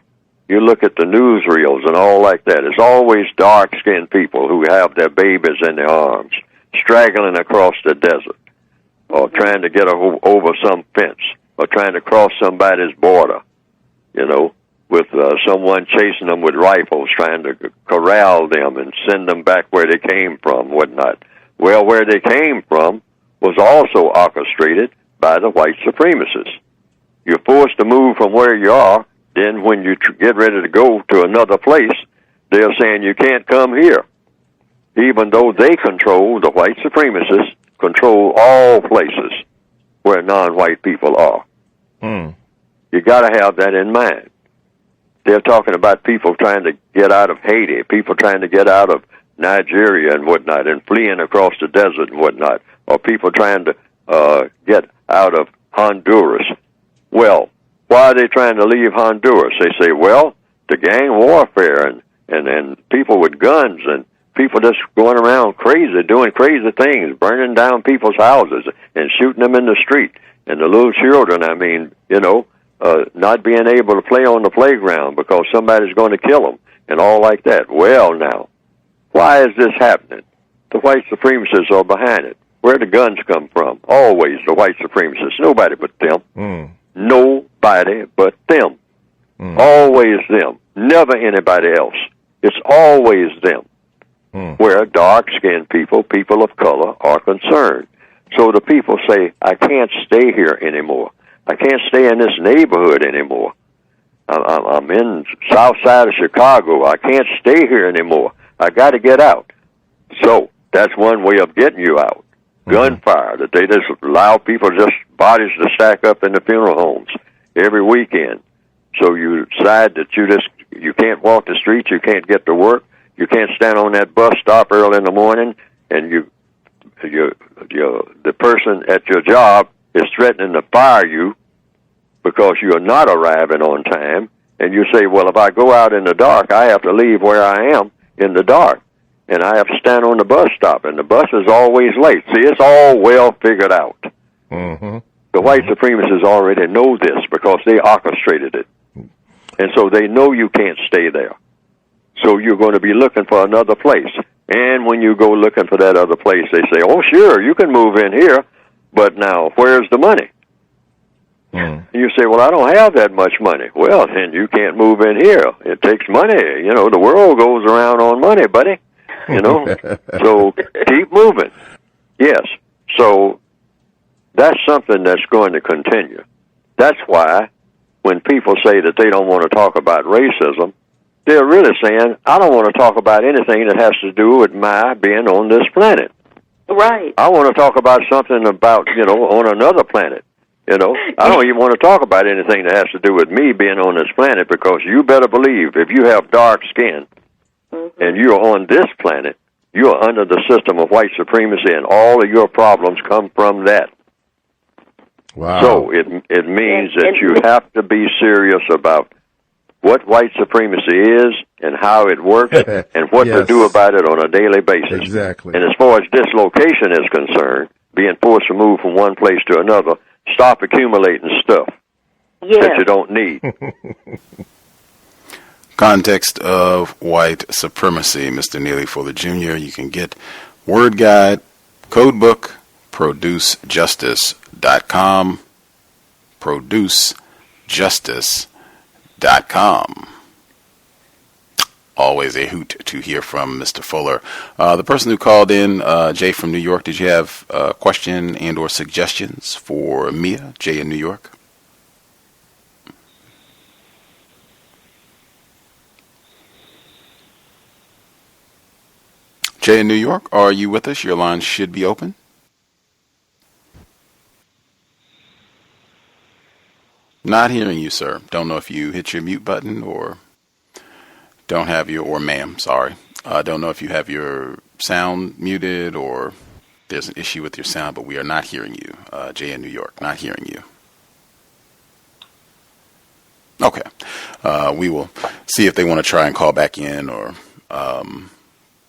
You look at the newsreels and all like that. It's always dark-skinned people who have their babies in their arms, straggling across the desert, or trying to get over some fence, or trying to cross somebody's border, with someone chasing them with rifles, trying to corral them and send them back where they came from, whatnot. Well, where they came from was also orchestrated by the white supremacists. You're forced to move from where you are. Then when you get ready to go to another place, they're saying you can't come here. Even though they control, the white supremacists control all places where non-white people are. You got to have that in mind. They're talking about people trying to get out of Haiti, people trying to get out of Nigeria and whatnot, and fleeing across the desert and whatnot, or people trying to get out of Honduras. Well, why are they trying to leave Honduras? They say, well, the gang warfare and people with guns and people just going around crazy, doing crazy things, burning down people's houses and shooting them in the street. And the little children, not being able to play on the playground because somebody's going to kill them and all like that. Well, now, why is this happening? The white supremacists are behind it. Where the guns come from? Always the white supremacists. Nobody but them. Nobody but them. Always them. Never anybody else. It's always them. Where dark-skinned people, people of color, are concerned. So the people say, I can't stay here anymore. I can't stay in this neighborhood anymore. I'm in south side of Chicago. I can't stay here anymore. I got to get out. So that's one way of getting you out. Gunfire, that they just allow people bodies to stack up in the funeral homes every weekend. So you decide that you can't walk the streets, you can't get to work, you can't stand on that bus stop early in the morning, and the person at your job is threatening to fire you because you are not arriving on time, and you say, well, if I go out in the dark, I have to leave where I am in the dark, and I have to stand on the bus stop, and the bus is always late. See, it's all well figured out. The white supremacists already know this because they orchestrated it, and so they know you can't stay there. So you're going to be looking for another place. And when you go looking for that other place, they say, oh, sure, you can move in here, but now, where's the money? You say, well, I don't have that much money. Well, then you can't move in here. It takes money. The world goes around on money, buddy. So keep moving. Yes. So that's something that's going to continue. That's why when people say that they don't want to talk about racism, they're really saying, I don't want to talk about anything that has to do with my being on this planet. Right. I want to talk about something about, on another planet. You know, I don't even want to talk about anything that has to do with me being on this planet, because you better believe if you have dark skin and you're on this planet, you are under the system of white supremacy, and all of your problems come from that. Wow. So it means that you have to be serious about what white supremacy is and how it works and what to do about it on a daily basis. Exactly. And as far as dislocation is concerned, being forced to move from one place to another, stop accumulating stuff that you don't need. Context of white supremacy, Mr. Neely Fuller Jr. You can get Word Guide, Code Book, producejustice.com, producejustice.com. Always a hoot to hear from Mr. Fuller. The person who called in, Jay from New York, did you have a question and or suggestions for Mia, Jay in New York? Jay in New York, are you with us? Your line should be open. Not hearing you, sir. Don't know if you hit your mute button or don't have your, or ma'am, sorry. Don't know if you have your sound muted or there's an issue with your sound, but we are not hearing you. Jay in New York, not hearing you. Okay. We will see if they want to try and call back in or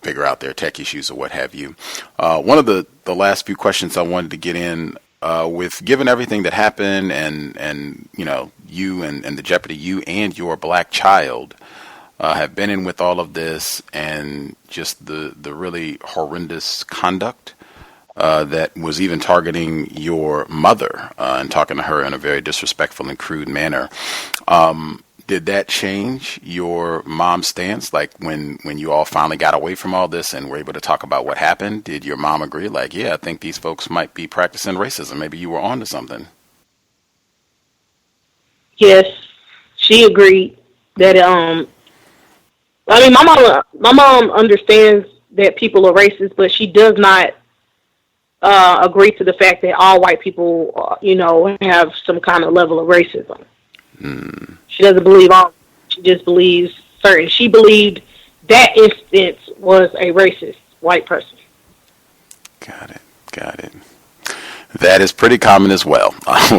figure out their tech issues or what have you. One of the last few questions I wanted to get in, with given everything that happened and you know, you and the jeopardy you and your black child have been in with all of this, and just the really horrendous conduct that was even targeting your mother and talking to her in a very disrespectful and crude manner. Did that change your mom's stance? Like when you all finally got away from all this and were able to talk about what happened, did your mom agree? Like, yeah, I think these folks might be practicing racism. Maybe you were on to something. Yes, she agreed that. I mean, my mom understands that people are racist, but she does not agree to the fact that all white people, you know, have some kind of level of racism. She doesn't believe all. She just believes certain. She believed that instance was a racist white person. Got it. That is pretty common as well.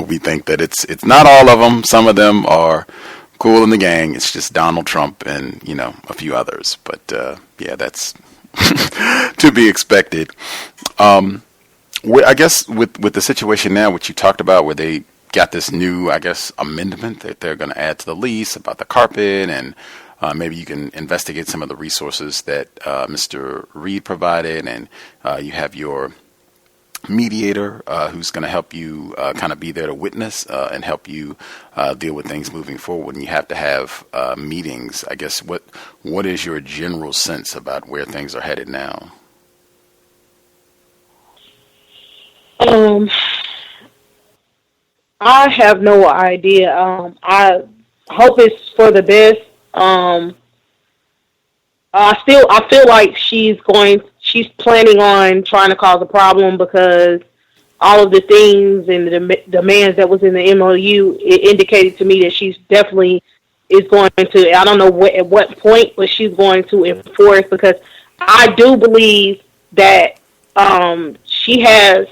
We think that it's not all of them. Some of them are cool in the gang. It's just Donald Trump and, you know, a few others. But yeah, that's to be expected. I guess with the situation now, which you talked about, where they got this new, I guess, amendment that they're going to add to the lease about the carpet, and maybe you can investigate some of the resources that Mr. Reed provided, and you have your mediator who's going to help you kind of be there to witness and help you deal with things moving forward. And you have to have meetings. I guess what is your general sense about where things are headed now? I have no idea. I hope it's for the best. I feel like she's planning on trying to cause a problem, because all of the things and the demands that was in the MOU, it indicated to me that she's definitely is going to, I don't know at what point, but she's going to enforce, because I do believe that she has,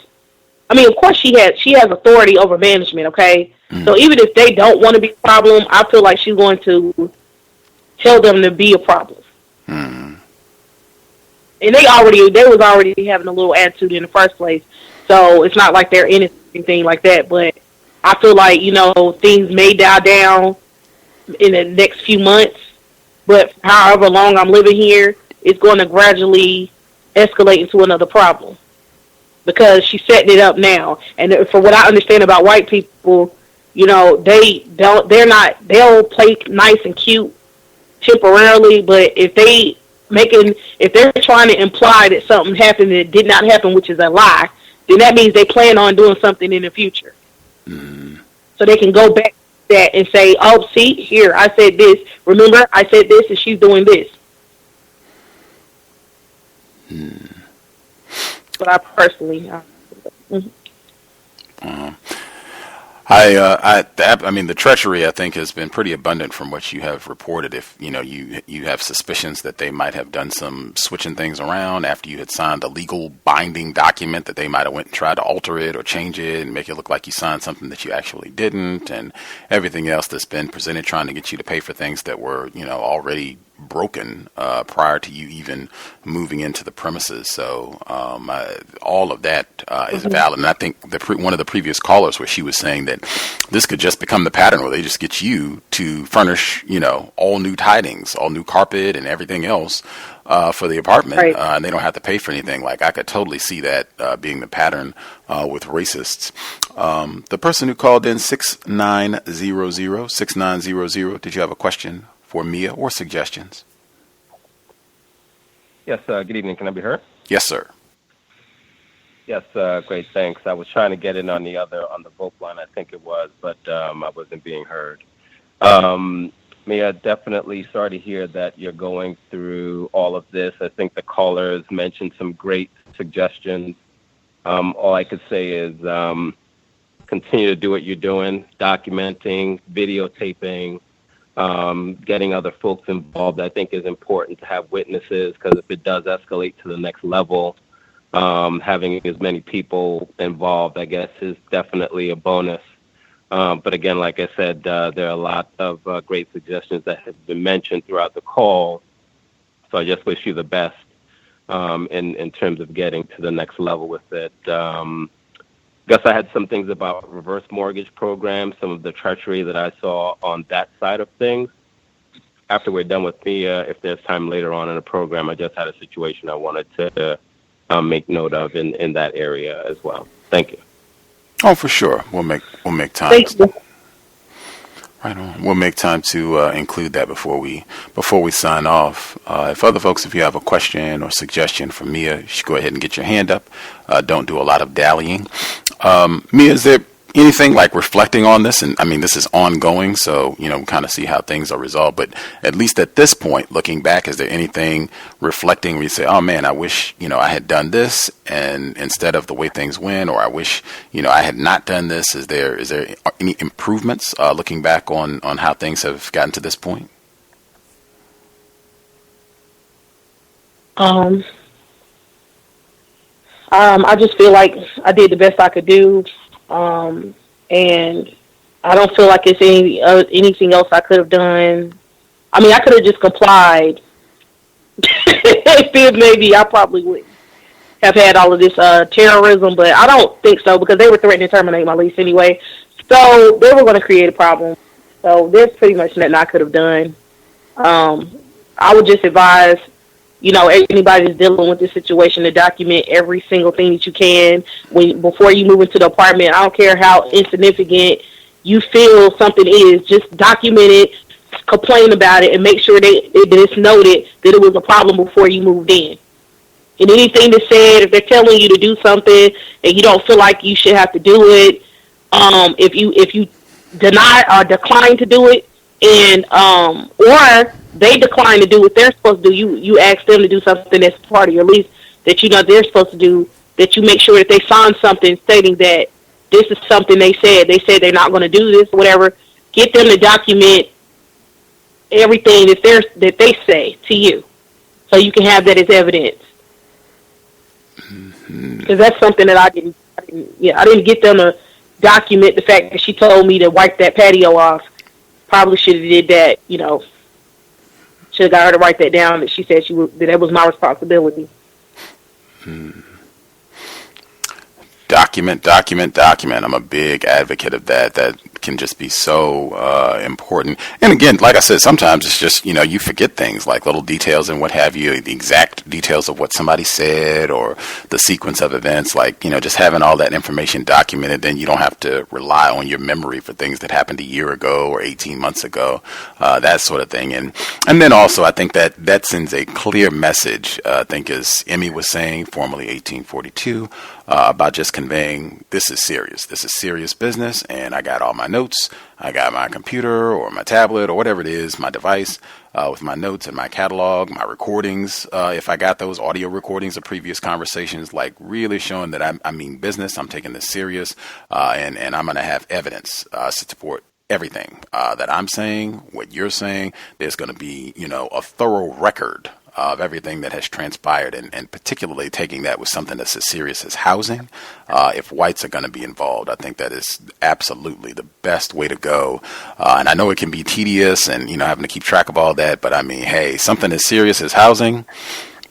I mean, of course she has authority over management, okay? So even if they don't want to be a problem, I feel like she's going to tell them to be a problem. And they was already having a little attitude in the first place. So it's not like they're innocent or anything like that. But I feel like, you know, things may die down in the next few months. But however long I'm living here, it's going to gradually escalate into another problem, because she's setting it up now. And for what I understand about white people, you know, they'll play nice and cute temporarily, but if they're trying to imply that something happened that did not happen, which is a lie, then that means they plan on doing something in the future. So they can go back to that and say, oh, see, here, I said this. Remember, I said this, and she's doing this. But I personally... I mean, the treachery, I think, has been pretty abundant from what you have reported. If, you have suspicions that they might have done some switching things around after you had signed a legal binding document, that they might have went and tried to alter it or change it and make it look like you signed something that you actually didn't, and everything else that's been presented trying to get you to pay for things that were, already broken prior to you even moving into the premises. So all of that is valid. And I think one of the previous callers where she was saying that this could just become the pattern where they just get you to furnish, all new tidings, all new carpet and everything else for the apartment. Right. And they don't have to pay for anything. Like, I could totally see that being the pattern with racists. The person who called in 6900, did you have a question for Mia or suggestions? Yes, good evening. Can I be heard? Yes, sir. Yes, great, thanks. I was trying to get in on the vote line, I think it was, but I wasn't being heard. Mia, definitely sorry to hear that you're going through all of this. I think the callers mentioned some great suggestions. All I could say is continue to do what you're doing, documenting, videotaping, getting other folks involved. I think is important to have witnesses, because if it does escalate to the next level, having as many people involved, I guess, is definitely a bonus. But again, like I said, there are a lot of great suggestions that have been mentioned throughout the call. So I just wish you the best in terms of getting to the next level with it. Gus, I had some things about reverse mortgage programs, some of the treachery that I saw on that side of things. After we're done with Mia, if there's time later on in the program, I just had a situation I wanted to make note of in that area as well. Thank you. Oh, for sure. We'll make time. Thank you. Right on. We'll make time to include that before we sign off. If other folks, if you have a question or suggestion for Mia, you should go ahead and get your hand up. Don't do a lot of dallying. Mia, is there anything like reflecting on this? And I mean, this is ongoing, so, kind of see how things are resolved. But at least at this point, looking back, is there anything reflecting where you say, oh man, I wish, I had done this and instead of the way things went, or I wish, I had not done this? Is there any improvements looking back on how things have gotten to this point? I just feel like I did the best I could do. And I don't feel like it's anything else I could have done. I mean, I could have just complied. Then maybe I probably would have had all of this terrorism, but I don't think so, because they were threatening to terminate my lease anyway. So they were going to create a problem. So there's pretty much nothing I could have done. I would just advise, anybody that's dealing with this situation to document every single thing that you can before you move into the apartment. I don't care how insignificant you feel something is, just document it, complain about it, and make sure that it's noted that it was a problem before you moved in. And anything that's said, if they're telling you to do something and you don't feel like you should have to do it, if you deny or decline to do it, and or they decline to do what they're supposed to do, you ask them to do something that's part of your lease that they're supposed to do, that you make sure that they sign something stating that this is something they said they're not going to do this, whatever. Get them to document everything that they say to you, so you can have that as evidence. Because that's something that I didn't get them to document the fact that she told me to wipe that patio off. Probably should have did that, should have got her to write that down, that she said that was my responsibility. Document. I'm a big advocate of that. That can just be so important. And again, like I said, sometimes it's just, you forget things like little details and what have you, the exact details of what somebody said or the sequence of events, like, just having all that information documented, then you don't have to rely on your memory for things that happened a year ago or 18 months ago, that sort of thing. And then also, I think that sends a clear message, I think, as Emmy was saying, formerly 1842, about just conveying this is serious. This is serious business, and I got all my notes. I got my computer or my tablet or whatever it is, my device, with my notes and my catalog, my recordings, if I got those audio recordings of previous conversations, like really showing that I mean business. I'm taking this serious, and I'm going to have evidence to support everything that I'm saying, what you're saying. There's going to be, a thorough record of everything that has transpired, and particularly taking that with something that's as serious as housing. If whites are going to be involved, I think that is absolutely the best way to go. And I know it can be tedious and, having to keep track of all that, but I mean, hey, something as serious as housing,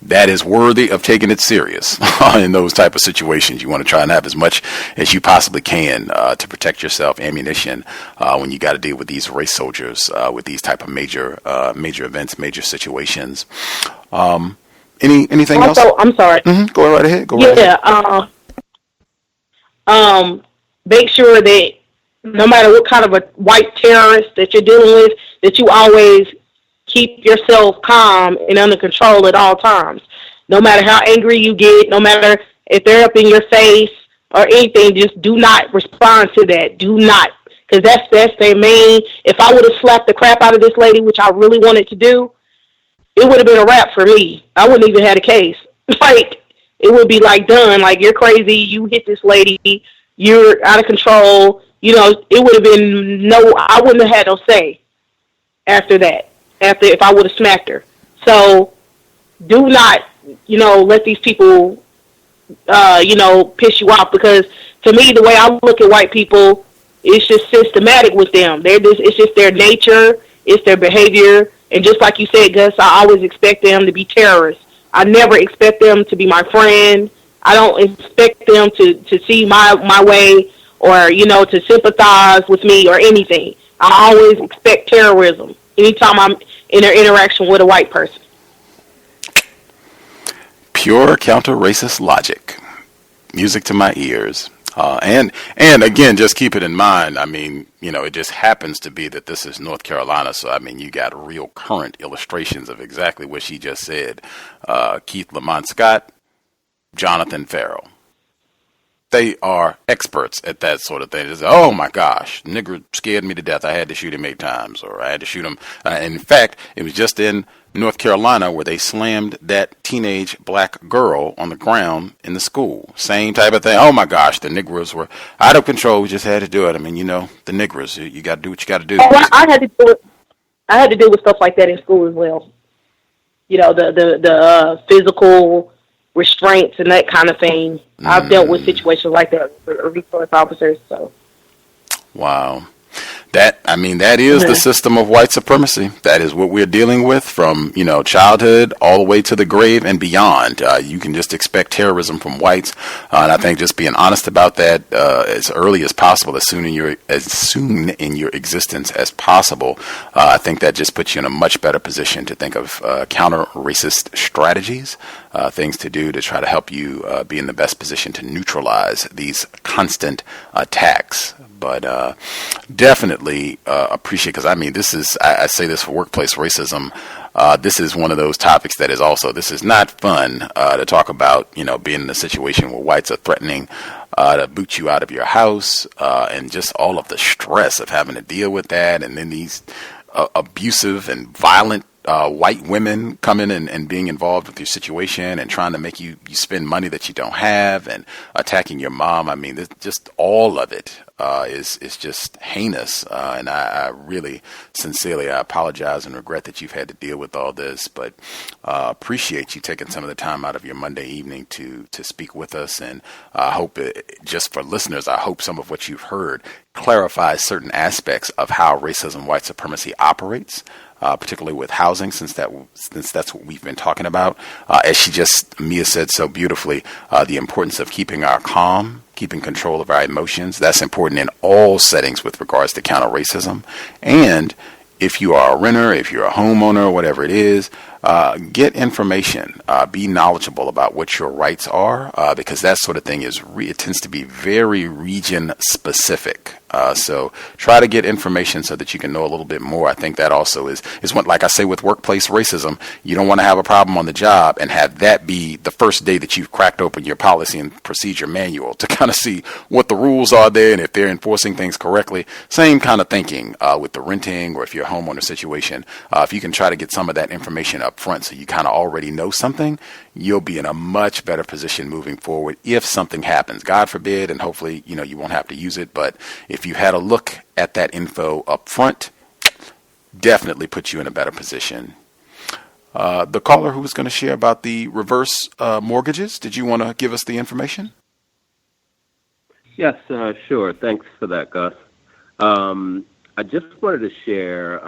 that is worthy of taking it serious. In those type of situations, you want to try and have as much as you possibly can to protect yourself, ammunition, when you got to deal with these race soldiers, with these type of major events, major situations. Anything else? I'm sorry. Mm-hmm. Go right ahead. Make sure that no matter what kind of a white terrorist that you're dealing with, that you always keep yourself calm and under control at all times. No matter how angry you get, no matter if they're up in your face or anything, just do not respond to that. Do not. Because that's their main. If I would have slapped the crap out of this lady, which I really wanted to do, it would have been a wrap for me. I wouldn't even had a case. Like, it would be like done. Like, you're crazy. You hit this lady. You're out of control. It would have been I wouldn't have had no say after that. If I would have smacked her. So do not, let these people, piss you off, because to me, the way I look at white people, it's just systematic with them. It's just their nature, it's their behavior. And just like you said, Gus, I always expect them to be terrorists. I never expect them to be my friend. I don't expect them to see my way or, to sympathize with me or anything. I always expect terrorism anytime I'm in an interaction with a white person. Pure counter-racist logic. Music to my ears. And again, just keep it in mind. I mean, it just happens to be that this is North Carolina. So, I mean, you got real current illustrations of exactly what she just said. Keith Lamont Scott, Jonathan Farrell. They are experts at that sort of thing. It's, oh my gosh, nigger scared me to death. I had to shoot him 8 times, or I had to shoot him. And in fact, it was just in North Carolina where they slammed that teenage black girl on the ground in the school. Same type of thing. Oh my gosh, the niggers were out of control. We just had to do it. I mean, the niggers, you got to do what you got to do. I had to deal with stuff like that in school as well. The physical restraints and that kind of thing. I've dealt with situations like that with resource officers. So, wow, that is the system of white supremacy. That is what we're dealing with from childhood all the way to the grave and beyond. You can just expect terrorism from whites, and I think just being honest about that as early as possible, as soon in your existence as possible. I think that just puts you in a much better position to think of counter-racist strategies. Things to do to try to help you be in the best position to neutralize these constant attacks. But definitely appreciate, because I say this for workplace racism. This is one of those topics that is also, this is not fun to talk about, being in a situation where whites are threatening to boot you out of your house, and just all of the stress of having to deal with that, and then these abusive and violent white women coming and being involved with your situation and trying to make you spend money that you don't have, and attacking your mom. I mean, just all of it is just heinous. And I really sincerely, I apologize and regret that you've had to deal with all this, but appreciate you taking some of the time out of your Monday evening to speak with us. And I hope just for listeners, I hope some of what you've heard clarifies certain aspects of how racism, white supremacy operates. Particularly with housing, since that's what we've been talking about. As Mia said so beautifully, the importance of keeping our calm, keeping control of our emotions. That's important in all settings with regards to counter racism. And if you are a renter, if you're a homeowner, whatever it is, get information, be knowledgeable about what your rights are, because that sort of thing it tends to be very region specific. So try to get information so that you can know a little bit more. I think that also is one, like I say, with workplace racism, you don't want to have a problem on the job and have that be the first day that you've cracked open your policy and procedure manual to kind of see what the rules are there and if they're enforcing things correctly. Same kind of thinking with the renting, or if you're a homeowner situation. If you can try to get some of that information up front so you kind of already know something, you'll be in a much better position moving forward if something happens. God forbid, and hopefully, you won't have to use it, but if you had a look at that info up front, definitely put you in a better position. The caller who was going to share about the reverse mortgages, did you want to give us the information? Yes, sure. Thanks for that, Gus. I just wanted to share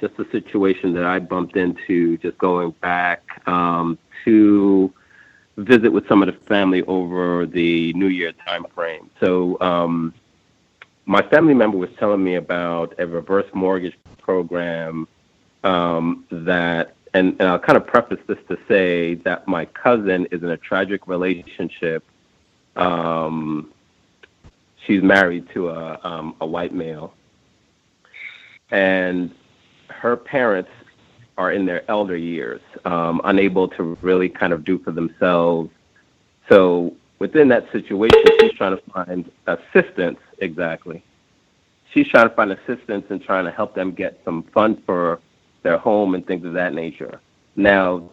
just a situation that I bumped into just going back to visit with some of the family over the New Year time frame. So my family member was telling me about a reverse mortgage program that, and I'll kind of preface this to say that my cousin is in a tragic relationship. She's married to a white male, and her parents are in their elder years, unable to really kind of do for themselves. So within that situation, she's trying to find assistance. Exactly. She's trying to find assistance and trying to help them get some funds for their home and things of that nature. Now,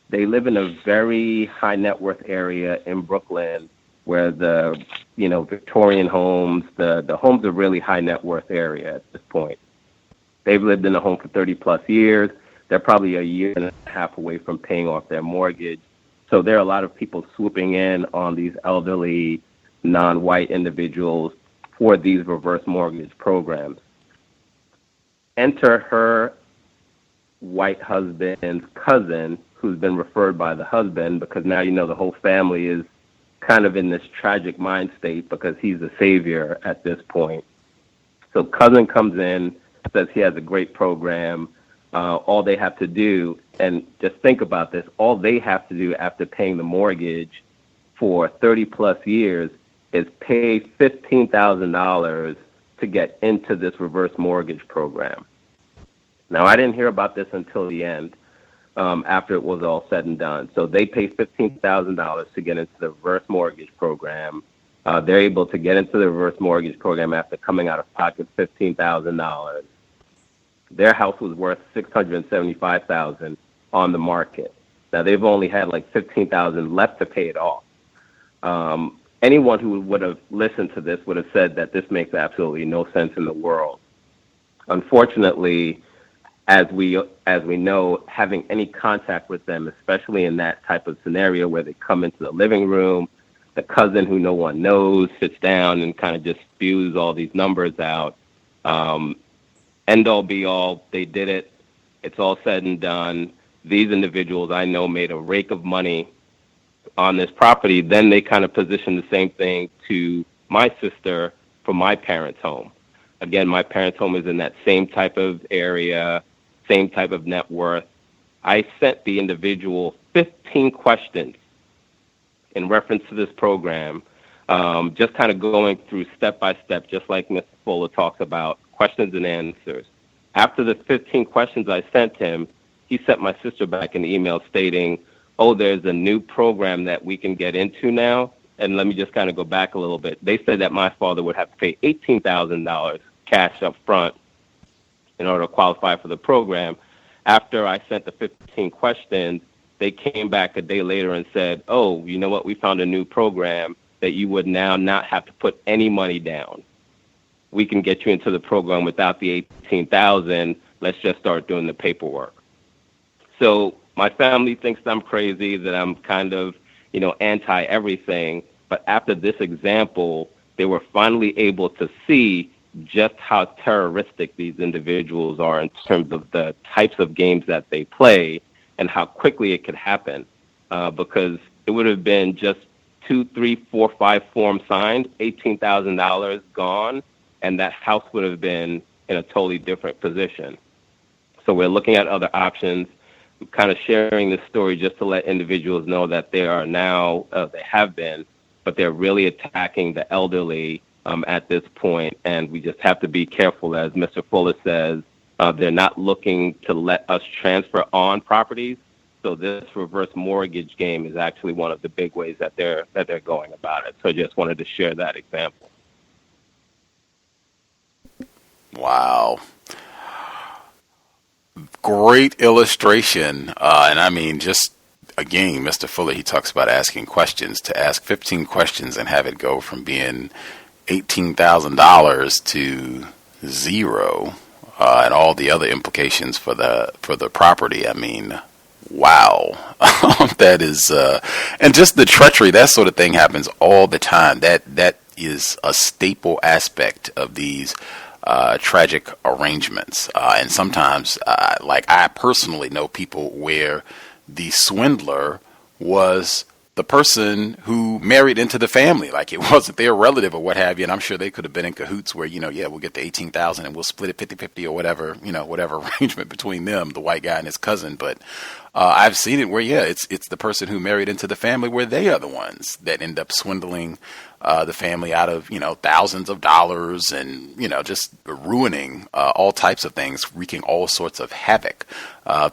they live in a very high net worth area in Brooklyn where the, Victorian homes, the homes are really high net worth area at this point. They've lived in the home for 30 plus years. They're probably a year and a half away from paying off their mortgage. So there are a lot of people swooping in on these elderly, non-white individuals for these reverse mortgage programs. Enter her white husband's cousin, who's been referred by the husband, because now the whole family is kind of in this tragic mind state because he's a savior at this point. So cousin comes in, says he has a great program. All they have to do, and just think about this, all they have to do after paying the mortgage for 30 plus years is pay $15,000 to get into this reverse mortgage program. Now, I didn't hear about this until the end, after it was all said and done. So they pay $15,000 to get into the reverse mortgage program. They're able to get into the reverse mortgage program after coming out of pocket $15,000. Their house was worth $675,000 on the market. Now they've only had like $15,000 left to pay it off. Anyone who would have listened to this would have said that this makes absolutely no sense in the world. Unfortunately, as we know, having any contact with them, especially in that type of scenario where they come into the living room, the cousin who no one knows sits down and kind of just spews all these numbers out. End all be all, they did it. It's all said and done. These individuals I know made a rake of money on this property. Then they kind of position the same thing to my sister for my parents' home. Again, my parents' home is in that same type of area, same type of net worth. I sent the individual 15 questions in reference to this program, just kind of going through step by step, just like Mr. Fuller talks about, questions and answers. After the 15 questions I sent him, he sent my sister back an email stating, oh, there's a new program that we can get into now. And let me just kind of go back a little bit. They said that my father would have to pay $18,000 cash up front in order to qualify for the program. After I sent the 15 questions, they came back a day later and said, oh, you know what, we found a new program that you would now not have to put any money down. We can get you into the program without the $18,000. Let's just start doing the paperwork. So my family thinks I'm crazy, that I'm kind of, anti everything. But after this example, they were finally able to see just how terroristic these individuals are in terms of the types of games that they play and how quickly it could happen. Because it would have been just 2, 3, 4, 5 forms signed, $18,000 gone, and that house would have been in a totally different position. So we're looking at other options. kind of sharing this story just to let individuals know that they are now, they have been, but they're really attacking the elderly at this point. And we just have to be careful, as Mr. Fuller says, they're not looking to let us transfer on properties. So this reverse mortgage game is actually one of the big ways that they're going about it. So I just wanted to share that example. Wow. Great illustration. And I mean, just again, Mr. Fuller, he talks about asking questions. To ask 15 questions and have it go from being $18,000 to zero, and all the other implications for the property. I mean, wow. That is, and just the treachery, that sort of thing happens all the time. That is a staple aspect of these tragic arrangements. And sometimes, like I personally know people where the swindler was the person who married into the family. Like it wasn't their relative or what have you. And I'm sure they could have been in cahoots where, yeah, we'll get the 18,000 and we'll split it 50-50 or whatever, whatever arrangement between them, the white guy and his cousin. But I've seen it where, it's the person who married into the family where they are the ones that end up swindling the family out of, thousands of dollars and, just ruining all types of things, wreaking all sorts of havoc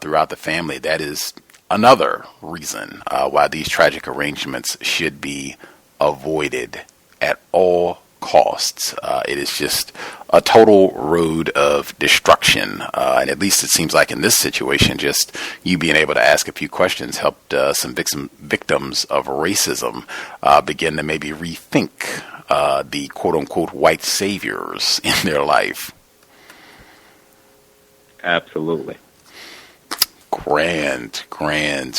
throughout the family. That is another reason why these tragic arrangements should be avoided at all costs. It is just a total road of destruction. And at least it seems like in this situation, just you being able to ask a few questions helped some victims of racism begin to maybe rethink the quote-unquote white saviors in their life. Absolutely. Grand.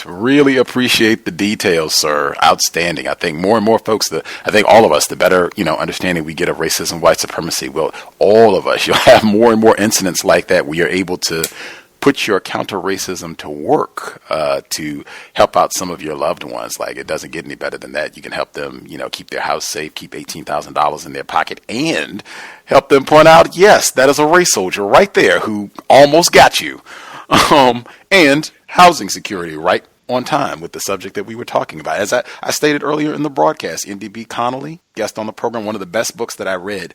Really appreciate the details, sir. Outstanding. I think more and more folks, I think all of us, the better, understanding we get of racism, white supremacy, well, all of us, you'll have more and more incidents like that where you're able to put your counter-racism to work to help out some of your loved ones. Like, it doesn't get any better than that. You can help them, keep their house safe, keep $18,000 in their pocket, and help them point out, yes, that is a race soldier right there who almost got you. And housing security right on time with the subject that we were talking about. As I stated earlier in the broadcast, NDB Connolly, guest on the program, one of the best books that I read,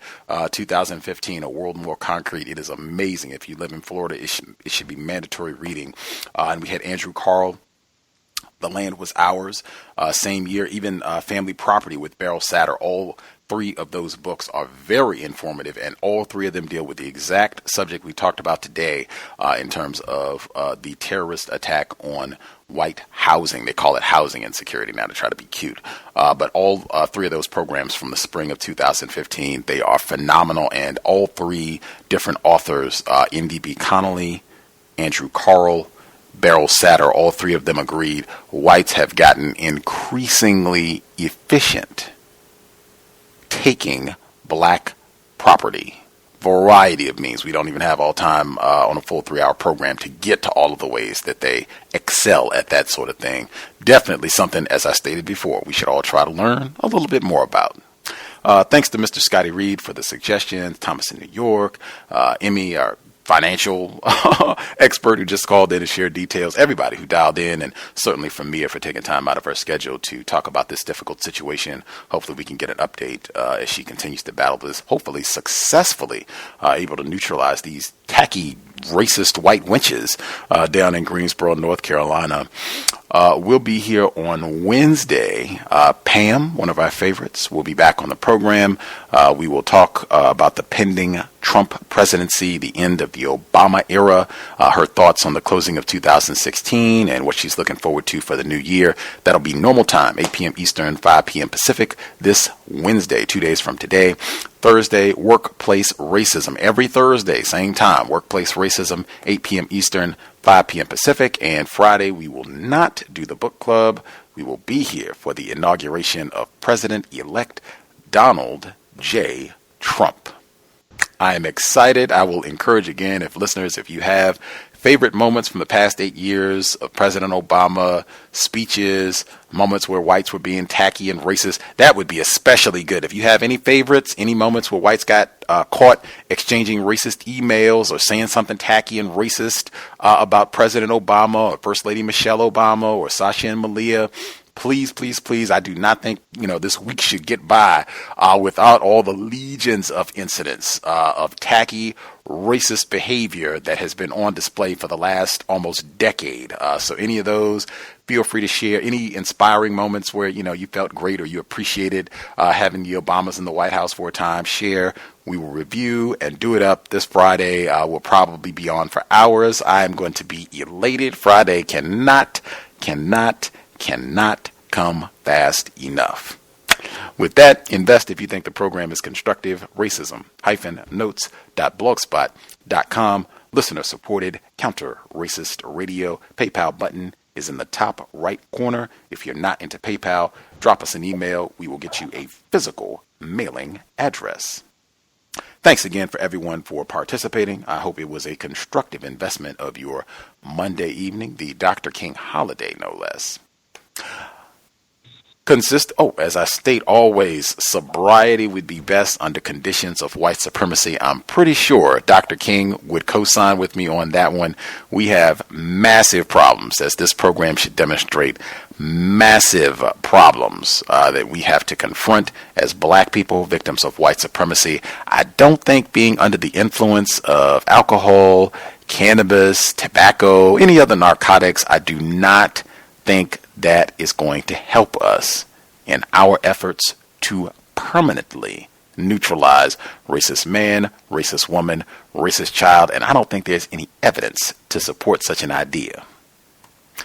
2015, A World More Concrete. It is amazing. If you live in Florida, it should be mandatory reading. And we had Andrew Carl, The Land Was Ours, same year, even Family Property with Beryl Satter. All three of those books are very informative, and all three of them deal with the exact subject we talked about today in terms of the terrorist attack on white housing. They call it housing insecurity now to try to be cute. But all three of those programs from the spring of 2015, they are phenomenal, and all three different authors, NDB Connolly, Andrew Carl, Beryl Satter, all three of them agreed whites have gotten increasingly efficient taking black property. Variety of means. We don't even have all time on a full 3-hour program to get to all of the ways that they excel at that sort of thing. Definitely something, as I stated before, we should all try to learn a little bit more about. Thanks to Mr. Scotty Reed for the suggestions, Thomas in New York, Emmy, our financial expert who just called in to share details, everybody who dialed in, and certainly from Mia for taking time out of her schedule to talk about this difficult situation. Hopefully we can get an update as she continues to battle this, hopefully successfully able to neutralize these tacky racist white wenches down in Greensboro, North Carolina. We'll be here on Wednesday. Pam, one of our favorites, will be back on the program. We will talk about the pending Trump presidency, the end of the Obama era, her thoughts on the closing of 2016 and what she's looking forward to for the new year. That'll be normal time, 8 p.m. Eastern, 5 p.m. Pacific, this Wednesday, 2 days from today. Thursday, workplace racism. Every Thursday, same time, workplace racism, 8 p.m. Eastern, 5 p.m. Pacific. And Friday, we will not do the book club. We will be here for the inauguration of President-elect Donald J. Trump. I am excited. I will encourage again, if you have favorite moments from the past 8 years of President Obama, speeches, moments where whites were being tacky and racist, that would be especially good. If you have any favorites, any moments where whites got caught exchanging racist emails or saying something tacky and racist about President Obama or First Lady Michelle Obama or Sasha and Malia, please, please, please, I do not think, this week should get by without all the legions of incidents of tacky, racist behavior that has been on display for the last almost decade. So any of those, feel free to share any inspiring moments where, you felt great or you appreciated having the Obamas in the White House for a time. Share. We will review and do it up this Friday. We'll probably be on for hours. I am going to be elated. Friday cannot come fast enough. With that, invest if you think the program is constructive. Racism-notes.blogspot.com. Listener supported counter racist radio. PayPal button is in the top right corner. If you're not into PayPal, drop us an email. We will get you a physical mailing address. Thanks again for everyone for participating. I hope it was a constructive investment of your Monday evening, the Dr. King holiday, no less. As I state always, sobriety would be best under conditions of white supremacy. I'm pretty sure Dr. King would co-sign with me on that one. We have massive problems, as this program should demonstrate, massive problems that we have to confront as black people, victims of white supremacy. I don't think being under the influence of alcohol, cannabis, tobacco, any other narcotics, I do not think that is going to help us in our efforts to permanently neutralize racist man, racist woman, racist child, and I don't think there's any evidence to support such an idea.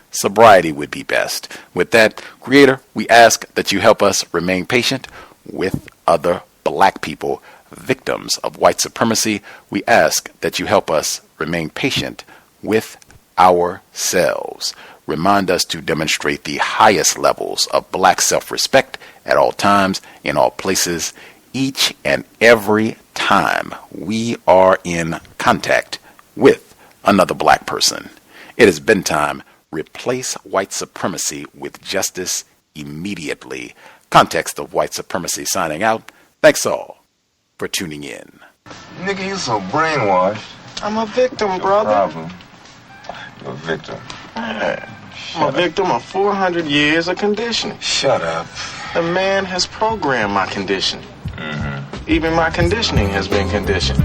Sobriety would be best. With that, Creator, we ask that you help us remain patient with other black people, victims of white supremacy. We ask that you help us remain patient with ourselves. Remind us to demonstrate the highest levels of black self-respect at all times, in all places, each and every time we are in contact with another black person. It has been time. Replace white supremacy with justice immediately. Context of White Supremacy signing out. Thanks all for tuning in. Nigga, you so brainwashed. I'm a victim, brother. Problem. You're a victim. I'm a victim of 400 years of conditioning. Shut up. The man has programmed my conditioning. Mm-hmm. Even my conditioning has been conditioned.